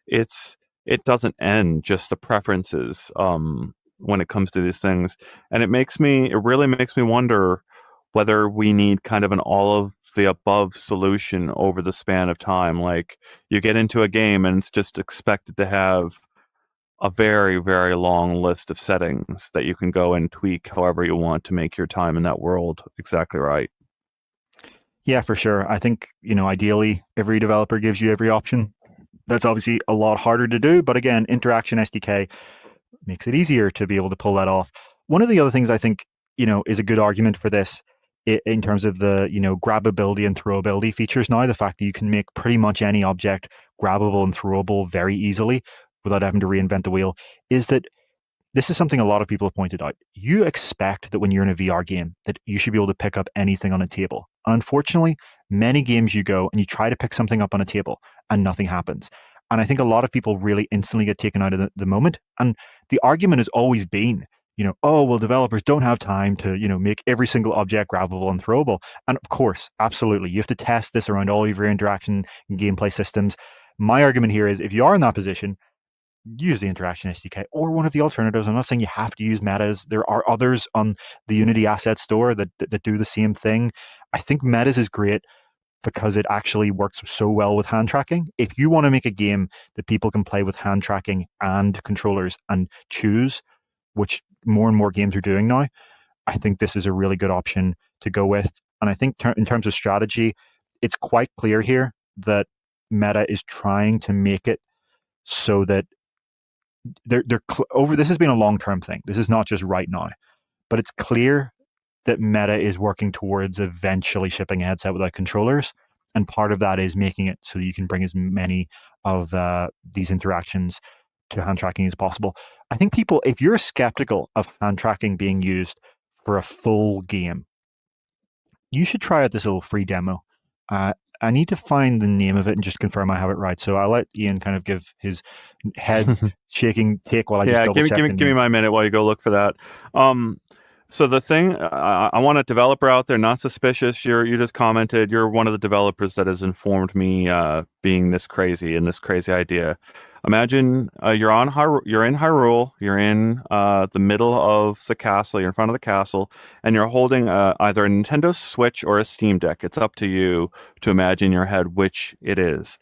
it doesn't end, just the preferences when it comes to these things. And it really makes me wonder whether we need kind of an all of the above solution over the span of time. Like you get into a game and it's just expected to have a very, very long list of settings that you can go and tweak however you want to make your time in that world exactly right. Yeah, for sure. I think, ideally every developer gives you every option. That's obviously a lot harder to do, but again, Interaction SDK makes it easier to be able to pull that off. One of the other things I think, is a good argument for this in terms of the, grabbability and throwability features now, the fact that you can make pretty much any object grabbable and throwable very easily without having to reinvent the wheel, is that this is something a lot of people have pointed out. You expect that when you're in a VR game that you should be able to pick up anything on a table. Unfortunately, many games you go and you try to pick something up on a table and nothing happens. And I think a lot of people really instantly get taken out of the moment. And the argument has always been, oh, well, developers don't have time to, make every single object grabbable and throwable. And of course, absolutely, you have to test this around all of your interaction and gameplay systems. My argument here is if you are in that position, use the Interaction SDK or one of the alternatives. I'm not saying you have to use Metas. There are others on the Unity Asset Store that do the same thing. I think Metas is great because it actually works so well with hand tracking. If you want to make a game that people can play with hand tracking and controllers and choose, which more and more games are doing now, I think this is a really good option to go with. And I think in terms of strategy, it's quite clear here that Meta is trying to make it so that this has been a long-term thing. This is not just right now, but it's clear that Meta is working towards eventually shipping a headset without controllers. And part of that is making it so you can bring as many of these interactions to hand tracking as possible. I think people, if you're skeptical of hand tracking being used for a full game, you should try out this little free demo. I need to find the name of it and just confirm I have it right. So I'll let Ian kind of give his head shaking take while I just double check. Give me my minute while you go look for that. So the thing, I want a developer out there, not suspicious. You just commented. You're one of the developers that has informed me being this crazy and this crazy idea. Imagine you're in Hyrule. You're in the middle of the castle. You're in front of the castle, and you're holding either a Nintendo Switch or a Steam Deck. It's up to you to imagine in your head which it is.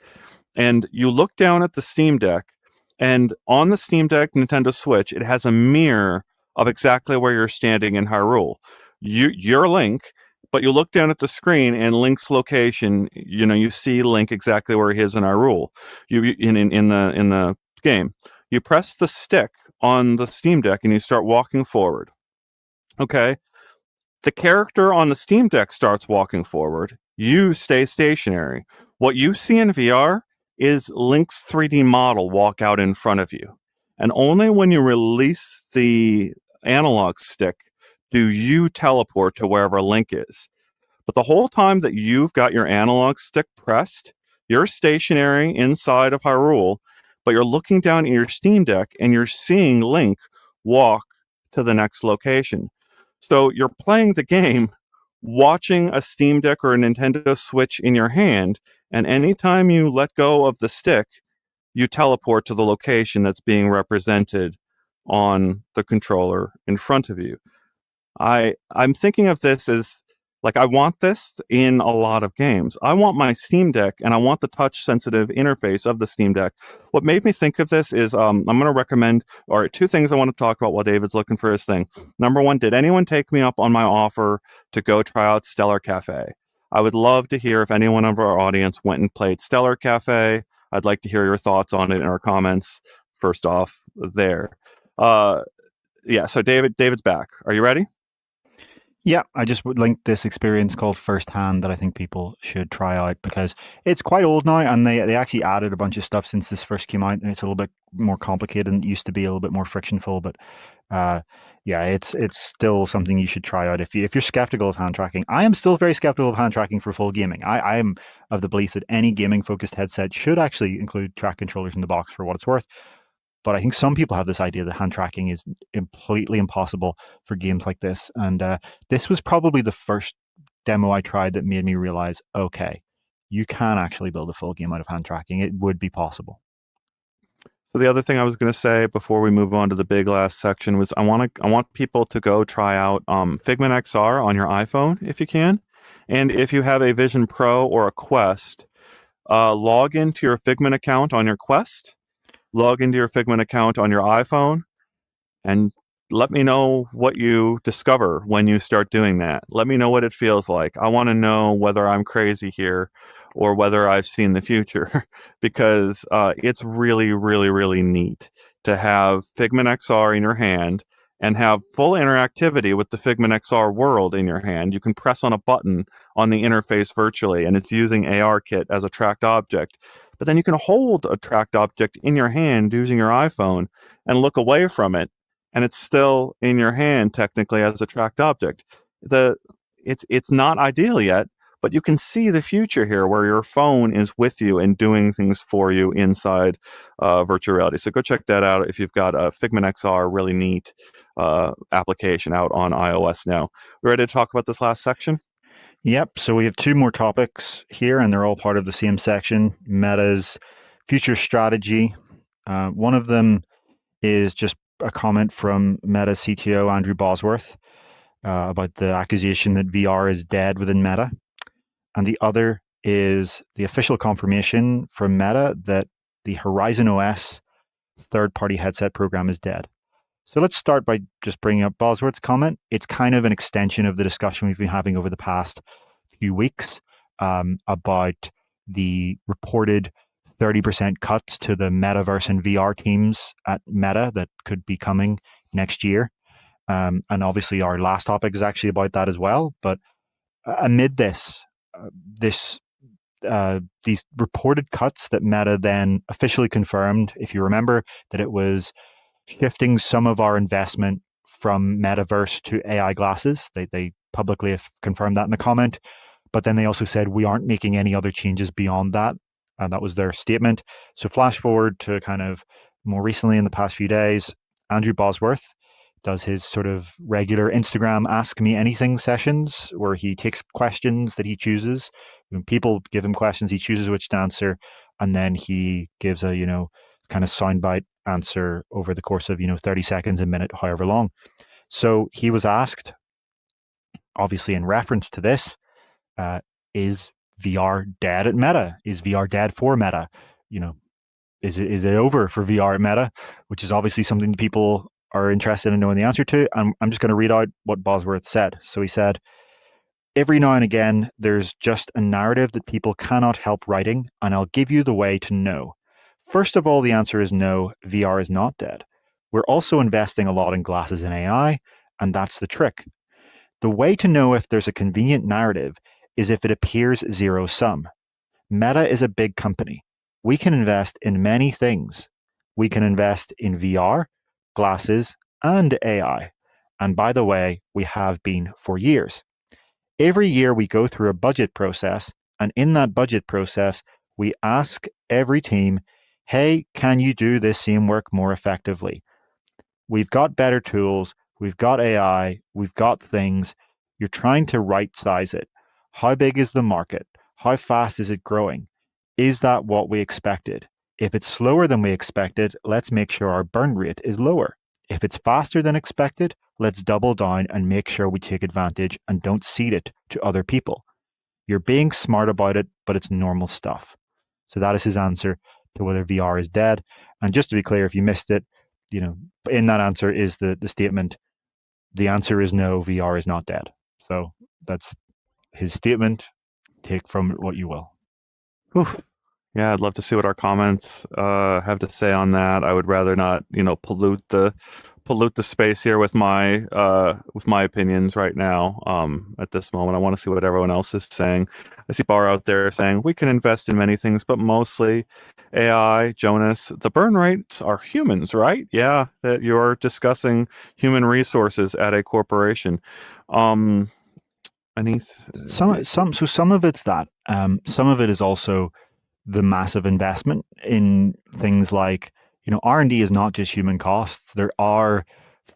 And you look down at the Steam Deck, and on the Steam Deck, Nintendo Switch, it has a mirror of exactly where you're standing in Hyrule. You're Link, but you look down at the screen and Link's location, you see Link exactly where he is in Hyrule. In the game. You press the stick on the Steam Deck and you start walking forward. Okay. The character on the Steam Deck starts walking forward. You stay stationary. What you see in VR is Link's 3D model walk out in front of you. And only when you release the analog stick do you teleport to wherever Link is. But the whole time that you've got your analog stick pressed, you're stationary inside of Hyrule, but you're looking down at your Steam Deck and you're seeing Link walk to the next location. So you're playing the game, watching a Steam Deck or a Nintendo Switch in your hand, and anytime you let go of the stick, you teleport to the location that's being represented on the controller in front of you. I'm thinking of this as Like, I want this in a lot of games. I want my Steam Deck, and I want the touch-sensitive interface of the Steam Deck. What made me think of this is I'm going to recommend, or two things I want to talk about while David's looking for his thing. Number one, did anyone take me up on my offer to go try out Stellar Cafe? I would love to hear if anyone of our audience went and played Stellar Cafe. I'd like to hear your thoughts on it in our comments. First off, there. Yeah, so David's back. Are you ready? Yeah, I just would link this experience called Firsthand that I think people should try out because it's quite old now, and they actually added a bunch of stuff since this first came out, and it's a little bit more complicated and it used to be a little bit more frictionful. But yeah, it's still something you should try out if you're skeptical of hand tracking. I am still very skeptical of hand tracking for full gaming. I am of the belief that any gaming focused headset should actually include track controllers in the box for what it's worth. But I think some people have this idea that hand tracking is completely impossible for games like this. And this was probably the first demo I tried that made me realize, okay, you can actually build a full game out of hand tracking. It would be possible. So the other thing I was going to say before we move on to the big last section was I want people to go try out Figment XR on your iPhone if you can, and if you have a Vision Pro or a Quest, log into your Figment account on your Quest, log into your Figment account on your iPhone, and let me know what you discover when you start doing that. Let me know what it feels like. I want to know whether I'm crazy here or whether I've seen the future because it's really, really, really neat to have Figment XR in your hand and have full interactivity with the Figment XR world in your hand. You can press on a button on the interface virtually, and it's using ARKit as a tracked object. But then you can hold a tracked object in your hand using your iPhone and look away from it, and it's still in your hand technically as a tracked object. It's not ideal yet, but you can see the future here where your phone is with you and doing things for you inside virtual reality. So go check that out if you've got a Figment XR, really neat application out on iOS now. We ready to talk about this last section? Yep. So we have two more topics here, and they're all part of the same section, Meta's future strategy. One of them is just a comment from Meta CTO Andrew Bosworth about the accusation that VR is dead within Meta. And the other is the official confirmation from Meta that the visionOS third-party headset program is dead. So let's start by just bringing up Bosworth's comment. It's kind of an extension of the discussion we've been having over the past few weeks about the reported 30% cuts to the metaverse and VR teams at Meta that could be coming next year. And obviously our last topic is actually about that as well. But amid these reported cuts that Meta then officially confirmed, if you remember, that it was shifting some of our investment from metaverse to AI glasses. They publicly have confirmed that in a comment, but then they also said we aren't making any other changes beyond that. And that was their statement. So flash forward to kind of more recently in the past few days, Andrew Bosworth does his sort of regular Instagram Ask Me Anything sessions where he takes questions that he chooses. When people give him questions, he chooses which to answer, and then he gives a, kind of soundbite answer over the course of, 30 seconds, a minute, however long. So he was asked, obviously in reference to this, is VR dead at Meta? Is VR dead for Meta? Is it over for VR at Meta? Which is obviously something people are interested in knowing the answer to. I'm just going to read out what Bosworth said. So he said, every now and again, there's just a narrative that people cannot help writing, and I'll give you the way to know. First of all, the answer is no, VR is not dead. We're also investing a lot in glasses and AI, and that's the trick. The way to know if there's a convenient narrative is if it appears zero-sum. Meta is a big company. We can invest in many things. We can invest in VR, glasses, and AI. And by the way, we have been for years. Every year we go through a budget process, and in that budget process, we ask every team, hey, can you do this same work more effectively? We've got better tools, we've got AI, we've got things. You're trying to right size it. How big is the market? How fast is it growing? Is that what we expected? If it's slower than we expected, let's make sure our burn rate is lower. If it's faster than expected, let's double down and make sure we take advantage and don't cede it to other people. You're being smart about it, but it's normal stuff. So that is his answer to whether VR is dead. And just to be clear, if you missed it, in that answer is the statement, the answer is no, VR is not dead. So that's his statement. Take from it what you will. Whew. Yeah, I'd love to see what our comments have to say on that. I would rather not, pollute the space here with my opinions right now. At this moment, I want to see what everyone else is saying. I see Bar out there saying we can invest in many things, but mostly AI. Jonas, the burn rates are humans, right? Yeah, that you're discussing human resources at a corporation. Some of it's that. Some of it is also the massive investment in things like, R&D is not just human costs. There are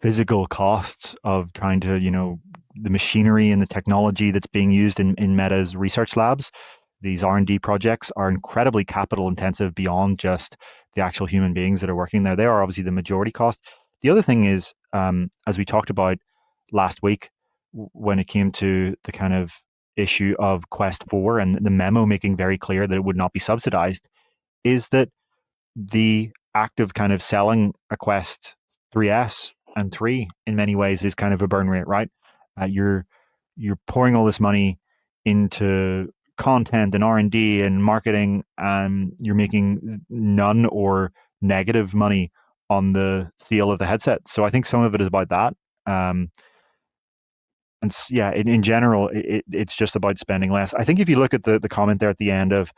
physical costs of trying to, the machinery and the technology that's being used in Meta's research labs. These R&D projects are incredibly capital intensive beyond just the actual human beings that are working there. They are obviously the majority cost. The other thing is, as we talked about last week, when it came to the kind of issue of Quest 4 and the memo making very clear that it would not be subsidized, is that the act of kind of selling a Quest 3S and 3 in many ways is kind of a burn rate, right? You're pouring all this money into content and R&D and marketing, and you're making none or negative money on the sale of the headset. So I think some of it is about that. And yeah, in general, it's just about spending less. I think if you look at the comment there at the end of,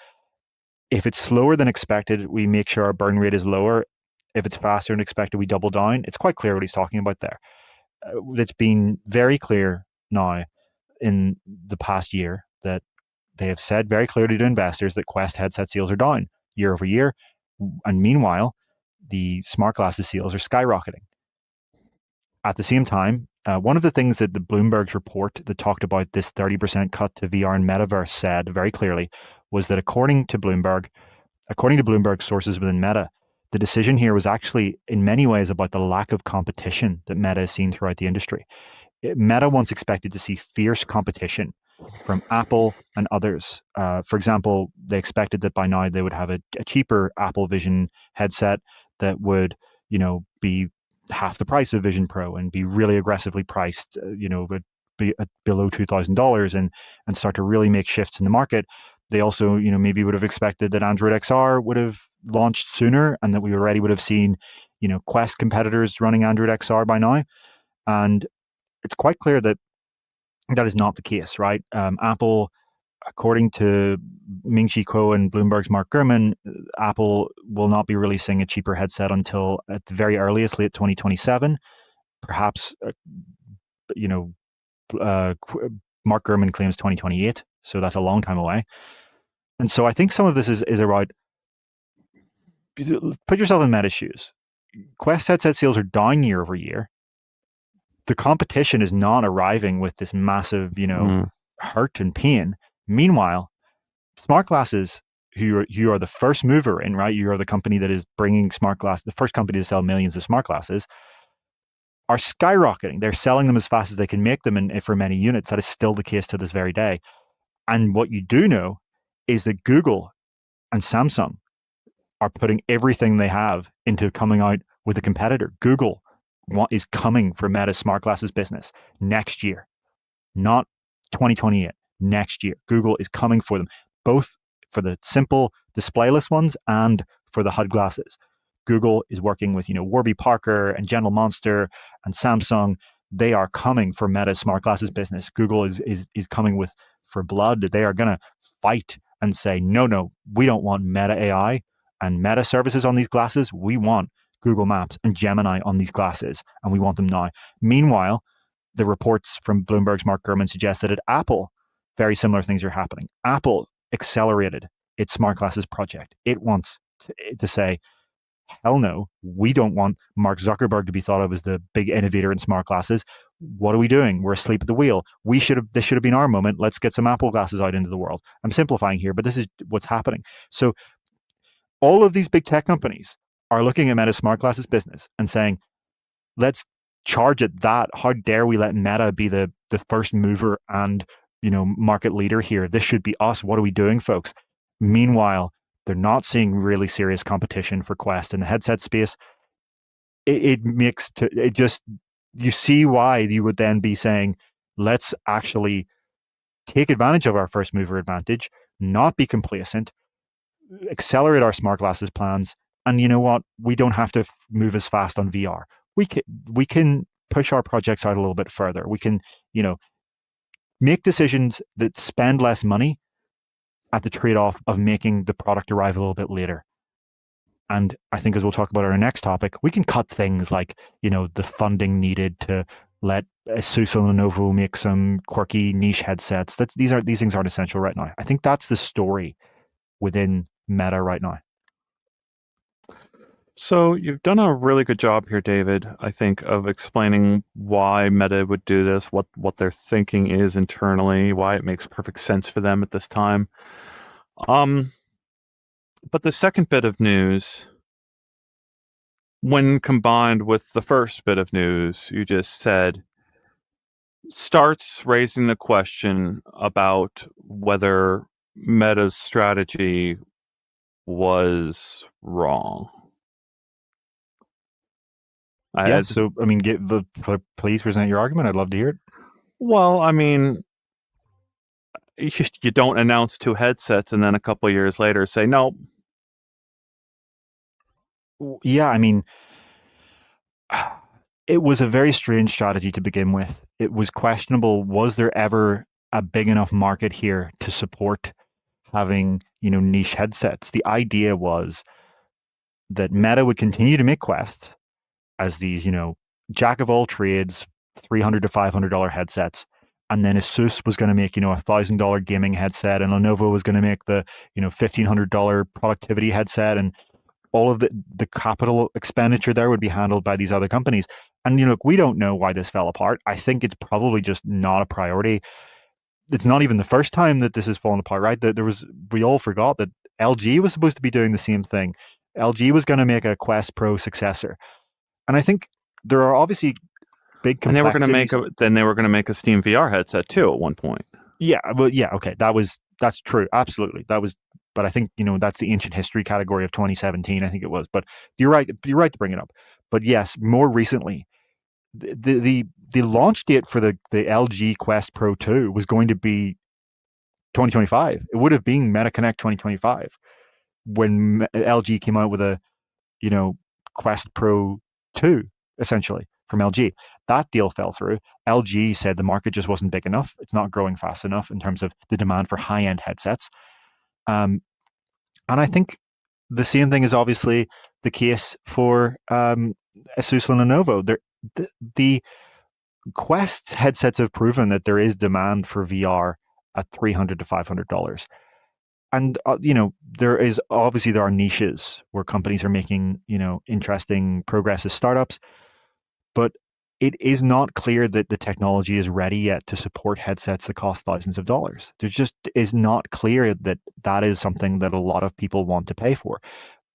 if it's slower than expected, we make sure our burn rate is lower. If it's faster than expected, we double down. It's quite clear what he's talking about there. It's been very clear now in the past year that they have said very clearly to investors that Quest headset sales are down year over year. And meanwhile, the smart glasses sales are skyrocketing. At the same time, one of the things that the Bloomberg's report that talked about this 30% cut to VR and metaverse said very clearly was that according to Bloomberg sources within Meta, the decision here was actually in many ways about the lack of competition that Meta has seen throughout the industry. Meta once expected to see fierce competition from Apple and others. For example, they expected that by now they would have a cheaper Apple Vision headset that would, be half the price of Vision Pro and be really aggressively priced, but be below $2,000 and start to really make shifts in the market. They also, maybe would have expected that Android XR would have launched sooner and that we already would have seen, Quest competitors running Android XR by now. And it's quite clear that that is not the case, right? Apple, according to Ming-Chi Kuo and Bloomberg's Mark Gurman, Apple will not be releasing a cheaper headset until at the very earliest late 2027. Perhaps, Mark Gurman claims 2028, so that's a long time away. And so I think some of this is about, put yourself in Meta's shoes. Quest headset sales are down year over year. The competition is not arriving with this massive, hurt and pain. Meanwhile, smart glasses, you are the first mover in, right? You are the company that is bringing smart glasses, the first company to sell millions of smart glasses, are skyrocketing. They're selling them as fast as they can make them, and for many units. That is still the case to this very day. And what you do know is that Google and Samsung are putting everything they have into coming out with a competitor. Google is coming for Meta's smart glasses business next year, not 2028, next year. Google is coming for them, both for the simple displayless ones and for the HUD glasses. Google is working with, Warby Parker and General Monster and Samsung. They are coming for Meta's smart glasses business. Google is coming for blood. They are going to fight and say, no, we don't want Meta AI and Meta services on these glasses. We want Google Maps and Gemini on these glasses, and we want them now. Meanwhile, the reports from Bloomberg's Mark Gurman suggest that at Apple, very similar things are happening. Apple accelerated its smart glasses project. It wants to say, hell no, we don't want Mark Zuckerberg to be thought of as the big innovator in smart glasses. What are we doing? We're asleep at the wheel. This should have been our moment. Let's get some Apple glasses out into the world. I'm simplifying here, but this is what's happening. So all of these big tech companies are looking at Meta's smart glasses business and saying, let's charge it that. How dare we let Meta be the first mover and market leader here? This should be us. What are we doing, folks? Meanwhile, they're not seeing really serious competition for Quest in the headset space. You see why you would then be saying, let's actually take advantage of our first mover advantage, not be complacent, accelerate our smart glasses plans, and you know what? We don't have to move as fast on VR. We can push our projects out a little bit further. We can, make decisions that spend less money at the trade-off of making the product arrive a little bit later. And I think, as we'll talk about in our next topic, we can cut things like, the funding needed to let ASUS and Lenovo make some quirky niche headsets. These things aren't essential right now. I think that's the story within Meta right now. So you've done a really good job here, David, I think, of explaining why Meta would do this, what their thinking is internally, why it makes perfect sense for them at this time. But the second bit of news, when combined with the first bit of news you just said, starts raising the question about whether Meta's strategy was wrong. So, please present your argument. I'd love to hear it. Well, I mean, you don't announce two headsets and then a couple of years later say, no. Yeah, I mean, it was a very strange strategy to begin with. It was questionable. Was there ever a big enough market here to support having, niche headsets? The idea was that Meta would continue to make Quests as these, jack of all trades, $300 to $500 headsets. And then ASUS was going to make, $1,000 gaming headset, and Lenovo was going to make the, $1,500 productivity headset, and all of the capital expenditure there would be handled by these other companies. And look, we don't know why this fell apart. I think it's probably just not a priority. It's not even the first time that this has fallen apart, right? We all forgot that LG was supposed to be doing the same thing. LG was going to make a Quest Pro successor. And I think there are obviously big complexities. And they were going to make a Steam VR headset too at one point. Yeah, well, yeah, okay, that's true, absolutely. But I think that's the ancient history category of 2017. I think it was. But you're right to bring it up. But yes, more recently, the launch date for the LG Quest Pro 2 was going to be 2025. It would have been MetaConnect 2025 when LG came out with a Quest Pro 2, essentially, from LG. That deal fell through. LG said the market just wasn't big enough. It's not growing fast enough in terms of the demand for high-end headsets. And I think the same thing is obviously the case for ASUS and Lenovo. The Quest headsets have proven that there is demand for VR at $300 to $500. And, there are niches where companies are making, interesting progress as startups, but it is not clear that the technology is ready yet to support headsets that cost thousands of dollars. There just is not clear that that is something that a lot of people want to pay for,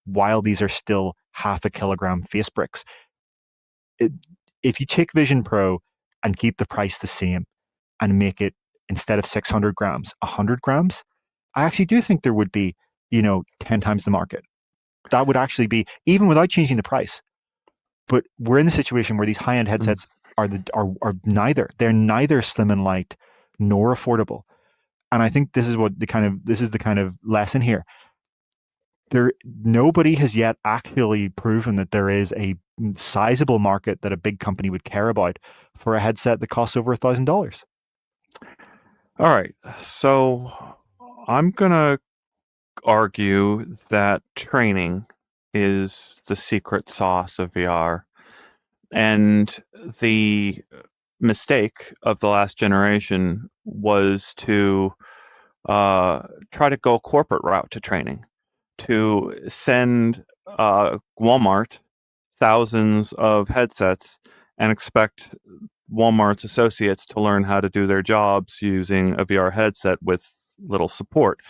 while these are still half a kilogram face bricks. If you take Vision Pro and keep the price the same and make it, instead of 600 grams, 100 grams, I actually do think there would be, 10 times the market. That would actually be, even without changing the price. But we're in the situation where these high-end headsets are neither. They're neither slim and light nor affordable. And I think this is the kind of lesson here. Nobody has yet actually proven that there is a sizable market that a big company would care about for a headset that costs over $1,000. All right. So I'm going to argue that training is the secret sauce of VR. And the mistake of the last generation was to try to go a corporate route to training, to send Walmart thousands of headsets and expect Walmart's associates to learn how to do their jobs using a VR headset with little support.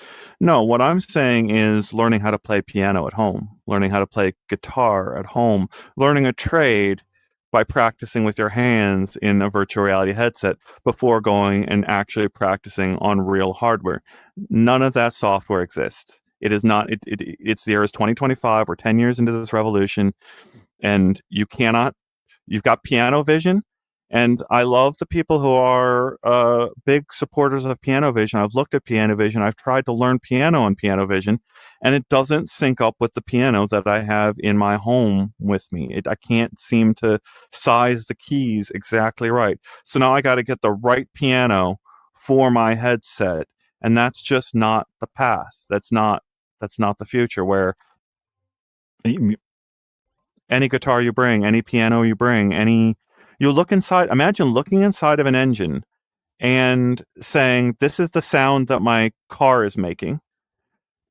No, what I'm saying is learning how to play piano at home, learning how to play guitar at home, learning a trade by practicing with your hands in a virtual reality headset before going and actually practicing on real hardware. None of that software exists. It is not. It's the year is 2025. We're 10 years into this revolution, and you cannot. You've got piano vision, and I love the people who are big supporters of piano vision. I've looked at piano vision. I've tried to learn piano on piano vision, and it doesn't sync up with the piano that I have in my home with me. I can't seem to size the keys exactly right. So now I got to get the right piano for my headset, and that's just not the path. That's not the future. Where any guitar you bring, any piano you bring, you look inside. Imagine looking inside of an engine and saying, "This is the sound that my car is making,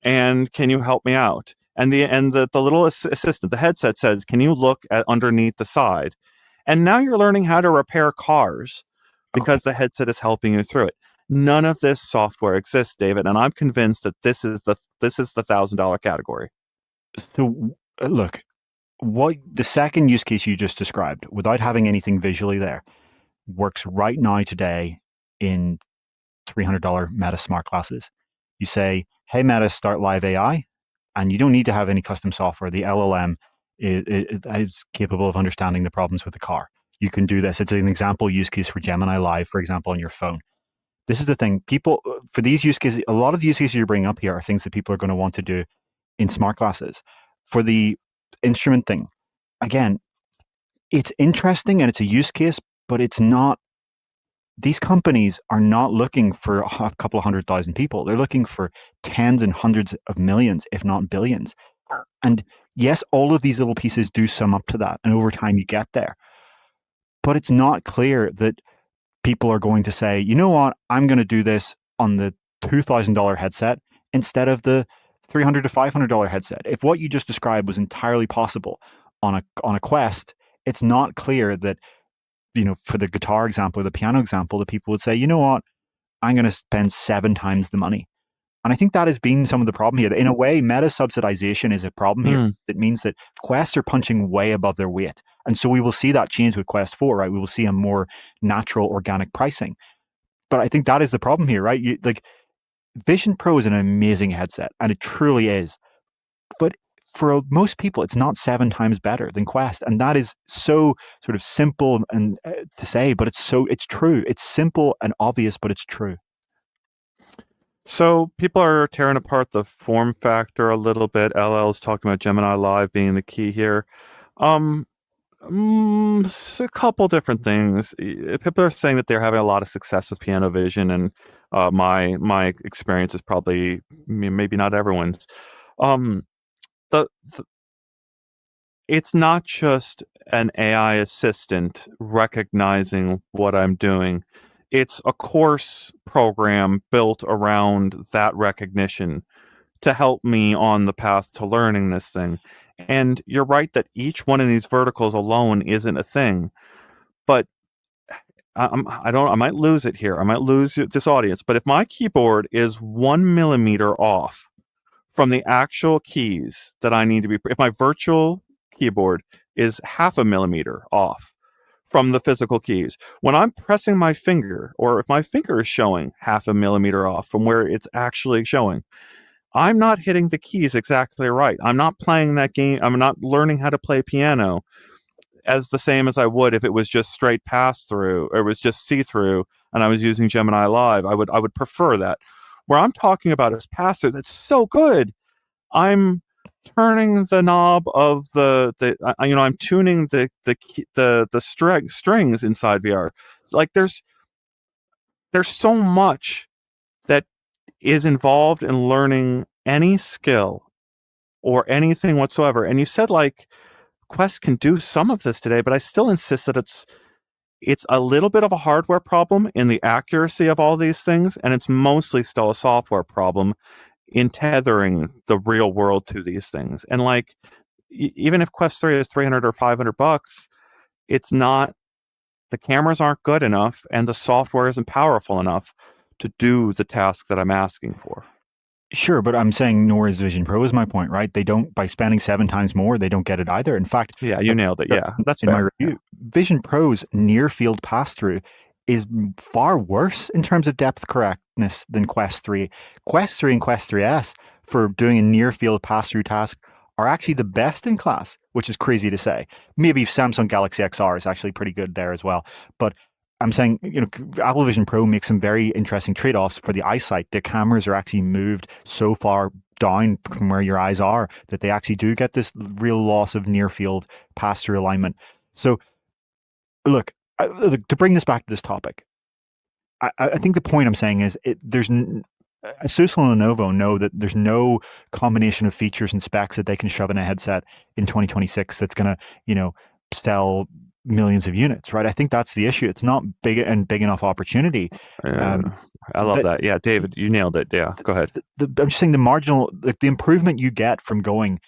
and can you help me out?" And the little assistant, the headset says, "Can you look at underneath the side?" And now you're learning how to repair cars because the headset is helping you through it. None of this software exists, David, and I'm convinced that this is the $1,000 category. So look, what the second use case you just described, without having anything visually there, works right now today in $300 Meta smart glasses. You say, "Hey Meta, start live AI," and you don't need to have any custom software. The LLM is capable of understanding the problems with the car. You can do this. It's an example use case for Gemini Live, for example, on your phone. This is the thing. People, for these use cases, a lot of the use cases you bring up here are things that people are going to want to do in smart glasses. For the instrument thing, again, it's interesting and it's a use case, but it's not. These companies are not looking for a couple of 100,000 people. They're looking for tens and hundreds of millions, if not billions. And yes, all of these little pieces do sum up to that. And over time, you get there. But it's not clear that people are going to say, "You know what, I'm going to do this on the $2,000 headset instead of the $300 to $500 headset." If what you just described was entirely possible on a Quest, it's not clear that, for the guitar example or the piano example, that people would say, "You know what, I'm going to spend 7 times the money." And I think that has been some of the problem here. In a way, meta subsidization is a problem here. It means that Quests are punching way above their weight. And so we will see that change with Quest 4, right? We will see a more natural, organic pricing. But I think that is the problem here, right? Vision Pro is an amazing headset, and it truly is. But for most people, it's not 7 times better than Quest. And that is so sort of simple and to say, but it's true. It's simple and obvious, but it's true. So people are tearing apart the form factor a little bit. LL's talking about Gemini Live being the key here. A couple different things. People are saying that they're having a lot of success with piano vision, and my experience is probably maybe not everyone's. It's not just an AI assistant recognizing what I'm doing. It's a course program built around that recognition to help me on the path to learning this thing. And you're right that each one of these verticals alone isn't a thing. But I might lose it here. I might lose this audience. But if my keyboard is 1 millimeter off from the actual keys that I need to be, if my virtual keyboard is 0.5 millimeter off from the physical keys, when I'm pressing my finger, or if my finger is showing 0.5 millimeter off from where it's actually showing, I'm not hitting the keys exactly right. I'm not playing that game. I'm not learning how to play piano as the same as I would if it was just straight pass through, or it was just see through, and I was using Gemini Live. I would prefer that. Where I'm talking about is pass through. That's so good. I'm turning the knob of I'm tuning the strings inside VR. Like there's so much that is involved in learning any skill or anything whatsoever. And you said like Quest can do some of this today, but I still insist that it's a little bit of a hardware problem in the accuracy of all these things, and it's mostly still a software problem in tethering the real world to these things. And like, even if Quest 3 is $300 or $500, it's not, the cameras aren't good enough and the software isn't powerful enough to do the task that I'm asking for. Sure, but I'm saying nor is Vision Pro is my point, right? They don't, by spending 7 times more, they don't get it either. In fact, Yeah, you like nailed it. Yeah, that's in my fair. Yeah. review, Vision Pro's near field pass through is far worse in terms of depth correctness than Quest 3. Quest 3 and Quest 3S for doing a near field pass through task are actually the best in class, which is crazy to say. Maybe Samsung Galaxy XR is actually pretty good there as well. But I'm saying, Apple Vision Pro makes some very interesting trade-offs for the eyesight. The cameras are actually moved so far down from where your eyes are that they actually do get this real loss of near field pass through alignment. So, look, to bring this back to this topic, I think the point I'm saying is Asus and Lenovo know that there's no combination of features and specs that they can shove in a headset in 2026 that's going to, sell millions of units, right? I think that's the issue. It's not big enough opportunity. I love that that. Yeah, David, you nailed it. Yeah, go ahead. I'm just saying the marginal, like the improvement you get from going,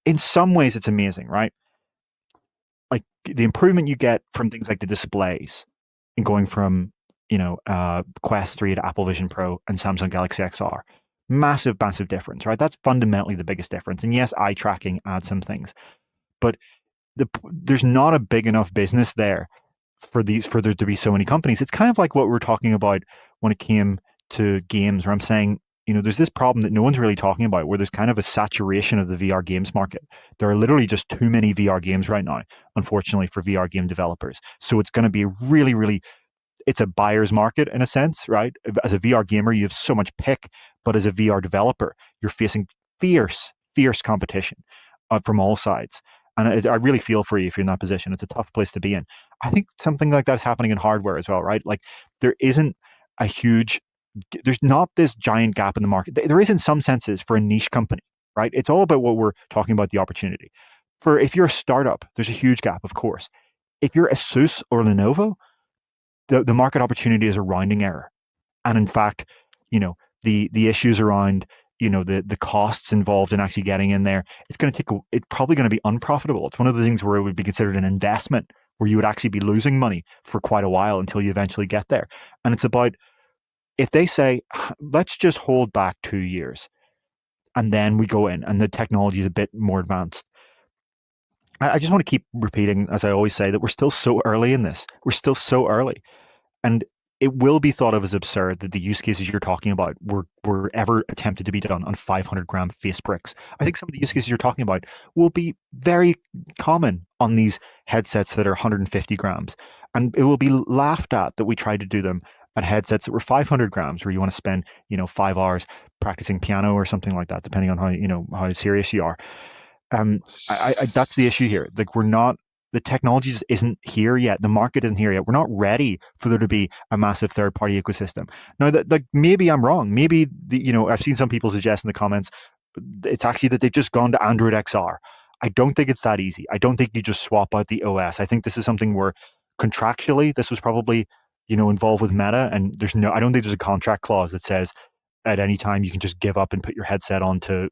in some ways, it's amazing, right? Like the improvement you get from things like the displays and going from, Quest 3 to Apple Vision Pro and Samsung Galaxy XR. Massive, massive difference, right? That's fundamentally the biggest difference. And yes, eye tracking adds some things, but there's not a big enough business there for there to be so many companies. It's kind of like what we were talking about when it came to games, where I'm saying, there's this problem that no one's really talking about, where there's kind of a saturation of the VR games market. There are literally just too many VR games right now, unfortunately, for VR game developers. So it's going to be really, really, it's a buyer's market in a sense, right? As a VR gamer, you have so much pick, but as a VR developer, you're facing fierce, fierce competition from all sides. And I really feel for you if you're in that position. It's a tough place to be in. I think something like that is happening in hardware as well, right? Like there isn't a huge, there's not this giant gap in the market. There is in some senses for a niche company, right? It's all about what we're talking about, the opportunity. For if you're a startup, there's a huge gap, of course. If you're Asus or Lenovo, the market opportunity is a rounding error. And in fact, the issues around, the costs involved in actually getting in there, it's probably going to be unprofitable. It's one of the things where it would be considered an investment, where you would actually be losing money for quite a while until you eventually get there. And it's about, if they say, let's just hold back 2 years and then we go in and the technology is a bit more advanced. I just want to keep repeating, as I always say, that we're still so early in this. We're still so early. And it will be thought of as absurd that the use cases you're talking about were ever attempted to be done on 500-gram face bricks. I think some of the use cases you're talking about will be very common on these headsets that are 150 grams. And it will be laughed at that we tried to do them at headsets that were 500 grams, where you want to spend, 5 hours practicing piano or something like that, depending on how serious you are. That's the issue here. Like the technology just isn't here yet. The market isn't here yet. We're not ready for there to be a massive third-party ecosystem. Now, maybe I'm wrong. Maybe I've seen some people suggest in the comments it's actually that they've just gone to Android XR. I don't think it's that easy. I don't think you just swap out the OS. I think this is something where contractually this was probably involved with Meta, and I don't think there's a contract clause that says at any time you can just give up and put your headset onto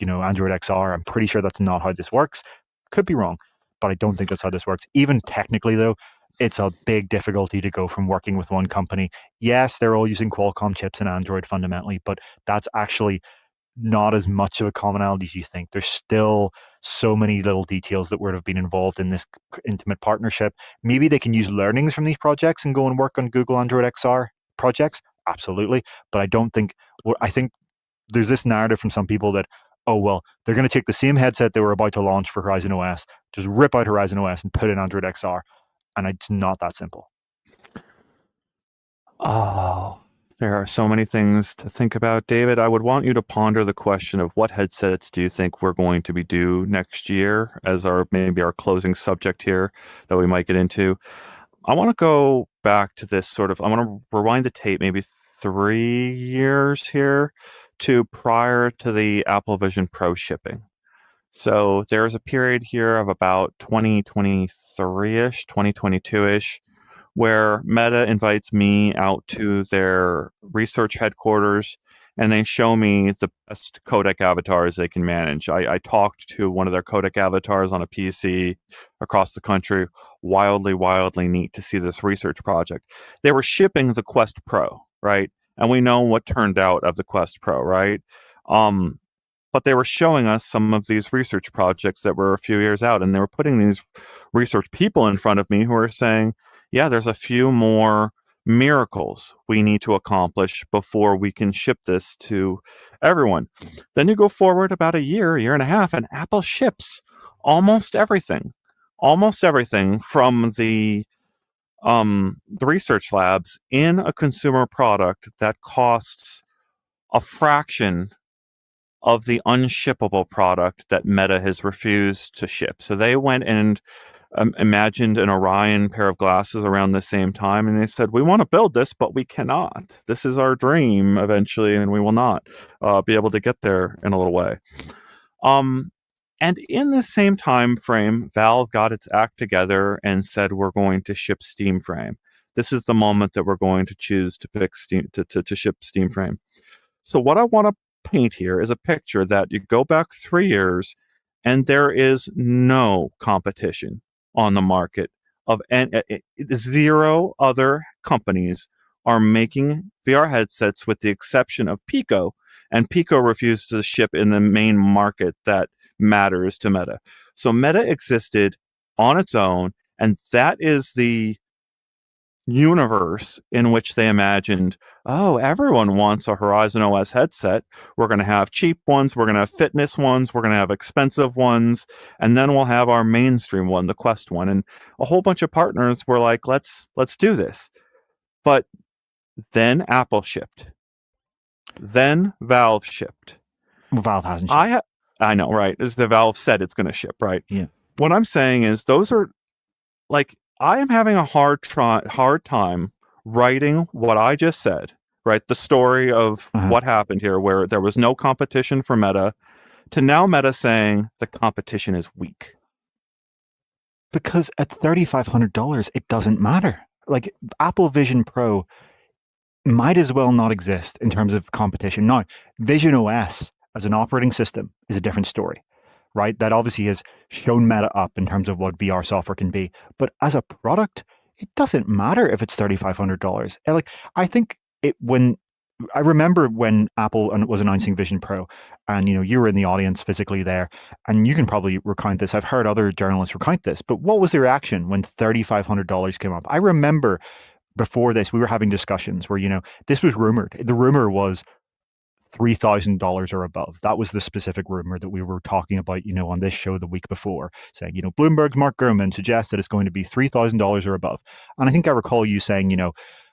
Android XR. I'm pretty sure that's not how this works. Could be wrong, but I don't think that's how this works. Even technically, though, it's a big difficulty to go from working with one company. Yes, they're all using Qualcomm chips in Android fundamentally, but that's actually not as much of a commonality as you think. There's still so many little details that would have been involved in this intimate partnership. Maybe they can use learnings from these projects and go and work on Google Android XR projects. Absolutely. But I think there's this narrative from some people that, oh, well, they're going to take the same headset they were about to launch for Horizon OS, just rip out Horizon OS and put in Android XR. And it's not that simple. Oh, there are so many things to think about, David. I would want you to ponder the question of what headsets do you think we're going to be due next year as maybe our closing subject here that we might get into. I want to go back to this I want to rewind the tape maybe 3 years here to prior to the Apple Vision Pro shipping. So there's a period here of about 2023-ish, 2022-ish, where Meta invites me out to their research headquarters and they show me the best codec avatars they can manage. I talked to one of their codec avatars on a PC across the country. Wildly, wildly neat to see this research project. They were shipping the Quest Pro, right? And we know what turned out of the Quest Pro, right? But they were showing us some of these research projects that were a few years out, and they were putting these research people in front of me who were saying, yeah, there's a few more miracles we need to accomplish before we can ship this to everyone. Then you go forward about a year and a half, and Apple ships almost everything from the research labs in a consumer product that costs a fraction of the unshippable product that Meta has refused to ship. So they went and imagined an Orion pair of glasses around the same time, and they said, we want to build this, but we cannot. This is our dream eventually, and we will not be able to get there in a little way. And in the same time frame, Valve got its act together and said, we're going to ship Steam Frame. This is the moment that we're going to choose to pick Steam to ship Steam Frame. So what I want to paint here is a picture that you go back 3 years and there is no competition on the market and zero other companies are making VR headsets with the exception of Pico, and Pico refuses to ship in the main market that matters to Meta. So Meta existed on its own, and that is the universe in which they imagined, oh, everyone wants a Horizon OS headset. We're going to have cheap ones, we're going to have fitness ones, we're going to have expensive ones, and then we'll have our mainstream one, the Quest one. And a whole bunch of partners were like, let's do this. But then Apple shipped. Then Valve shipped. Well, Valve hasn't shipped. I know, right? As the Valve said it's going to ship, right? Yeah. What I'm saying is those are like, I am having a hard time writing what I just said, right? The story of what happened here, where there was no competition for Meta, to now Meta saying the competition is weak. Because at $3,500, it doesn't matter. Like, Apple Vision Pro might as well not exist in terms of competition. Now, visionOS as an operating system is a different story, right? That obviously has shown Meta up in terms of what VR software can be. But as a product, it doesn't matter if it's $3,500. Like, I remember when Apple was announcing Vision Pro, and you were in the audience physically there, and you can probably recount this. I've heard other journalists recount this, but what was the reaction when $3,500 came up? I remember before this, we were having discussions where this was rumored. The rumor was $3,000 or above. That was the specific rumor that we were talking about, on this show the week before, saying, Bloomberg's Mark Gurman suggested it's going to be $3,000 or above. And I think I recall you saying,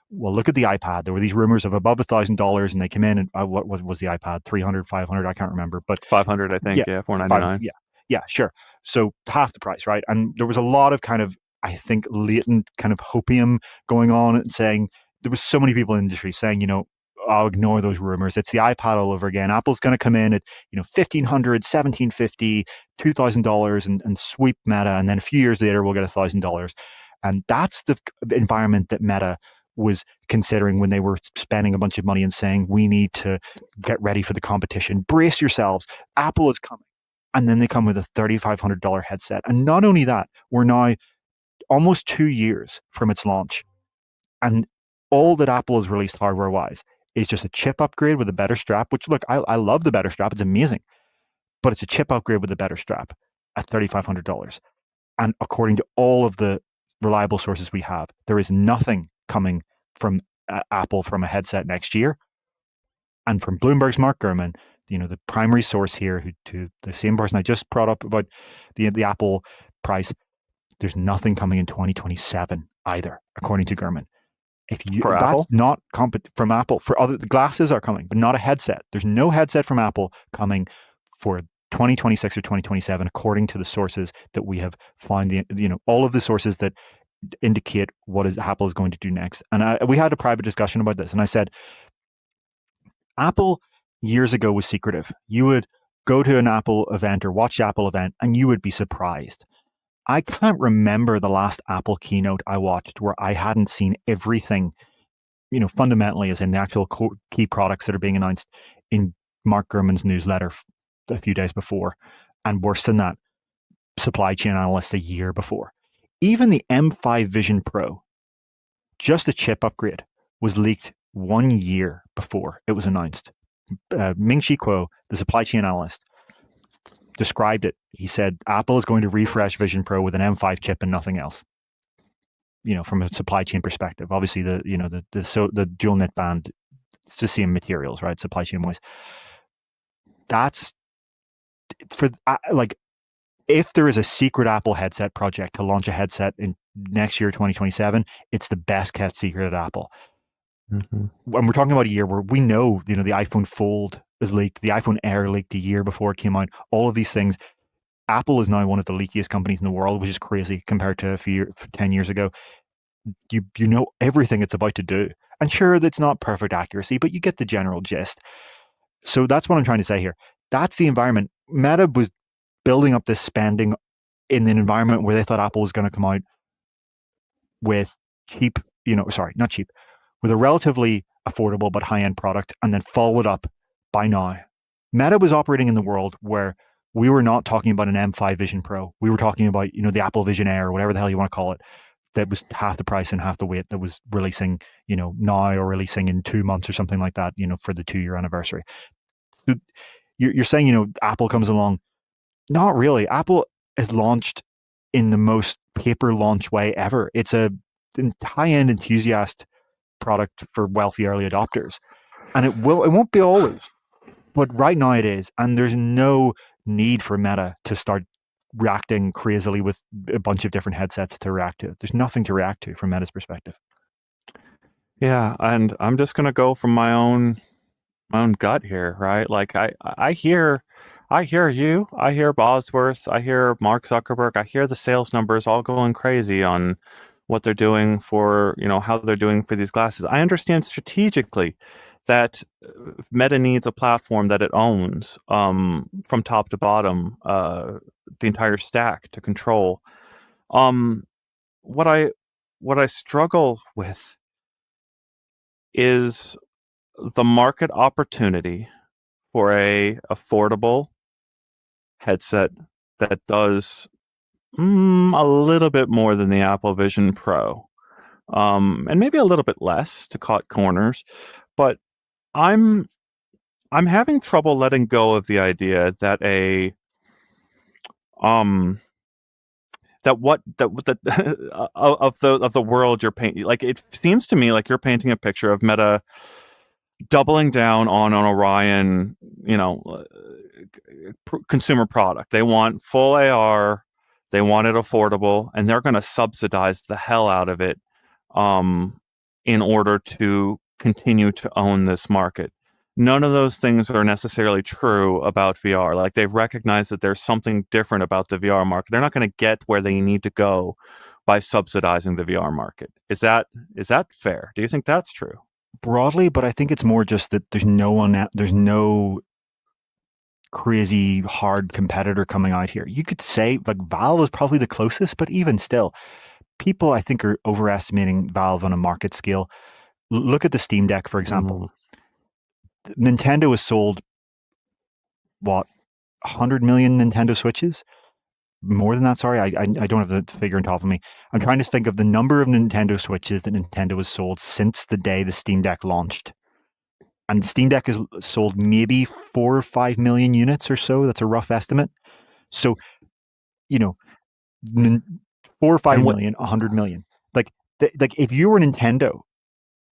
well, look at the iPad. There were these rumors of above $1,000, and they came in and what was the iPad? 300, 500? I can't remember, but 500, I think. Yeah, 499. Yeah, sure. So half the price, right? And there was a lot of kind of, I think, latent kind of hopium going on, and saying there was so many people in the industry saying, I'll ignore those rumors. It's the iPad all over again. Apple's going to come in at $1,500, $1,750, $2,000 and sweep Meta, and then a few years later we'll get $1,000. And that's the environment that Meta was considering when they were spending a bunch of money and saying, we need to get ready for the competition. Brace yourselves. Apple is coming. And then they come with a $3,500 headset. And not only that, we're now almost 2 years from its launch. And all that Apple has released hardware-wise is just a chip upgrade with a better strap, which, look, I love the better strap. It's amazing. But it's a chip upgrade with a better strap at $3,500. And according to all of the reliable sources we have, there is nothing coming from Apple from a headset next year. And from Bloomberg's Mark Gurman, the primary source here, to the same person I just brought up about the Apple price, there's nothing coming in 2027 either, according to Gurman. For that's Apple? Not from Apple. For other, the glasses are coming, but not a headset. There's no headset from Apple coming for 2026 or 2027, according to the sources that we have found. All of the sources that indicate what Apple is going to do next. And we had a private discussion about this, and I said, Apple years ago was secretive. You would go to an Apple event or watch the Apple event, and you would be surprised. I can't remember the last Apple keynote I watched where I hadn't seen everything, fundamentally, as in the actual key products that are being announced in Mark Gurman's newsletter a few days before, and worse than that, supply chain analyst a year before. Even the M5 Vision Pro, just a chip upgrade, was leaked 1 year before it was announced. Ming-Chi Kuo, the supply chain analyst, described it. He said Apple is going to refresh Vision Pro with an M5 chip and nothing else. From a supply chain perspective, obviously the dual knit band, it's the same materials, right? Supply chain wise, that's for if there is a secret Apple headset project to launch a headset in next year, 2027, it's the best kept secret at Apple. Mm-hmm. When we're talking about a year where we know, the iPhone Fold is leaked, the iPhone Air leaked a year before it came out, all of these things. Apple is now one of the leakiest companies in the world, which is crazy compared to 10 years ago. You know everything it's about to do. And sure, that's not perfect accuracy, but you get the general gist. So that's what I'm trying to say here. That's the environment. Meta was building up this spending in an environment where they thought Apple was going to come out with with a relatively affordable but high-end product and then follow it up by now. Meta was operating in the world where we were not talking about an M5 Vision Pro. We were talking about, the Apple Vision Air or whatever the hell you want to call it, that was half the price and half the weight, that was releasing, now or releasing in 2 months or something like that, for the 2-year anniversary. So you're saying, Apple comes along. Not really. Apple is launched in the most paper launch way ever. It's a high-end enthusiast product for wealthy early adopters. And it won't be always, but right now it is. And there's no need for Meta to start reacting crazily with a bunch of different headsets to react to. There's nothing to react to from Meta's perspective. Yeah, and I'm just gonna go from my own gut here, right? Like I hear you, I hear Bosworth, I hear Mark Zuckerberg, I hear the sales numbers all going crazy on what they're doing for, how they're doing for these glasses. I understand strategically that Meta needs a platform that it owns from top to bottom, the entire stack to control. What I struggle with is the market opportunity for a affordable headset that does a little bit more than the Apple Vision Pro, and maybe a little bit less to cut corners, but I'm having trouble letting go of the idea that of the world you're painting. Like, it seems to me like you're painting a picture of Meta doubling down on an Orion, consumer product. They want full AR, they want it affordable, and they're going to subsidize the hell out of it in order to continue to own this market. None of those things are necessarily true about VR. Like, they've recognized that there's something different about the VR market. They're not going to get where they need to go by subsidizing the VR market. Is that fair? Do you think that's true? Broadly, but I think it's more just that there's no crazy hard competitor coming out here. You could say like Valve is probably the closest, but even still, people I think are overestimating Valve on a market scale. Look at the Steam Deck, for example. Nintendo has sold, 100 million Nintendo Switches? More than that, sorry. I don't have the figure on top of me. I'm trying to think of the number of Nintendo Switches that Nintendo has sold since the day the Steam Deck launched. And the Steam Deck has sold maybe 4 or 5 million units or so. That's a rough estimate. So, 4 or 5 million, 100 million. Like if you were Nintendo,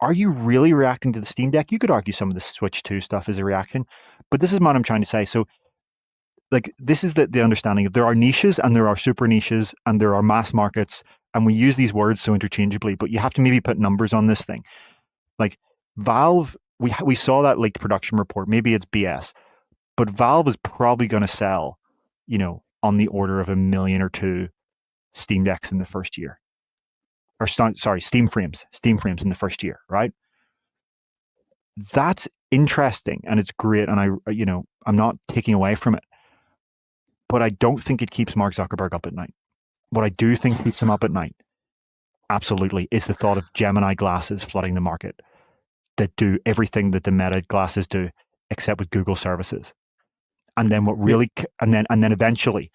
are you really reacting to the Steam Deck? You could argue some of the Switch 2 stuff is a reaction, but this is what I'm trying to say. So, this is the understanding of there are niches and there are super niches and there are mass markets, and we use these words so interchangeably, but you have to maybe put numbers on this thing. Like Valve, we saw that leaked production report. Maybe it's BS, but Valve is probably going to sell, on the order of 1 million or 2 Steam Decks in the first year. Or Steam frames in the first year, right? That's interesting and it's great, and I'm not taking away from it. But I don't think it keeps Mark Zuckerberg up at night. What I do think keeps him up at night, absolutely, is the thought of Gemini glasses flooding the market that do everything that the Meta glasses do, except with Google services. And then and then eventually,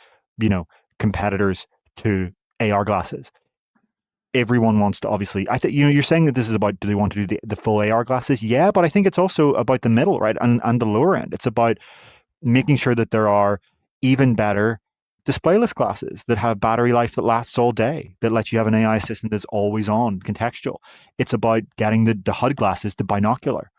competitors to AR glasses. everyone wants to obviously. I think you're saying that this is about, do they want to do the full AR glasses? Yeah, but I think it's also about the middle, right, and the lower end. It's about making sure that there are even better displayless glasses that have battery life that lasts all day, that lets you have an AI assistant that's always on, contextual. It's about getting the HUD glasses to binocular,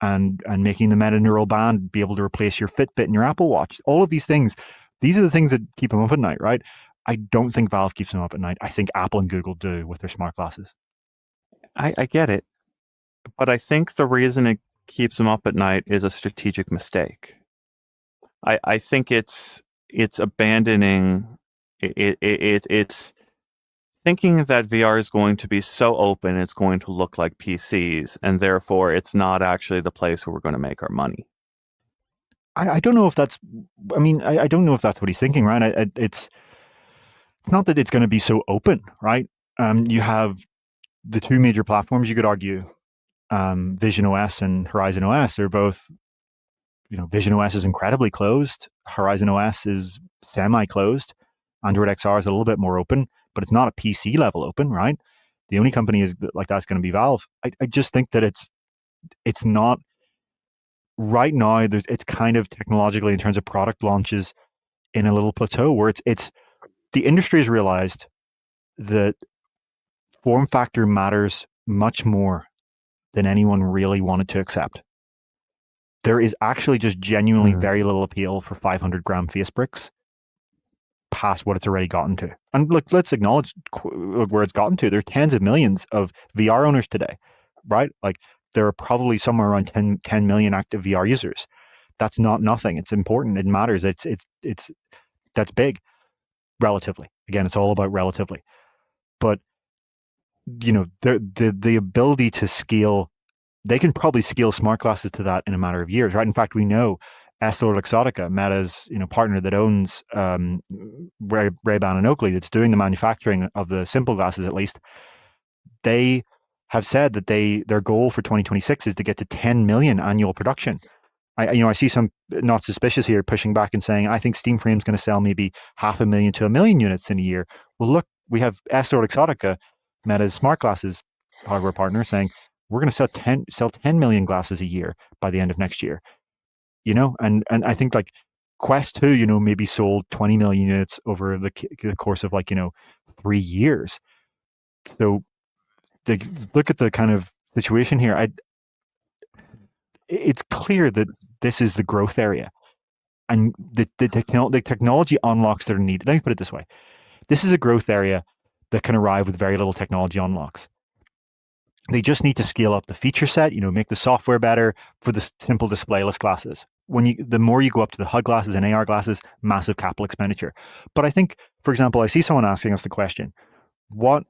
and making the meta neural band be able to replace your Fitbit and your Apple Watch. All of these things, these are the things that keep them up at night, right? I don't think Valve keeps them up at night. I think Apple and Google do with their smart glasses. I get it, but I think the reason it keeps them up at night is a strategic mistake. I think it's abandoning it's thinking that VR is going to be so open it's going to look like PCs, and therefore it's not actually the place where we're going to make our money. I don't know if that's. I mean, I don't know if that's what he's thinking, right? It's not that it's going to be so open, right? You have the two major platforms. You could argue, visionOS and Horizon OS are both. visionOS is incredibly closed. Horizon OS is semi-closed. Android XR is a little bit more open, but it's not a PC level open, right? The only company is like that's going to be Valve. I just think that it's not right now. It's kind of technologically, in terms of product launches, in a little plateau where it's the industry has realized that form factor matters much more than anyone really wanted to accept. There is actually just genuinely very little appeal for 500 gram face bricks past what it's already gotten to. And look, let's acknowledge where it's gotten to. There's tens of millions of VR owners today, right? Like there are probably somewhere around 10 million active VR users. That's not nothing. It's important. It matters. It's that's big relatively. Again, it's all about relatively. But the ability to scale, they can probably scale smart glasses to that in a matter of years, right? In fact, we know EssilorLuxottica, Meta's partner that owns Ray-Ban and Oakley, that's doing the manufacturing of the simple glasses, at least. They have said that their goal for 2026 is to get to 10 million annual production. I see some not suspicious here pushing back and saying, I think Steam Frame's going to sell maybe 500,000 to 1 million units in a year. Well, look, we have EssilorLuxottica, Meta's smart glasses hardware partner, saying we're going to sell 10 million glasses a year by the end of next year. And I think like Quest 2, maybe sold 20 million units over the course of 3 years. So look at the kind of situation here. It's clear that this is the growth area, and the technology unlocks that are needed. Let me put it this way. This is a growth area that can arrive with very little technology unlocks. They just need to scale up the feature set, make the software better for the simple displayless glasses. The more you go up to the HUD glasses and AR glasses, massive capital expenditure. But I think, for example, I see someone asking us the question, what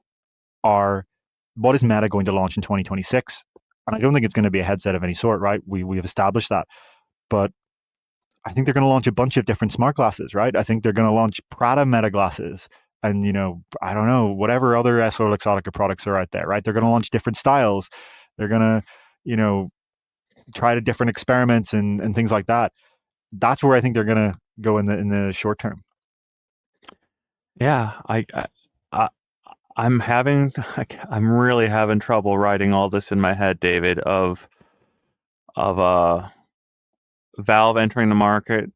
is Meta going to launch in 2026? And I don't think it's going to be a headset of any sort, right? We have established that. But I think they're going to launch a bunch of different smart glasses, right? I think they're going to launch Prada Meta glasses. And, I don't know, whatever other EssilorLuxottica products are out there, right? They're going to launch different styles. They're going to, try to different experiments and things like that. That's where I think they're going to go in the short term. Yeah, I'm really having trouble writing all this in my head, David, of Valve entering the market,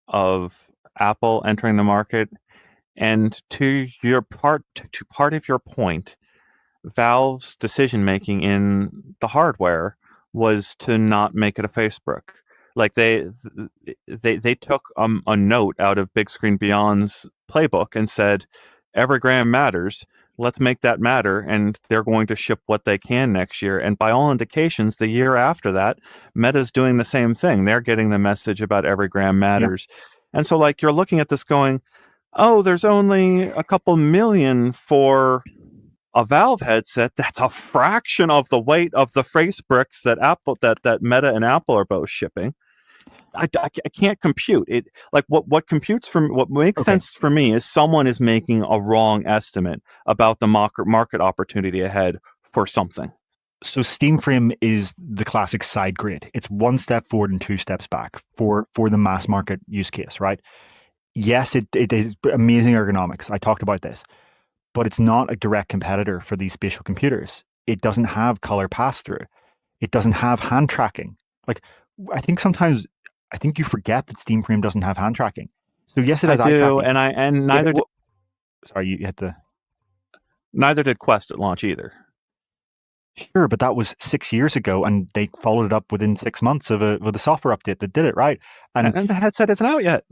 of Apple entering the market. And to part of your point, Valve's decision making in the hardware was to not make it a Facebook. Like they took a note out of Big Screen Beyond's playbook and said, every gram matters. Let's make that matter, and they're going to ship what they can next year. And by all indications, the year after that, Meta's doing the same thing. They're getting the message about every gram matters. Yep. And so, you're looking at this going, oh, there's only a couple million for a Valve headset. That's a fraction of the weight of the face bricks that Meta and Apple are both shipping. I can't compute it. What computes for what makes sense for me is someone is making a wrong estimate about the market opportunity ahead for something. So Steam Frame is the classic side grid. It's one step forward and two steps back for the mass market use case, right? Yes, it is amazing ergonomics. I talked about this. but it's not a direct competitor for these spatial computers. It doesn't have color pass-through. It doesn't have hand tracking. Like, I think sometimes, I think you forget that Steam Frame doesn't have hand tracking. So yes, it I has eye do, tracking. and Yeah, neither did, well, sorry, you had to. neither did Quest at launch either. Sure, but that was 6 years ago, and they followed it up within 6 months with a software update that did it, right? And And the headset isn't out yet.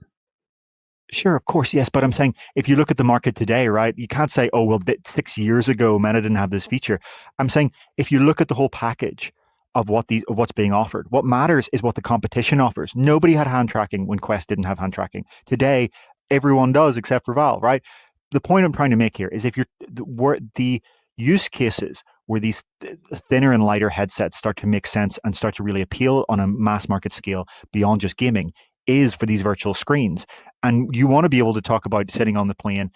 sure, of course, yes. But I'm saying if you look at the market today, right, you can't say, oh, well, 6 years ago, Meta didn't have this feature. I'm saying if you look at the whole package of what's being offered, what matters is what the competition offers. Nobody had hand tracking when Quest didn't have hand tracking. Today, everyone does except for Valve, right? The point I'm trying to make here is if the use cases where these thinner and lighter headsets start to make sense and start to really appeal on a mass market scale beyond just gaming is for these virtual screens. And you want to be able to talk about sitting on the plane.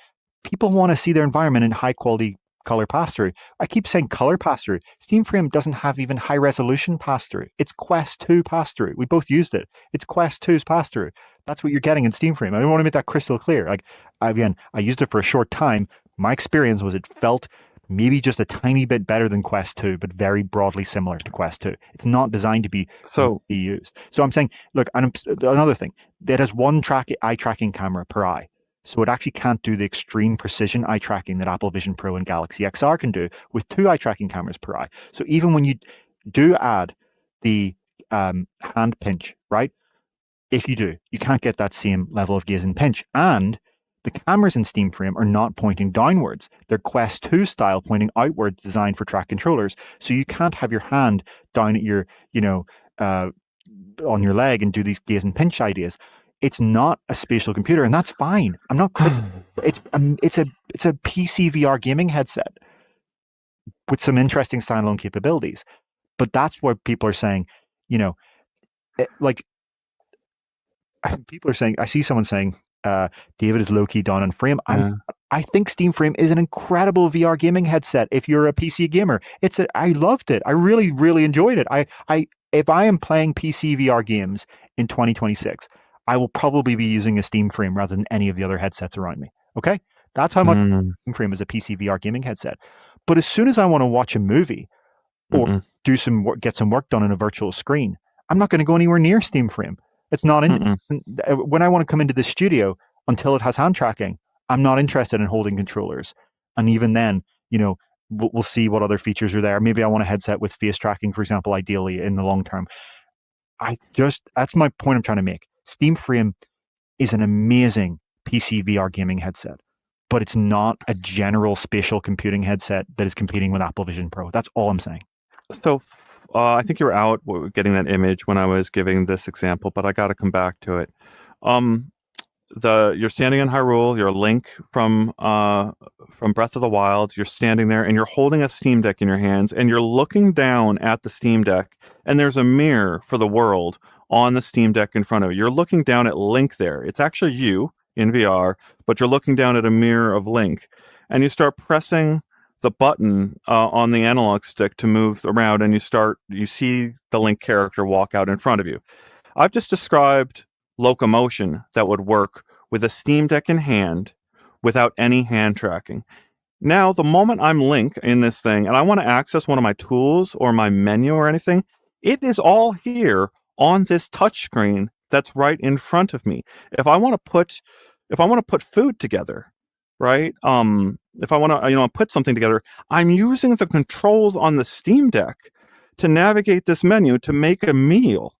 People want to see their environment in high quality color pass through. I keep saying color pass through. Steam Frame doesn't have even high resolution pass through. It's Quest 2 pass through. We both used it. It's Quest 2's pass through. That's what you're getting in Steam Frame. I want to make that crystal clear. Like, again, I used it for a short time. My experience was it felt maybe just a tiny bit better than Quest 2, but very broadly similar to Quest 2. It's not designed to be used. So I'm saying, look, and another thing, it has one eye tracking camera per eye. So it actually can't do the extreme precision eye tracking that Apple Vision Pro and Galaxy XR can do with 2 eye tracking cameras per eye. So even when you do add the hand pinch, right? If you do, you can't get that same level of gaze and pinch. And the cameras in Steam Frame are not pointing downwards. They're Quest 2 style pointing outwards, designed for track controllers. So you can't have your hand down at your, on your leg and do these gaze and pinch ideas. It's not a spatial computer, and that's fine. I'm not critical. It's a PC VR gaming headset with some interesting standalone capabilities. But that's what people are saying, people are saying, I see someone saying, David is low key down on Frame. I think Steam Frame is an incredible VR gaming headset. If you're a PC gamer, I loved it. I really, really enjoyed it. If I am playing PC VR games in 2026, I will probably be using a Steam Frame rather than any of the other headsets around me. Okay, that's how much Steam Frame is a PC VR gaming headset. But as soon as I want to watch a movie or do some work, get some work done on a virtual screen, I'm not going to go anywhere near Steam Frame. It's not when I want to come into the studio until it has hand tracking, I'm not interested in holding controllers. And even then, we'll see what other features are there. Maybe I want a headset with face tracking, for example, ideally in the long term. That's my point I'm trying to make. Steam Frame is an amazing PC VR gaming headset, but it's not a general spatial computing headset that is competing with Apple Vision Pro. That's all I'm saying. So I think you were out getting that image when I was giving this example, but I got to come back to it. You're standing in Hyrule. You're Link from Breath of the Wild. You're standing there and you're holding a Steam Deck in your hands, and you're looking down at the Steam Deck, and there's a mirror for the world on the Steam Deck in front of you. You're looking down at Link there. It's actually you in VR, but you're looking down at a mirror of Link, and you start pressing the button on the analog stick to move around, and you see the Link character walk out in front of you. I've just described Locomotion that would work with a Steam Deck in hand without any hand tracking. Now, the moment I'm Link in this thing and I want to access one of my tools or my menu or anything, it is all here on this touch screen that's right in front of me. If I want to put food together, right? If I want to, put something together, I'm using the controls on the Steam Deck to navigate this menu to make a meal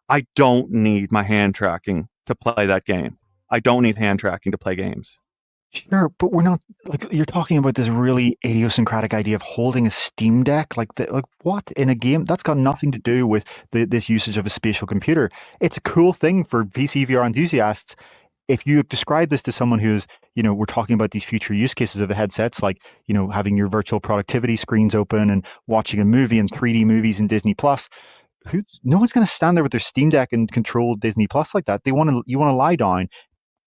I don't need my hand tracking to play that game. I don't need hand tracking to play games. Sure, but we're not, like, you're talking about this really idiosyncratic idea of holding a Steam Deck, like what in a game? That's got nothing to do with this usage of a spatial computer. It's a cool thing for PC VR enthusiasts. If you describe this to someone who's, we're talking about these future use cases of the headsets, like, having your virtual productivity screens open and watching a movie in 3D movies in Disney Plus. No one's going to stand there with their Steam Deck and control Disney Plus like that. You want to lie down,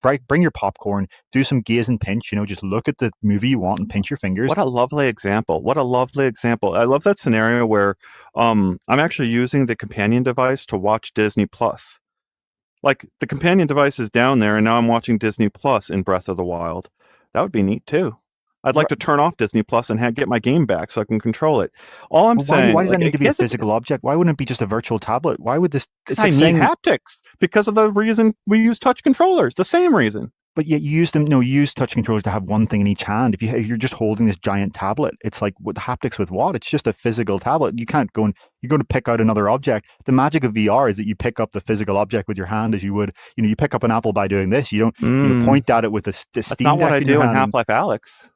right? Bring your popcorn, do some gaze and pinch. Just look at the movie you want and pinch your fingers. What a lovely example! What a lovely example! I love that scenario where I'm actually using the companion device to watch Disney Plus. Like, the companion device is down there, and now I'm watching Disney Plus in Breath of the Wild. That would be neat too. I'd like to turn off Disney Plus and get my game back so I can control it. All I'm saying, why does that need to be a yes, physical object? Why wouldn't it be just a virtual tablet? Why would this? because I need haptics because of the reason we use touch controllers. The same reason. But yet you use them. No, you use touch controllers to have one thing in each hand. If you're just holding this giant tablet, it's like with haptics with what? It's just a physical tablet. You can't go and you're going to pick out another object. The magic of VR is that you pick up the physical object with your hand as you would. You pick up an apple by doing this. You don't point at it with the Steam Deck. That's not what I do in Half-Life Alyx.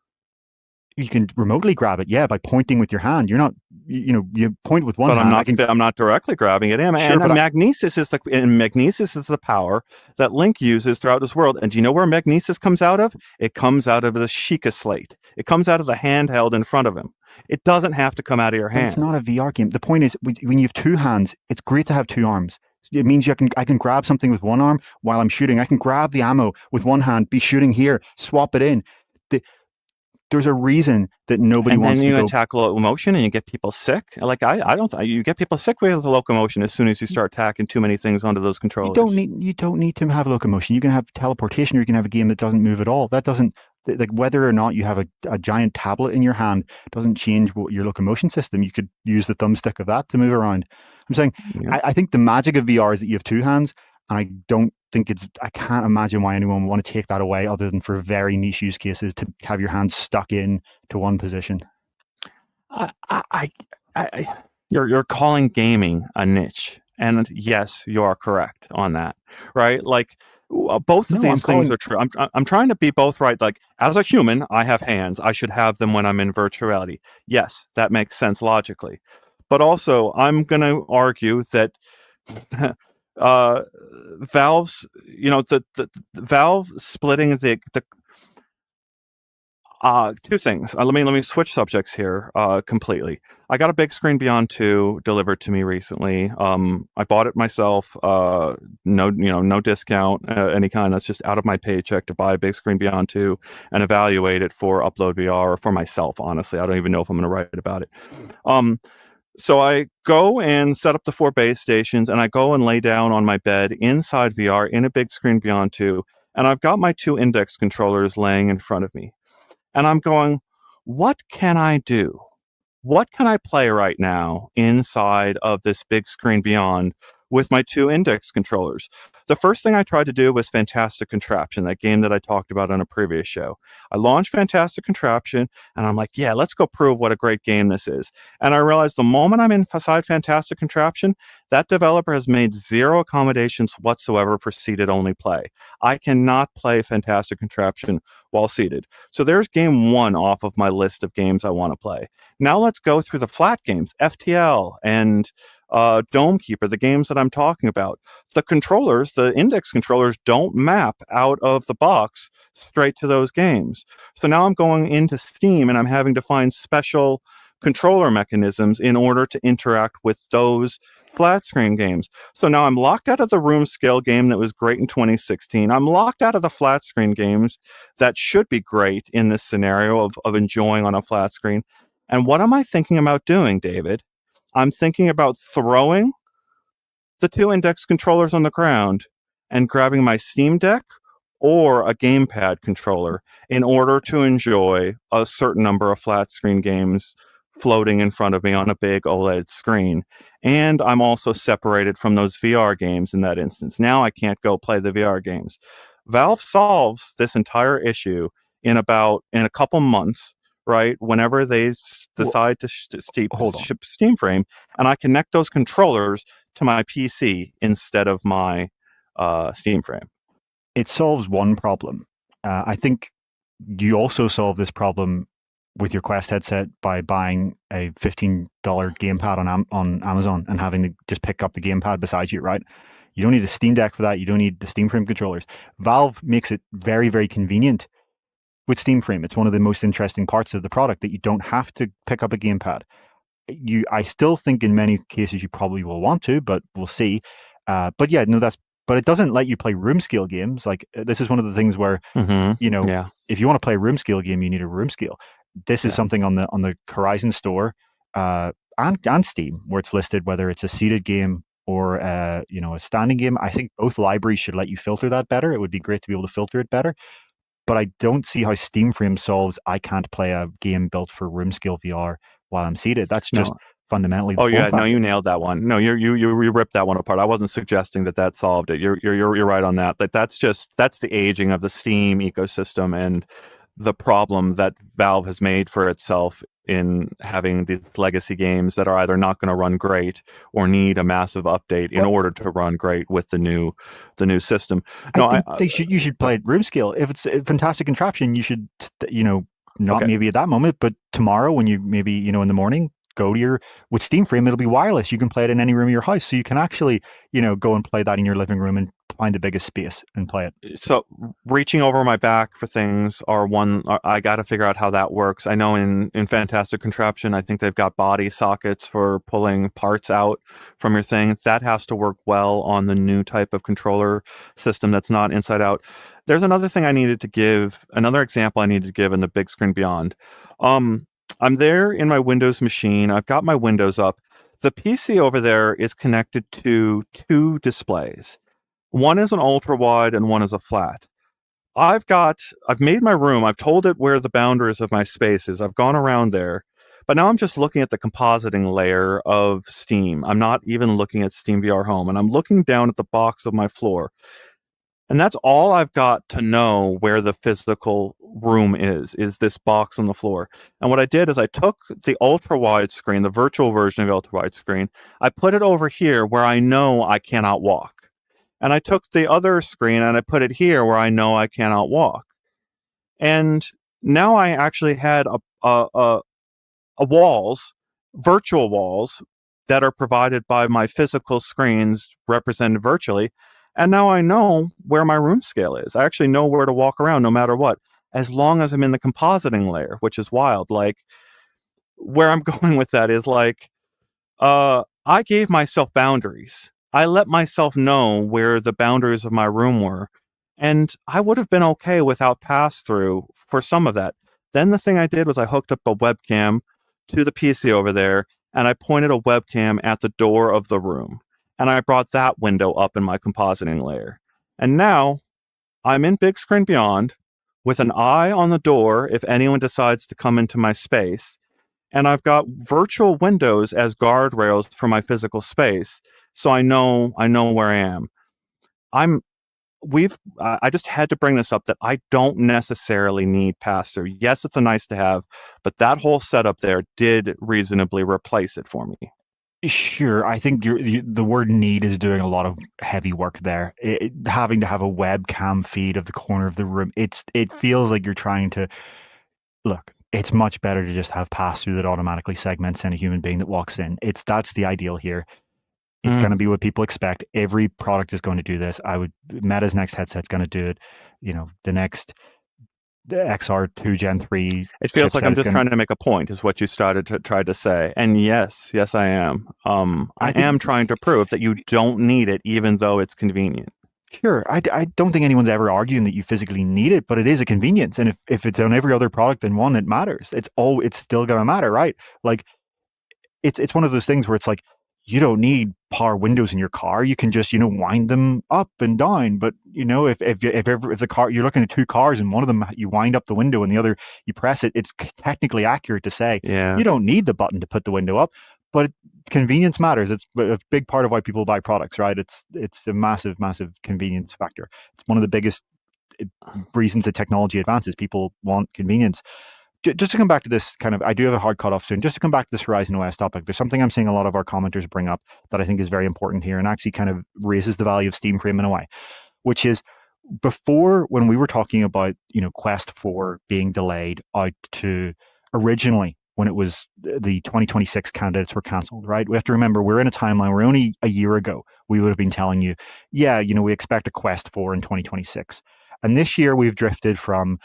You can remotely grab it, by pointing with your hand. You're not, you point with one hand. I'm not directly grabbing it. Magnesis is the power that Link uses throughout this world. And do you know where Magnesis comes out of? It comes out of the Sheikah slate. It comes out of the handheld in front of him. It doesn't have to come out of your hand. It's not a VR game. The point is, when you have two hands, it's great to have two arms. It means I can grab something with one arm while I'm shooting. I can grab the ammo with one hand, be shooting here, swap it in. There's a reason that nobody wants to go. And then you attack Locomotion and you get people sick. Like you get people sick with the Locomotion as soon as you start attacking too many things onto those controllers. You don't need to have Locomotion. You can have teleportation, or you can have a game that doesn't move at all. That doesn't, like, whether or not you have a giant tablet in your hand doesn't change your Locomotion system. You could use the thumbstick of that to move around. I'm saying, I think the magic of VR is that you have two hands. And I can't imagine why anyone would want to take that away other than for very niche use cases to have your hands stuck in to one position. You're calling gaming a niche. And yes, you are correct on that, right? Like both of these things are true. I'm trying to be both right. Like as a human, I have hands. I should have them when I'm in virtual reality. Yes, that makes sense logically. But also I'm going to argue that Valve's, the Valve splitting the two things. Let me switch subjects here completely. I got a Big Screen Beyond 2 delivered to me recently. I bought it myself. No discount any kind. That's just out of my paycheck to buy a Big Screen Beyond 2 and evaluate it for UploadVR or for myself. Honestly, I don't even know if I'm going to write about it. So I go and set up the 4 base stations, and I go and lay down on my bed inside VR in a Big Screen Beyond 2, and I've got my 2 index controllers laying in front of me. And I'm going, what can I do? What can I play right now inside of this Big Screen Beyond with my 2 index controllers? The first thing I tried to do was Fantastic Contraption, that game that I talked about on a previous show. I launched Fantastic Contraption, and I'm like, yeah, let's go prove what a great game this is. And I realized the moment I'm inside Fantastic Contraption, that developer has made 0 accommodations whatsoever for seated-only play. I cannot play Fantastic Contraption while seated. So there's game 1 off of my list of games I want to play. Now let's go through the flat games, FTL and Dome Keeper, the games that I'm talking about. The controllers, the index controllers, don't map out of the box straight to those games. So now I'm going into Steam and I'm having to find special controller mechanisms in order to interact with those flat screen games. So now I'm locked out of the room scale game that was great in 2016. I'm locked out of the flat screen games that should be great in this scenario of enjoying on a flat screen. And what am I thinking about doing, David? I'm thinking about throwing the 2 index controllers on the ground and grabbing my Steam Deck or a gamepad controller in order to enjoy a certain number of flat screen games floating in front of me on a big OLED screen. And I'm also separated from those VR games in that instance. Now I can't go play the VR games. Valve solves this entire issue in a couple months, right? Whenever they decide to ship Steam Frame, and I connect those controllers to my PC instead of my Steam Frame. It solves one problem. I think you also solve this problem with your Quest headset by buying a $15 gamepad on Amazon and having to just pick up the gamepad beside you, right? You don't need a Steam Deck for that. You don't need the Steam Frame controllers. Valve makes it very, very convenient with Steam Frame. It's one of the most interesting parts of the product that you don't have to pick up a gamepad. I still think in many cases you probably will want to, but we'll see. But it doesn't let you play room scale games. Like this is one of the things where, if you want to play a room scale game, you need a room scale. This is something on the Horizon store and Steam where it's listed whether it's a seated game or a standing game. I think both libraries should let you filter that better. It would be great to be able to filter it better. but I don't see how Steam Frame solves I can't play a game built for room scale VR while I'm seated. That's just No. fundamentally the Oh form yeah, no, factor. you nailed that one. No, you ripped that one apart. I wasn't suggesting that solved it. You're right on that. That's the aging of the Steam ecosystem and the problem that Valve has made for itself in having these legacy games that are either not going to run great or need a massive update in Well, order to run great with the new system. I No, think you should play it room scale. If it's a fantastic contraption, you should, not okay. maybe at that moment, but tomorrow when you maybe, in the morning, go to with Steam Frame, it'll be wireless. You can play it in any room of your house. So you can actually, go and play that in your living room and find the biggest space and play it. So reaching over my back for things I got to figure out how that works. I know in Fantastic Contraption, I think they've got body sockets for pulling parts out from your thing. That has to work well on the new type of controller system that's not inside out. There's another example I needed to give in the Big Screen Beyond. I'm there in my Windows machine. I've got my Windows up. The PC over there is connected to two displays. One is an ultra wide and one is a flat. I've made my room. I've told it where the boundaries of my space is. I've gone around there, but now I'm just looking at the compositing layer of Steam. I'm not even looking at Steam VR Home, and I'm looking down at the box of my floor. And that's all I've got to know where the physical room is this box on the floor. And what I did is I took the ultra wide screen, the virtual version of the ultra wide screen, I put it over here where I know I cannot walk. And I took the other screen and I put it here where I know I cannot walk. And now I actually had a virtual walls that are provided by my physical screens represented virtually. And now I know where my room scale is. I actually know where to walk around no matter what, as long as I'm in the compositing layer, which is wild. Like, where I'm going with that is like, I gave myself boundaries. I let myself know where the boundaries of my room were, and I would have been okay without pass through for some of that. Then the thing I did was I hooked up a webcam to the PC over there, and I pointed a webcam at the door of the room, and I brought that window up in my compositing layer. And now I'm in Big Screen Beyond with an eye on the door if anyone decides to come into my space. And I've got virtual windows as guardrails for my physical space, so I know where I am. I just had to bring this up that I don't necessarily need pass-through. Yes, it's a nice to have, but that whole setup there did reasonably replace it for me. Sure, I think the word need is doing a lot of heavy work there. Having to have a webcam feed of the corner of the room, it feels like you're trying to look. It's much better to just have pass-through that automatically segments in a human being that walks in. That's the ideal here. It's going to be what people expect. Every product is going to do this. Meta's next headset's going to do it. The XR2 Gen 3. It feels like I'm just trying to make a point, is what you tried to say. And yes, I am. I am trying to prove that you don't need it, even though it's convenient. Sure. I don't think anyone's ever arguing that you physically need it, but it is a convenience. And if it's on every other product than one, it matters. It's still going to matter, right? Like, it's one of those things where it's like, you don't need power windows in your car. You can just, wind them up and down. But, if the car, you're looking at two cars and one of them you wind up the window and the other you press it, it's technically accurate to say you don't need the button to put the window up, but convenience matters. It's a big part of why people buy products, right? It's a massive, massive convenience factor. It's one of the biggest reasons that technology advances. People want convenience. Just to come back to this I do have a hard cutoff soon. Just to come back to this Horizon OS topic, there's something I'm seeing a lot of our commenters bring up that I think is very important here and actually kind of raises the value of Steam Frame in a way, which is before, when we were talking about, Quest 4 being delayed out to originally when it was the 2026 candidates were canceled, right? We have to remember we're in a timeline where only a year ago we would have been telling you, we expect a Quest 4 in 2026. And this year we've drifted from,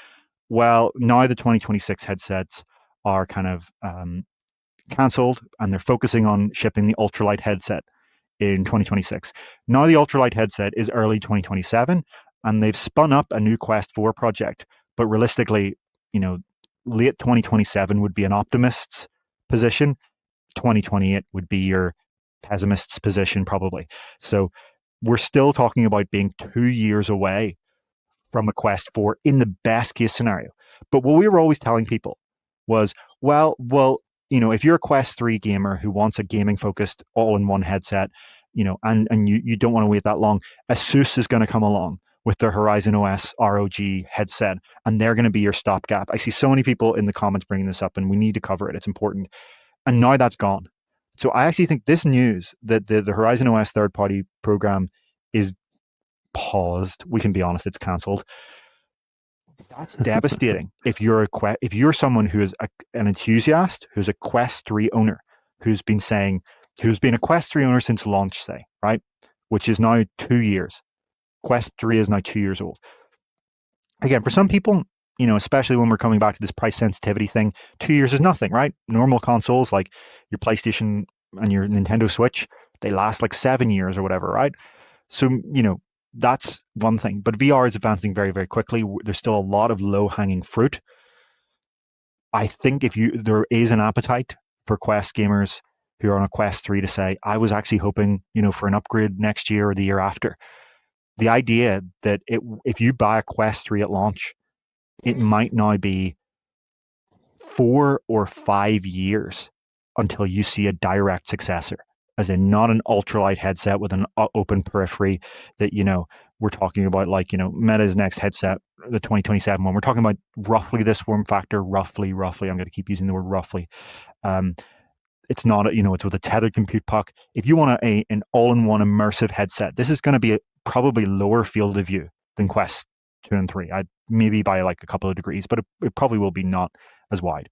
well, now the 2026 headsets are kind of cancelled and they're focusing on shipping the ultralight headset in 2026. Now the ultralight headset is early 2027 and they've spun up a new Quest 4 project. But realistically, late 2027 would be an optimist's position. 2028 would be your pessimist's position, probably. So we're still talking about being 2 years away from a Quest 4 in the best case scenario. But what we were always telling people was, well, if you're a Quest 3 gamer who wants a gaming focused all-in-one headset, and you don't want to wait that long, Asus is going to come along with their Horizon OS ROG headset, and they're going to be your stopgap. I see so many people in the comments bringing this up, and we need to cover it. It's important. And now that's gone. So I actually think this news that the Horizon OS third-party program is paused. We can be honest, it's cancelled. That's devastating. If you're someone who is an enthusiast, who's a Quest 3 owner, who's been a Quest 3 owner since launch, say, right, which is now 2 years. Quest 3 is now 2 years old. Again, for some people, especially when we're coming back to this price sensitivity thing, 2 years is nothing, right? Normal consoles like your PlayStation and your Nintendo Switch, they last like 7 years or whatever, right? So, that's one thing. But VR is advancing very, very quickly. There's still a lot of low-hanging fruit. I think there is an appetite for Quest gamers who are on a Quest 3 to say, I was actually hoping, for an upgrade next year or the year after. The idea that if you buy a Quest 3 at launch, it might now be 4 or 5 years until you see a direct successor, as in not an ultralight headset with an open periphery that, we're talking about like, Meta's next headset, the 2027 one. We're talking about roughly this form factor, roughly. I'm going to keep using the word roughly. It's not, it's with a tethered compute puck. If you want an all-in-one immersive headset, this is going to be probably lower field of view than Quest 2 and 3. Maybe by like a couple of degrees, but it probably will be not as wide,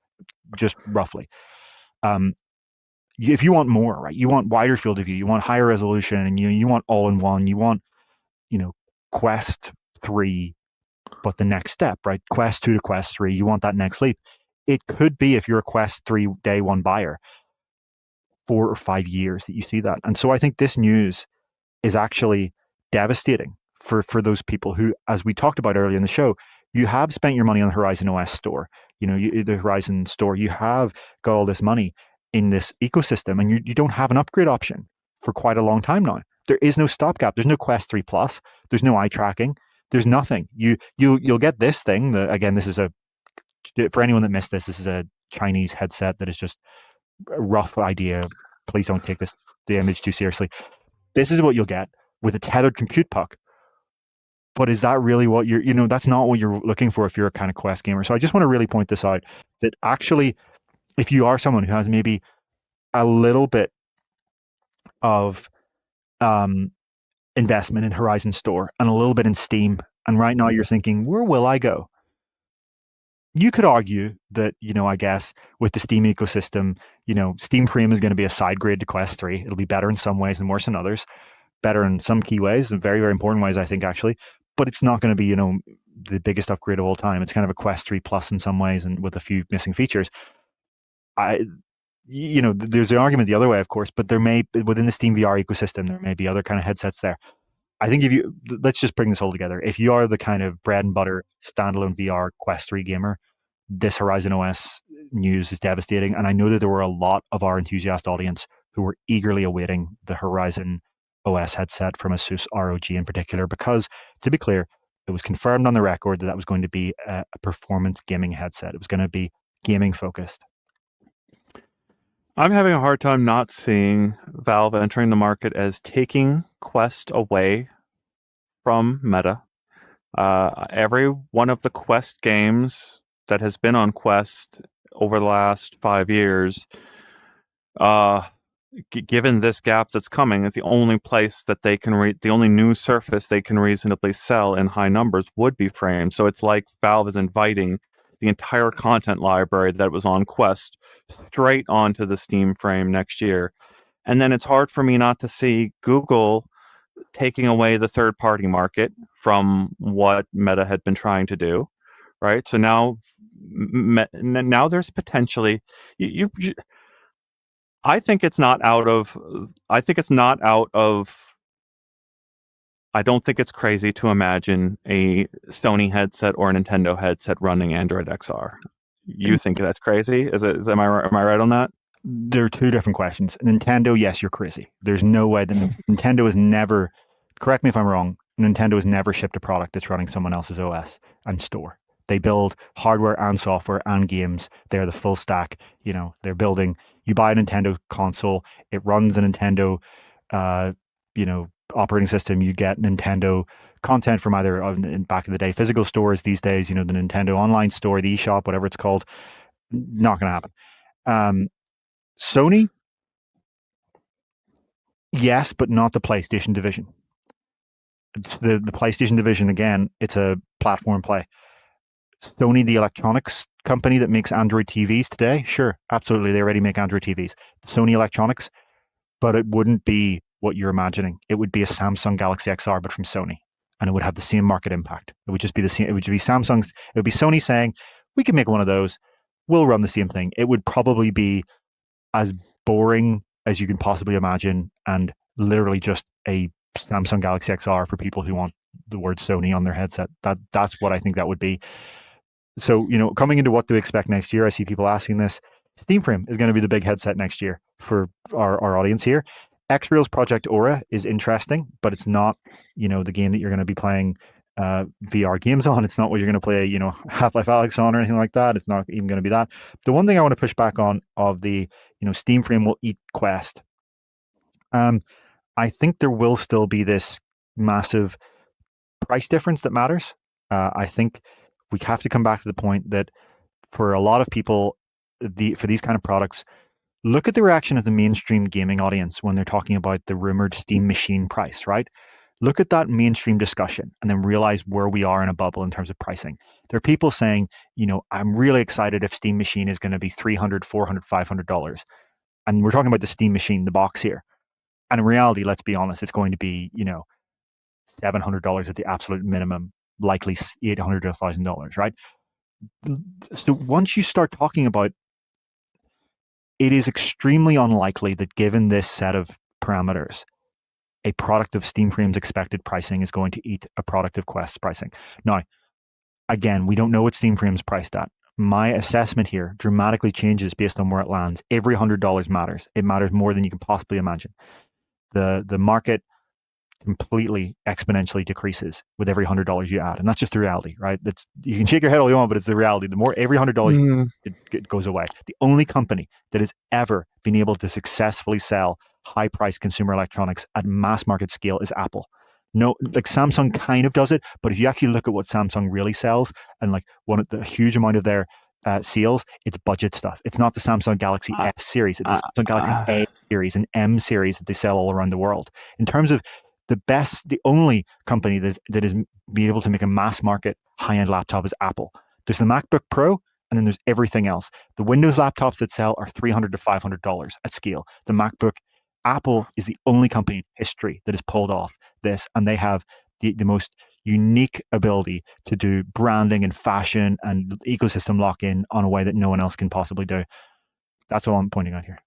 just roughly. If you want more, right, you want wider field of view, you want higher resolution, and you want all-in-one, you want, Quest 3, but the next step, right? Quest 2 to Quest 3, you want that next leap. It could be, if you're a Quest 3 day one buyer, 4 or 5 years that you see that. And so I think this news is actually devastating for those people who, as we talked about earlier in the show, you have spent your money on the Horizon OS store, the Horizon store, you have got all this money in this ecosystem, and you don't have an upgrade option for quite a long time now. There is no stopgap. There's no Quest 3 Plus. There's no eye tracking. There's nothing. You'll get this thing. Again, this is for anyone that missed this is a Chinese headset that is just a rough idea. Please don't take the image too seriously. This is what you'll get with a tethered compute puck. But is that really what that's not what you're looking for if you're a kind of Quest gamer. So I just want to really point this out, that actually, if you are someone who has maybe a little bit of investment in Horizon Store and a little bit in Steam, and right now you're thinking, where will I go? You could argue that, I guess with the Steam ecosystem, Steam Premium is going to be a side grade to Quest 3. It'll be better in some ways and worse in others. Better in some key ways and very, very important ways, I think, actually. But it's not going to be, the biggest upgrade of all time. It's kind of a Quest 3 Plus in some ways and with a few missing features. There's an argument the other way, of course, but there may, within the Steam VR ecosystem, there may be other kind of headsets there. I think let's just bring this all together. If you are the kind of bread and butter standalone VR Quest 3 gamer, this Horizon OS news is devastating. And I know that there were a lot of our enthusiast audience who were eagerly awaiting the Horizon OS headset from Asus ROG in particular, because, to be clear, it was confirmed on the record that was going to be a performance gaming headset. It was going to be gaming focused. I'm having a hard time not seeing Valve entering the market as taking Quest away from Meta. Every one of the Quest games that has been on Quest over the last 5 years, given this gap that's coming, the only place that they can the only new surface they can reasonably sell in high numbers would be frames. So it's like Valve is inviting the entire content library that was on Quest straight onto the Steam frame next year. And then it's hard for me not to see Google taking away the third-party market from what Meta had been trying to do, right? So now there's potentially I think it's not out of I don't think it's crazy to imagine a Sony headset or a Nintendo headset running Android XR. You think that's crazy? Am I right on that? There are two different questions. Nintendo, yes, you're crazy. There's no way that Nintendo has never, correct me if I'm wrong, Nintendo has never shipped a product that's running someone else's OS and store. They build hardware and software and games. They're the full stack. They're building. You buy a Nintendo console, it runs the Nintendo, operating system. You get Nintendo content from either in back in the day physical stores. These days, the Nintendo online store, the eShop, whatever it's called. Not going to happen. Sony, yes, but not the PlayStation division. The PlayStation division, again, it's a platform play. Sony, the electronics company that makes Android TVs today, sure, absolutely, they already make Android TVs. Sony Electronics, but it wouldn't be what you're imagining. It would be a Samsung Galaxy XR, but from Sony, and it would have the same market impact. It would just be the same. It would be Samsung's. It would be Sony saying, "We can make one of those. We'll run the same thing." It would probably be as boring as you can possibly imagine, and literally just a Samsung Galaxy XR for people who want the word Sony on their headset. That's what I think that would be. So, coming into what to expect next year, I see people asking this. Steam Frame is going to be the big headset next year for our audience here. Xreal's Project Aura is interesting, but it's not, the game that you're going to be playing VR games on. It's not what you're going to play, Half-Life Alyx on or anything like that. It's not even going to be that. The one thing I want to push back on of the, Steam Frame will eat Quest. I think there will still be this massive price difference that matters. I think we have to come back to the point that for a lot of people, for these kind of products, look at the reaction of the mainstream gaming audience when they're talking about the rumored Steam Machine price, right? Look at that mainstream discussion and then realize where we are in a bubble in terms of pricing. There are people saying, I'm really excited if Steam Machine is going to be $300, $400, $500. And we're talking about the Steam Machine, the box here. And in reality, let's be honest, it's going to be, $700 at the absolute minimum, likely $800 to $1,000, right? So once you start talking about, it is extremely unlikely that given this set of parameters, a product of Steam Frame's expected pricing is going to eat a product of Quest's pricing. Now, again, we don't know what Steam Frame's priced at. My assessment here dramatically changes based on where it lands. Every $100 matters. It matters more than you can possibly imagine. The market completely exponentially decreases with every $100 you add, and that's just the reality, right? You can shake your head all you want, but it's the reality. The more every $100 it goes away. The only company that has ever been able to successfully sell high-priced consumer electronics at mass market scale is Apple. No, like Samsung kind of does it, but if you actually look at what Samsung really sells, and like a huge amount of their sales, it's budget stuff. It's not the Samsung Galaxy S series. It's the Samsung Galaxy A series and M series that they sell all around the world. In terms of the only company that is be able to make a mass market high-end laptop is Apple. There's the MacBook Pro, and then there's everything else. The Windows laptops that sell are $300 to $500 at scale. The MacBook, Apple is the only company in history that has pulled off this, and they have the most unique ability to do branding and fashion and ecosystem lock-in on a way that no one else can possibly do. That's all I'm pointing out here.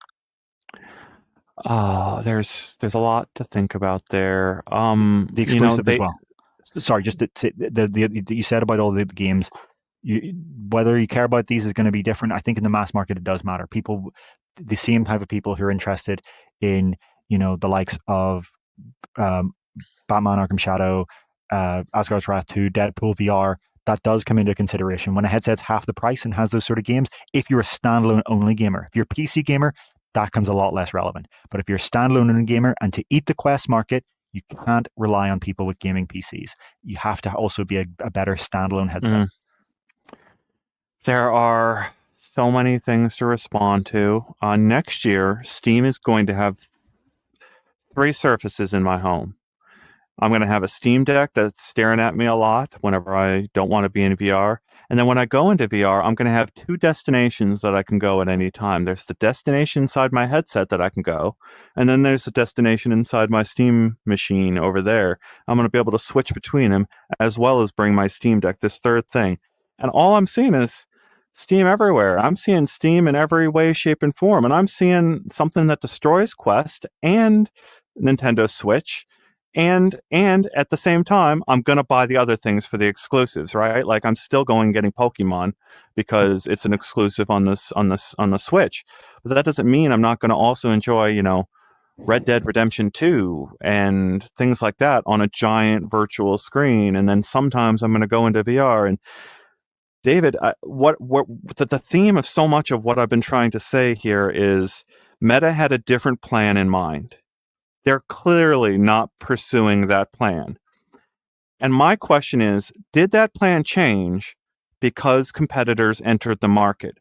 Oh, there's a lot to think about there. The exclusive as well. Sorry, just to say, you said about all the games. Whether you care about these is going to be different. I think in the mass market it does matter. People, the same type of people who are interested in the likes of Batman Arkham Shadow, Asgard's Wrath 2, Deadpool VR. That does come into consideration when a headset's half the price and has those sort of games. If you're a standalone only gamer, if you're a PC gamer, that comes a lot less relevant. But if you're a standalone only gamer and to eat the Quest market, you can't rely on people with gaming PCs. You have to also be a better standalone headset. There are so many things to respond to. Next year, Steam is going to have 3 surfaces in my home. I'm going to have a Steam Deck that's staring at me a lot whenever I don't want to be in VR. And then when I go into VR, I'm going to have 2 destinations that I can go at any time. There's the destination inside my headset that I can go. And then there's the destination inside my Steam machine over there. I'm going to be able to switch between them as well as bring my Steam Deck, this third thing. And all I'm seeing is Steam everywhere. I'm seeing Steam in every way, shape, and form. And I'm seeing something that destroys Quest and Nintendo Switch. And at the same time, I'm going to buy the other things for the exclusives, right? Like I'm still going and getting Pokemon because it's an exclusive on the Switch. But that doesn't mean I'm not going to also enjoy, Red Dead Redemption 2 and things like that on a giant virtual screen. And then sometimes I'm going to go into VR. And David, the theme of so much of what I've been trying to say here is Meta had a different plan in mind. They're clearly not pursuing that plan. And my question is, did that plan change because competitors entered the market?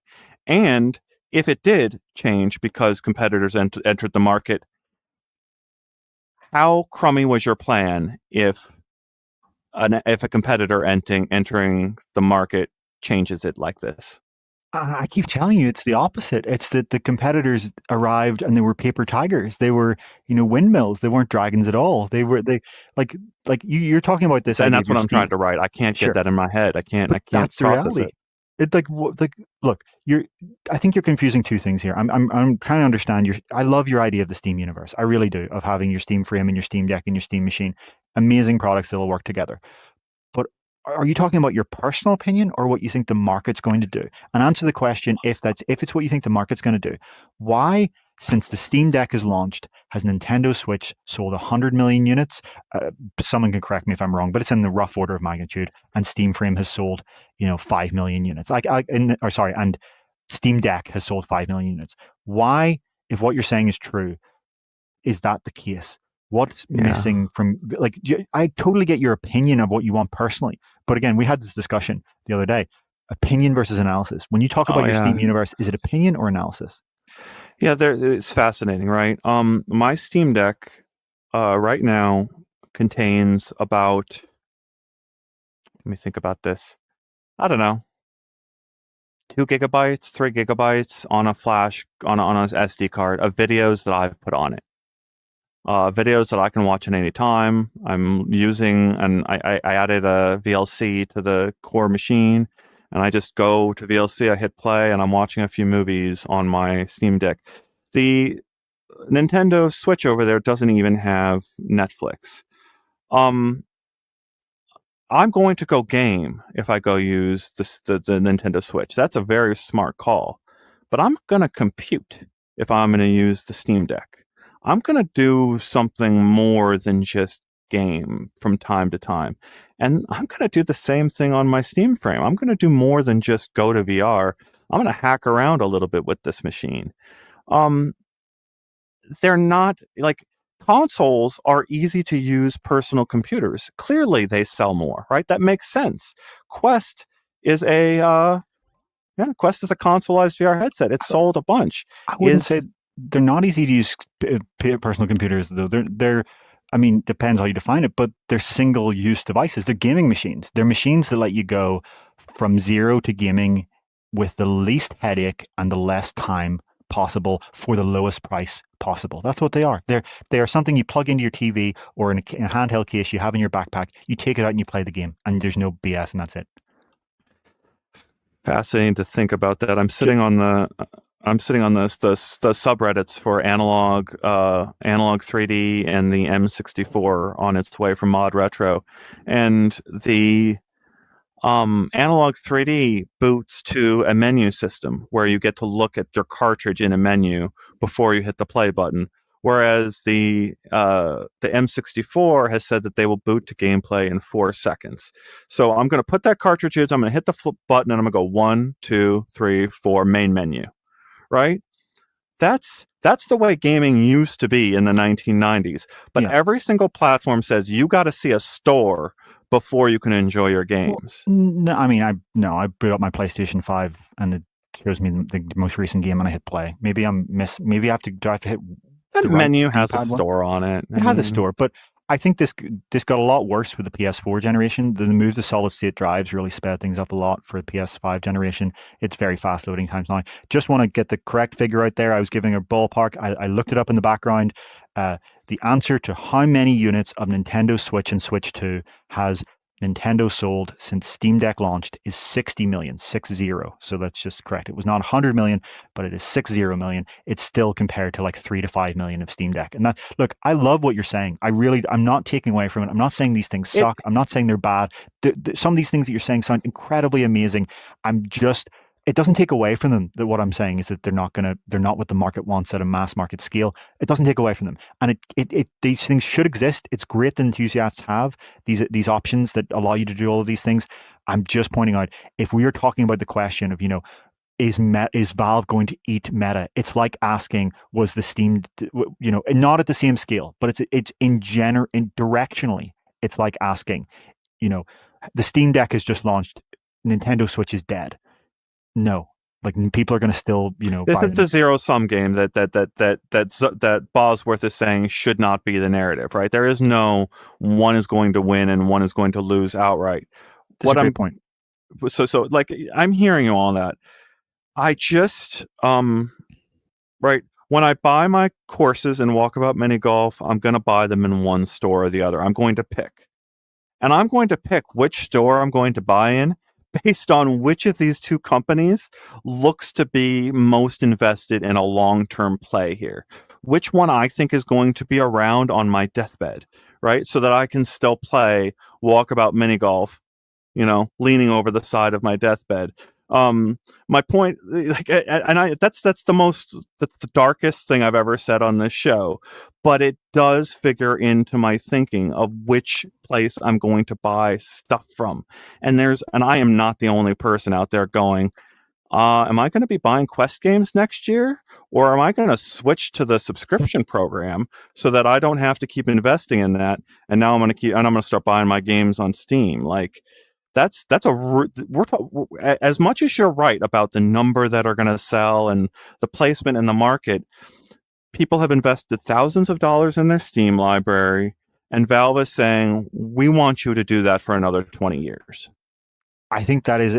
And if it did change because competitors entered the market, how crummy was your plan if a competitor entering the market changes it like this? I keep telling you, it's the opposite. It's that the competitors arrived and they were paper tigers. They were, windmills. They weren't dragons at all. They like you're talking about this And idea that's of your what I'm Steam. trying to write. I can't Sure. get that in my head. I can't That's the process reality. it. It's look, I think you're confusing two things here. I'm trying to understand I love your idea of the Steam universe. I really do, of having your Steam frame and your Steam Deck and your Steam machine. Amazing products that'll work together. But are you talking about your personal opinion or what you think the market's going to do? And answer the question, if it's what you think the market's going to do, why, since the Steam Deck is launched, has Nintendo Switch sold 100 million units? Someone can correct me if I'm wrong, but it's in the rough order of magnitude. And Steam Frame has sold, 5 million units. And Steam Deck has sold 5 million units. Why, if what you're saying is true, is that the case? What's missing from, I totally get your opinion of what you want personally. But again, we had this discussion the other day, opinion versus analysis. When you talk about your Steam universe, is it opinion or analysis? Yeah, it's fascinating, right? My Steam Deck right now contains about, let me think about this. I don't know, 2 gigabytes, 3 gigabytes on a flash, on an SD card of videos that I've put on it. Videos that I can watch at any time. I'm using, and I added a VLC to the core machine, and I just go to VLC, I hit play, and I'm watching a few movies on my Steam Deck. The Nintendo Switch over there doesn't even have Netflix. I'm going to go game if I go use the Nintendo Switch. That's a very smart call. But I'm going to compute if I'm going to use the Steam Deck. I'm going to do something more than just game from time to time. And I'm going to do the same thing on my Steam frame. I'm going to do more than just go to VR. I'm going to hack around a little bit with this machine. They're not, like, consoles are easy to use personal computers. Clearly they sell more, right? That makes sense. Quest is a consoleized VR headset. It's sold a bunch. I wouldn't say they're not easy to use personal computers, though. Depends how you define it, but they're single-use devices. They're gaming machines. They're machines that let you go from zero to gaming with the least headache and the less time possible for the lowest price possible. That's what they are. They are something you plug into your TV or in a handheld case you have in your backpack. You take it out and you play the game, and there's no BS, and that's it. Fascinating to think about that. I'm sitting on the subreddits for analog 3D and the M64 on its way from Mod Retro, and the analog 3D boots to a menu system where you get to look at your cartridge in a menu before you hit the play button. Whereas the M64 has said that they will boot to gameplay in 4 seconds. So I'm going to put that cartridge in, I'm going to hit the flip button, and I'm going to go 1, 2, 3, 4, main menu. Right? That's the way gaming used to be in the 1990s. But every single platform says you got to see a store before you can enjoy your games. Well, no, I boot up my PlayStation 5 and it shows me the most recent game and I hit play. Maybe maybe do I have to hit the menu has a store on it. It has a store, but I think this got a lot worse with the PS4 generation. The move to solid state drives really sped things up a lot for the PS5 generation. It's very fast loading times now. Just want to get the correct figure out there. I was giving a ballpark. I looked it up in the background. The answer to how many units of Nintendo Switch and Switch 2 has Nintendo sold since Steam Deck launched is 60 million, 60. So that's just correct. It was not 100 million, but it is 60 million. It's still compared to like 3 to 5 million of Steam Deck. And look, I love what you're saying. I'm not taking away from it. I'm not saying these things suck. I'm not saying they're bad. Some of these things that you're saying sound incredibly amazing. I'm just it doesn't take away from them that what I'm saying is that they're not what the market wants at a mass market scale. It doesn't take away from them. And these things should exist. It's great that enthusiasts have these options that allow you to do all of these things. I'm just pointing out, if we are talking about the question of, is Valve going to eat Meta? It's like asking, was the Steam, not at the same scale, but it's in directionally, it's like asking, the Steam Deck has just launched, Nintendo Switch is dead. No, like people are going to still, This buy is the zero sum game that Bosworth is saying should not be the narrative, right? There is no one is going to win and one is going to lose outright. That's a great point. So like I'm hearing you on that. I just right, when I buy my courses in Walkabout Mini Golf, I'm going to buy them in one store or the other. I'm going to pick. And I'm going to pick which store I'm going to buy in based on which of these two companies looks to be most invested in a long-term play here. Which one I think is going to be around on my deathbed, right? So that I can still play Walkabout Mini Golf, leaning over the side of my deathbed. My point, that's the darkest thing I've ever said on this show, but it does figure into my thinking of which place I'm going to buy stuff from. And I am not the only person out there going, am I going to be buying Quest games next year, or am I going to switch to the subscription program so that I don't have to keep investing in that? And now I'm going to start buying my games on Steam. Like, as much as you're right about the number that are going to sell and the placement in the market, people have invested thousands of dollars in their Steam library, and Valve is saying, we want you to do that for another 20 years. I think that is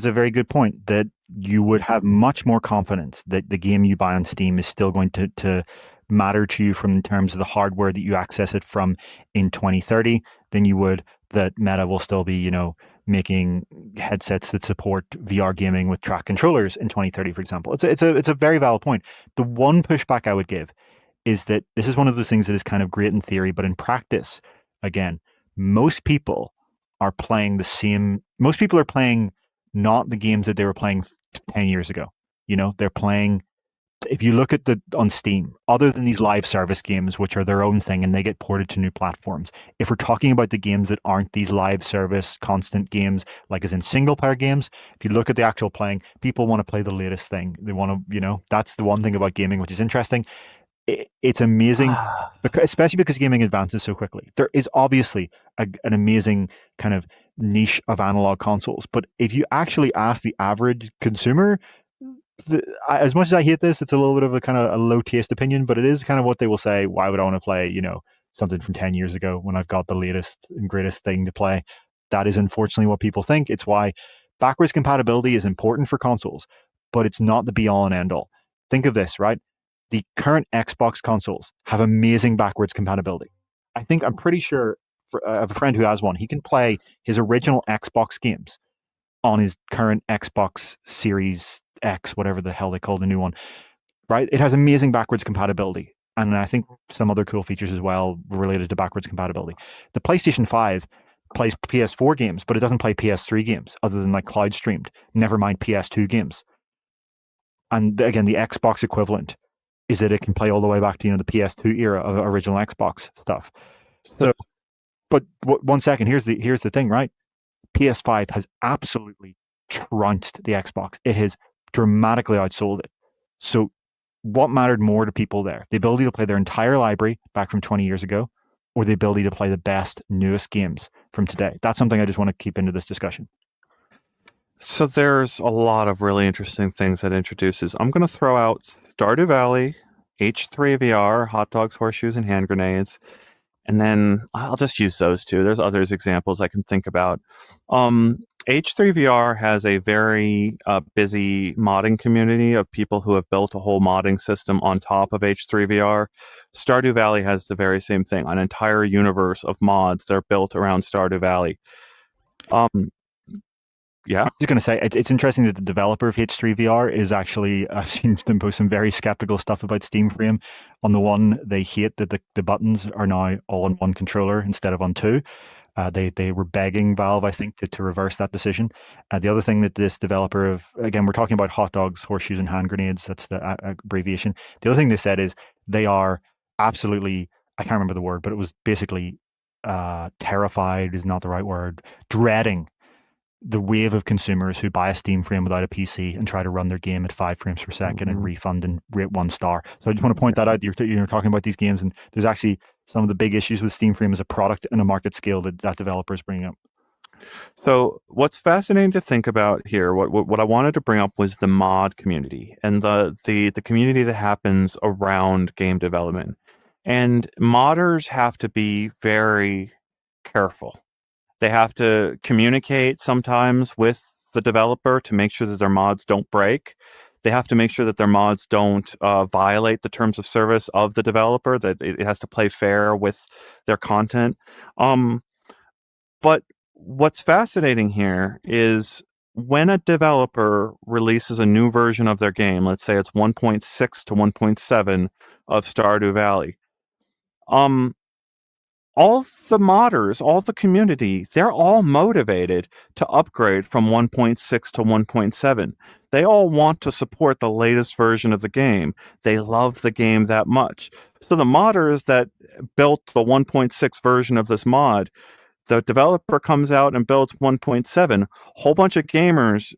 a very good point, that you would have much more confidence that the game you buy on Steam is still going to matter to you from in terms of the hardware that you access it from in 2030 than you would that Meta will still be, making headsets that support VR gaming with track controllers in 2030, for example. It's a very valid point. The one pushback I would give is that this is one of those things that is kind of great in theory, but in practice, again, most people are playing not the games that they were playing 10 years ago. They're playing, if you look at on Steam, other than these live service games, which are their own thing and they get ported to new platforms, if we're talking about the games that aren't these live service constant games, like as in single player games, if you look at the actual playing, people want to play the latest thing. They want to, that's the one thing about gaming, which is interesting. It's amazing, especially because gaming advances so quickly. There is obviously an amazing kind of niche of analog consoles, but if you actually ask the average consumer, as much as I hate this, it's a little bit of a kind of a low taste opinion, but it is kind of what they will say. Why would I want to play, something from 10 years ago when I've got the latest and greatest thing to play? That is unfortunately what people think. It's why backwards compatibility is important for consoles, but it's not the be all and end all. Think of this, right? The current Xbox consoles have amazing backwards compatibility. I'm pretty sure I have a friend who has one. He can play his original Xbox games on his current Xbox Series X, whatever the hell they call the new one, right? It has amazing backwards compatibility. And I think some other cool features as well related to backwards compatibility. The PlayStation 5 plays PS4 games, but it doesn't play PS3 games other than like cloud streamed, never mind PS2 games. And again, the Xbox equivalent is that it can play all the way back to, the PS2 era of original Xbox stuff. So, but 1 second, here's the thing, right? PS5 has absolutely trounced the Xbox. It has dramatically outsold it. So what mattered more to people there? The ability to play their entire library back from 20 years ago, or the ability to play the best, newest games from today? That's something I just want to keep into this discussion. So there's a lot of really interesting things that introduces. I'm going to throw out Stardew Valley, H3 VR, hot dogs, horseshoes, and hand grenades. And then I'll just use those two. There's others examples I can think about. H3VR has a very busy modding community of people who have built a whole modding system on top of H3VR. Stardew Valley has the very same thing, an entire universe of mods that are built around Stardew Valley. Yeah. I was going to say, it's interesting that the developer of H3VR is actually, I've seen them post some very skeptical stuff about Steam Frame. On the one, they hate that the buttons are now all on one controller instead of on two. They were begging Valve, I think, to reverse that decision. The other thing that this developer of, again, we're talking about hot dogs, horseshoes, and hand grenades. That's the abbreviation. The other thing they said is they are absolutely, I can't remember the word, but it was basically terrified is not the right word, dreading the wave of consumers who buy a Steam frame without a PC and try to run their game at 5 frames per second and refund and rate 1 star. So I just want to point that out. You're talking about these games, and there's actually some of the big issues with Steam frame as a product and a market scale that developer is bringing up. So what's fascinating to think about here, what I wanted to bring up was the mod community and the community that happens around game development. And modders have to be very careful. They have to communicate sometimes with the developer to make sure that their mods don't break. They have to make sure that their mods don't violate the terms of service of the developer, that it has to play fair with their content. But what's fascinating here is when a developer releases a new version of their game, let's say it's 1.6 to 1.7 of Stardew Valley, all the modders, all the community, they're all motivated to upgrade from 1.6 to 1.7. They all want to support the latest version of the game. They love the game that much. So the modders that built the 1.6 version of this mod, the developer comes out and builds 1.7, whole bunch of gamers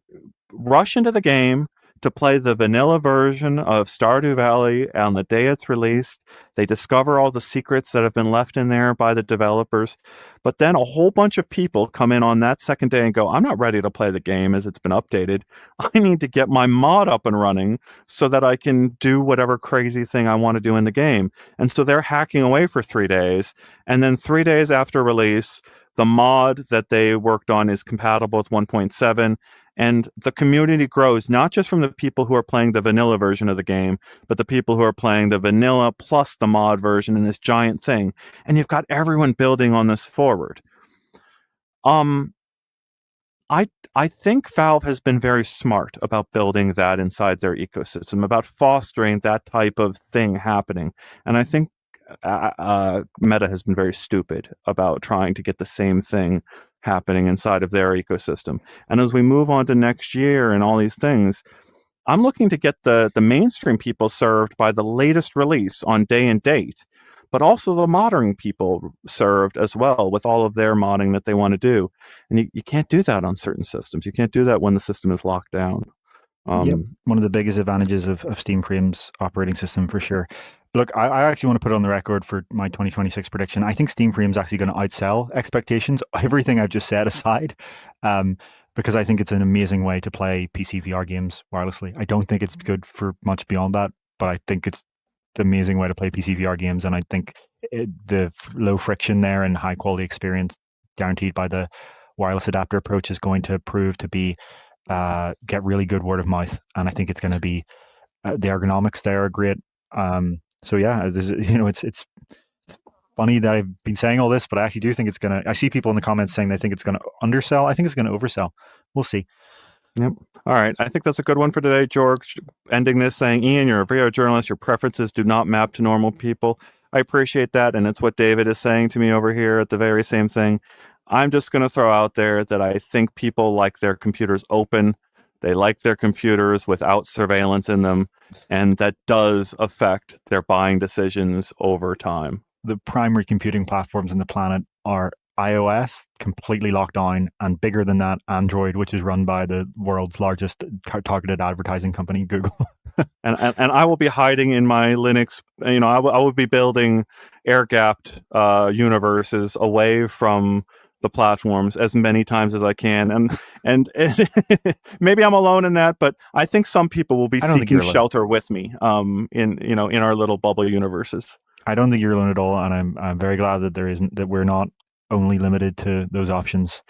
rush into the game to play the vanilla version of Stardew Valley on the day it's released. They discover all the secrets that have been left in there by the developers. But then a whole bunch of people come in on that second day and go, I'm not ready to play the game as it's been updated. I need to get my mod up and running so that I can do whatever crazy thing I want to do in the game. And so they're hacking away for 3 days. And then 3 days after release, the mod that they worked on is compatible with 1.7. And the community grows not just from the people who are playing the vanilla version of the game, but the people who are playing the vanilla plus the mod version in this giant thing. And you've got everyone building on this forward. I think Valve has been very smart about building that inside their ecosystem, about fostering that type of thing happening. And I think Meta has been very stupid about trying to get the same thing happening inside of their ecosystem. And as we move on to next year and all these things, I'm looking to get the mainstream people served by the latest release on day and date, but also the modding people served as well with all of their modding that they want to do. And you can't do that on certain systems. You can't do that when the system is locked down. Yep. One of the biggest advantages of Steam Frame's operating system for sure. Look, I actually want to put it on the record for my 2026 prediction. I think Steam Frame's actually going to outsell expectations, everything I've just said aside, because I think it's an amazing way to play PC VR games wirelessly. I don't think it's good for much beyond that, but I think it's the amazing way to play PC VR games. And I think the low friction there and high quality experience guaranteed by the wireless adapter approach is going to prove to be get really good word of mouth, and I think it's going to be the ergonomics there are great. So yeah, it's funny that I've been saying all this, but I actually do think it's going to. I see people in the comments saying they think it's going to undersell. I think it's going to oversell. We'll see. Yep. All right. I think that's a good one for today, George. Ending this saying, Ian, you're a video journalist. Your preferences do not map to normal people. I appreciate that, and it's what David is saying to me over here at the very same thing. I'm just going to throw out there that I think people like their computers open. They like their computers without surveillance in them, and that does affect their buying decisions over time. The primary computing platforms on the planet are iOS, completely locked down, and bigger than that, Android, which is run by the world's largest targeted advertising company, Google. and I will be hiding in my Linux. I will be building air-gapped universes away from the platforms as many times as I can, and maybe I'm alone in that, but I think some people will be seeking shelter with me in our little bubble universes. I don't think you're alone at all, and I'm very glad that we're not only limited to those options.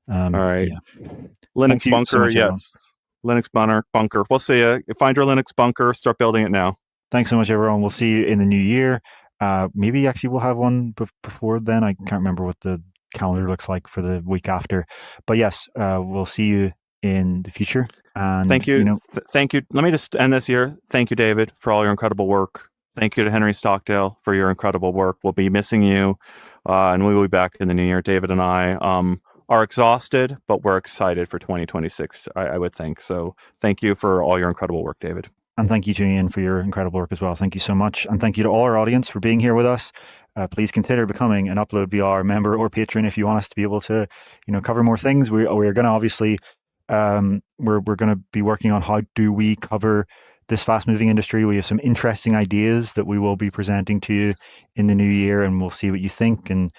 All right, yeah. Linux bunker, so much, yes, everyone. Linux bunker. We'll see you. Find your Linux bunker. Start building it now. Thanks so much, everyone. We'll see you in the new year. Maybe actually we'll have one before then. I can't remember what the calendar looks like for the week after, but yes, we'll see you in the future. And thank you. Thank you. Let me just end this here. Thank you, David, for all your incredible work. Thank you to Henry Stockdale for your incredible work. We'll be missing you, and we will be back in the new year. David and I are exhausted, but we're excited for 2026, I would think. So thank you for all your incredible work, David. And thank you to Ian for your incredible work as well. Thank you so much. And thank you to all our audience for being here with us. Please consider becoming an UploadVR member or patron if you want us to be able to, cover more things. We're going to obviously, we're going to be working on how do we cover this fast-moving industry. We have some interesting ideas that we will be presenting to you in the new year, and we'll see what you think. And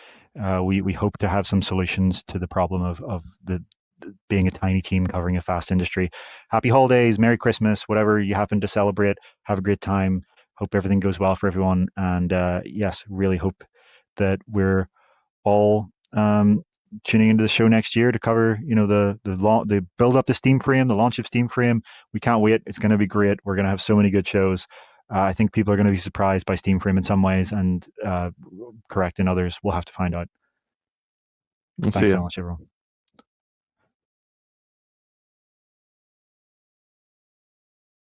we hope to have some solutions to the problem of the being a tiny team covering a fast industry. Happy holidays, Merry Christmas, whatever you happen to celebrate. Have a great time. Hope everything goes well for everyone. And yes, really hope that we're all tuning into the show next year to cover, the build up to Steam Frame, the launch of Steam Frame. We can't wait. It's going to be great. We're going to have so many good shows. I think people are going to be surprised by Steam Frame in some ways and correct in others. We'll have to find out. We'll Thanks see so you. much, everyone.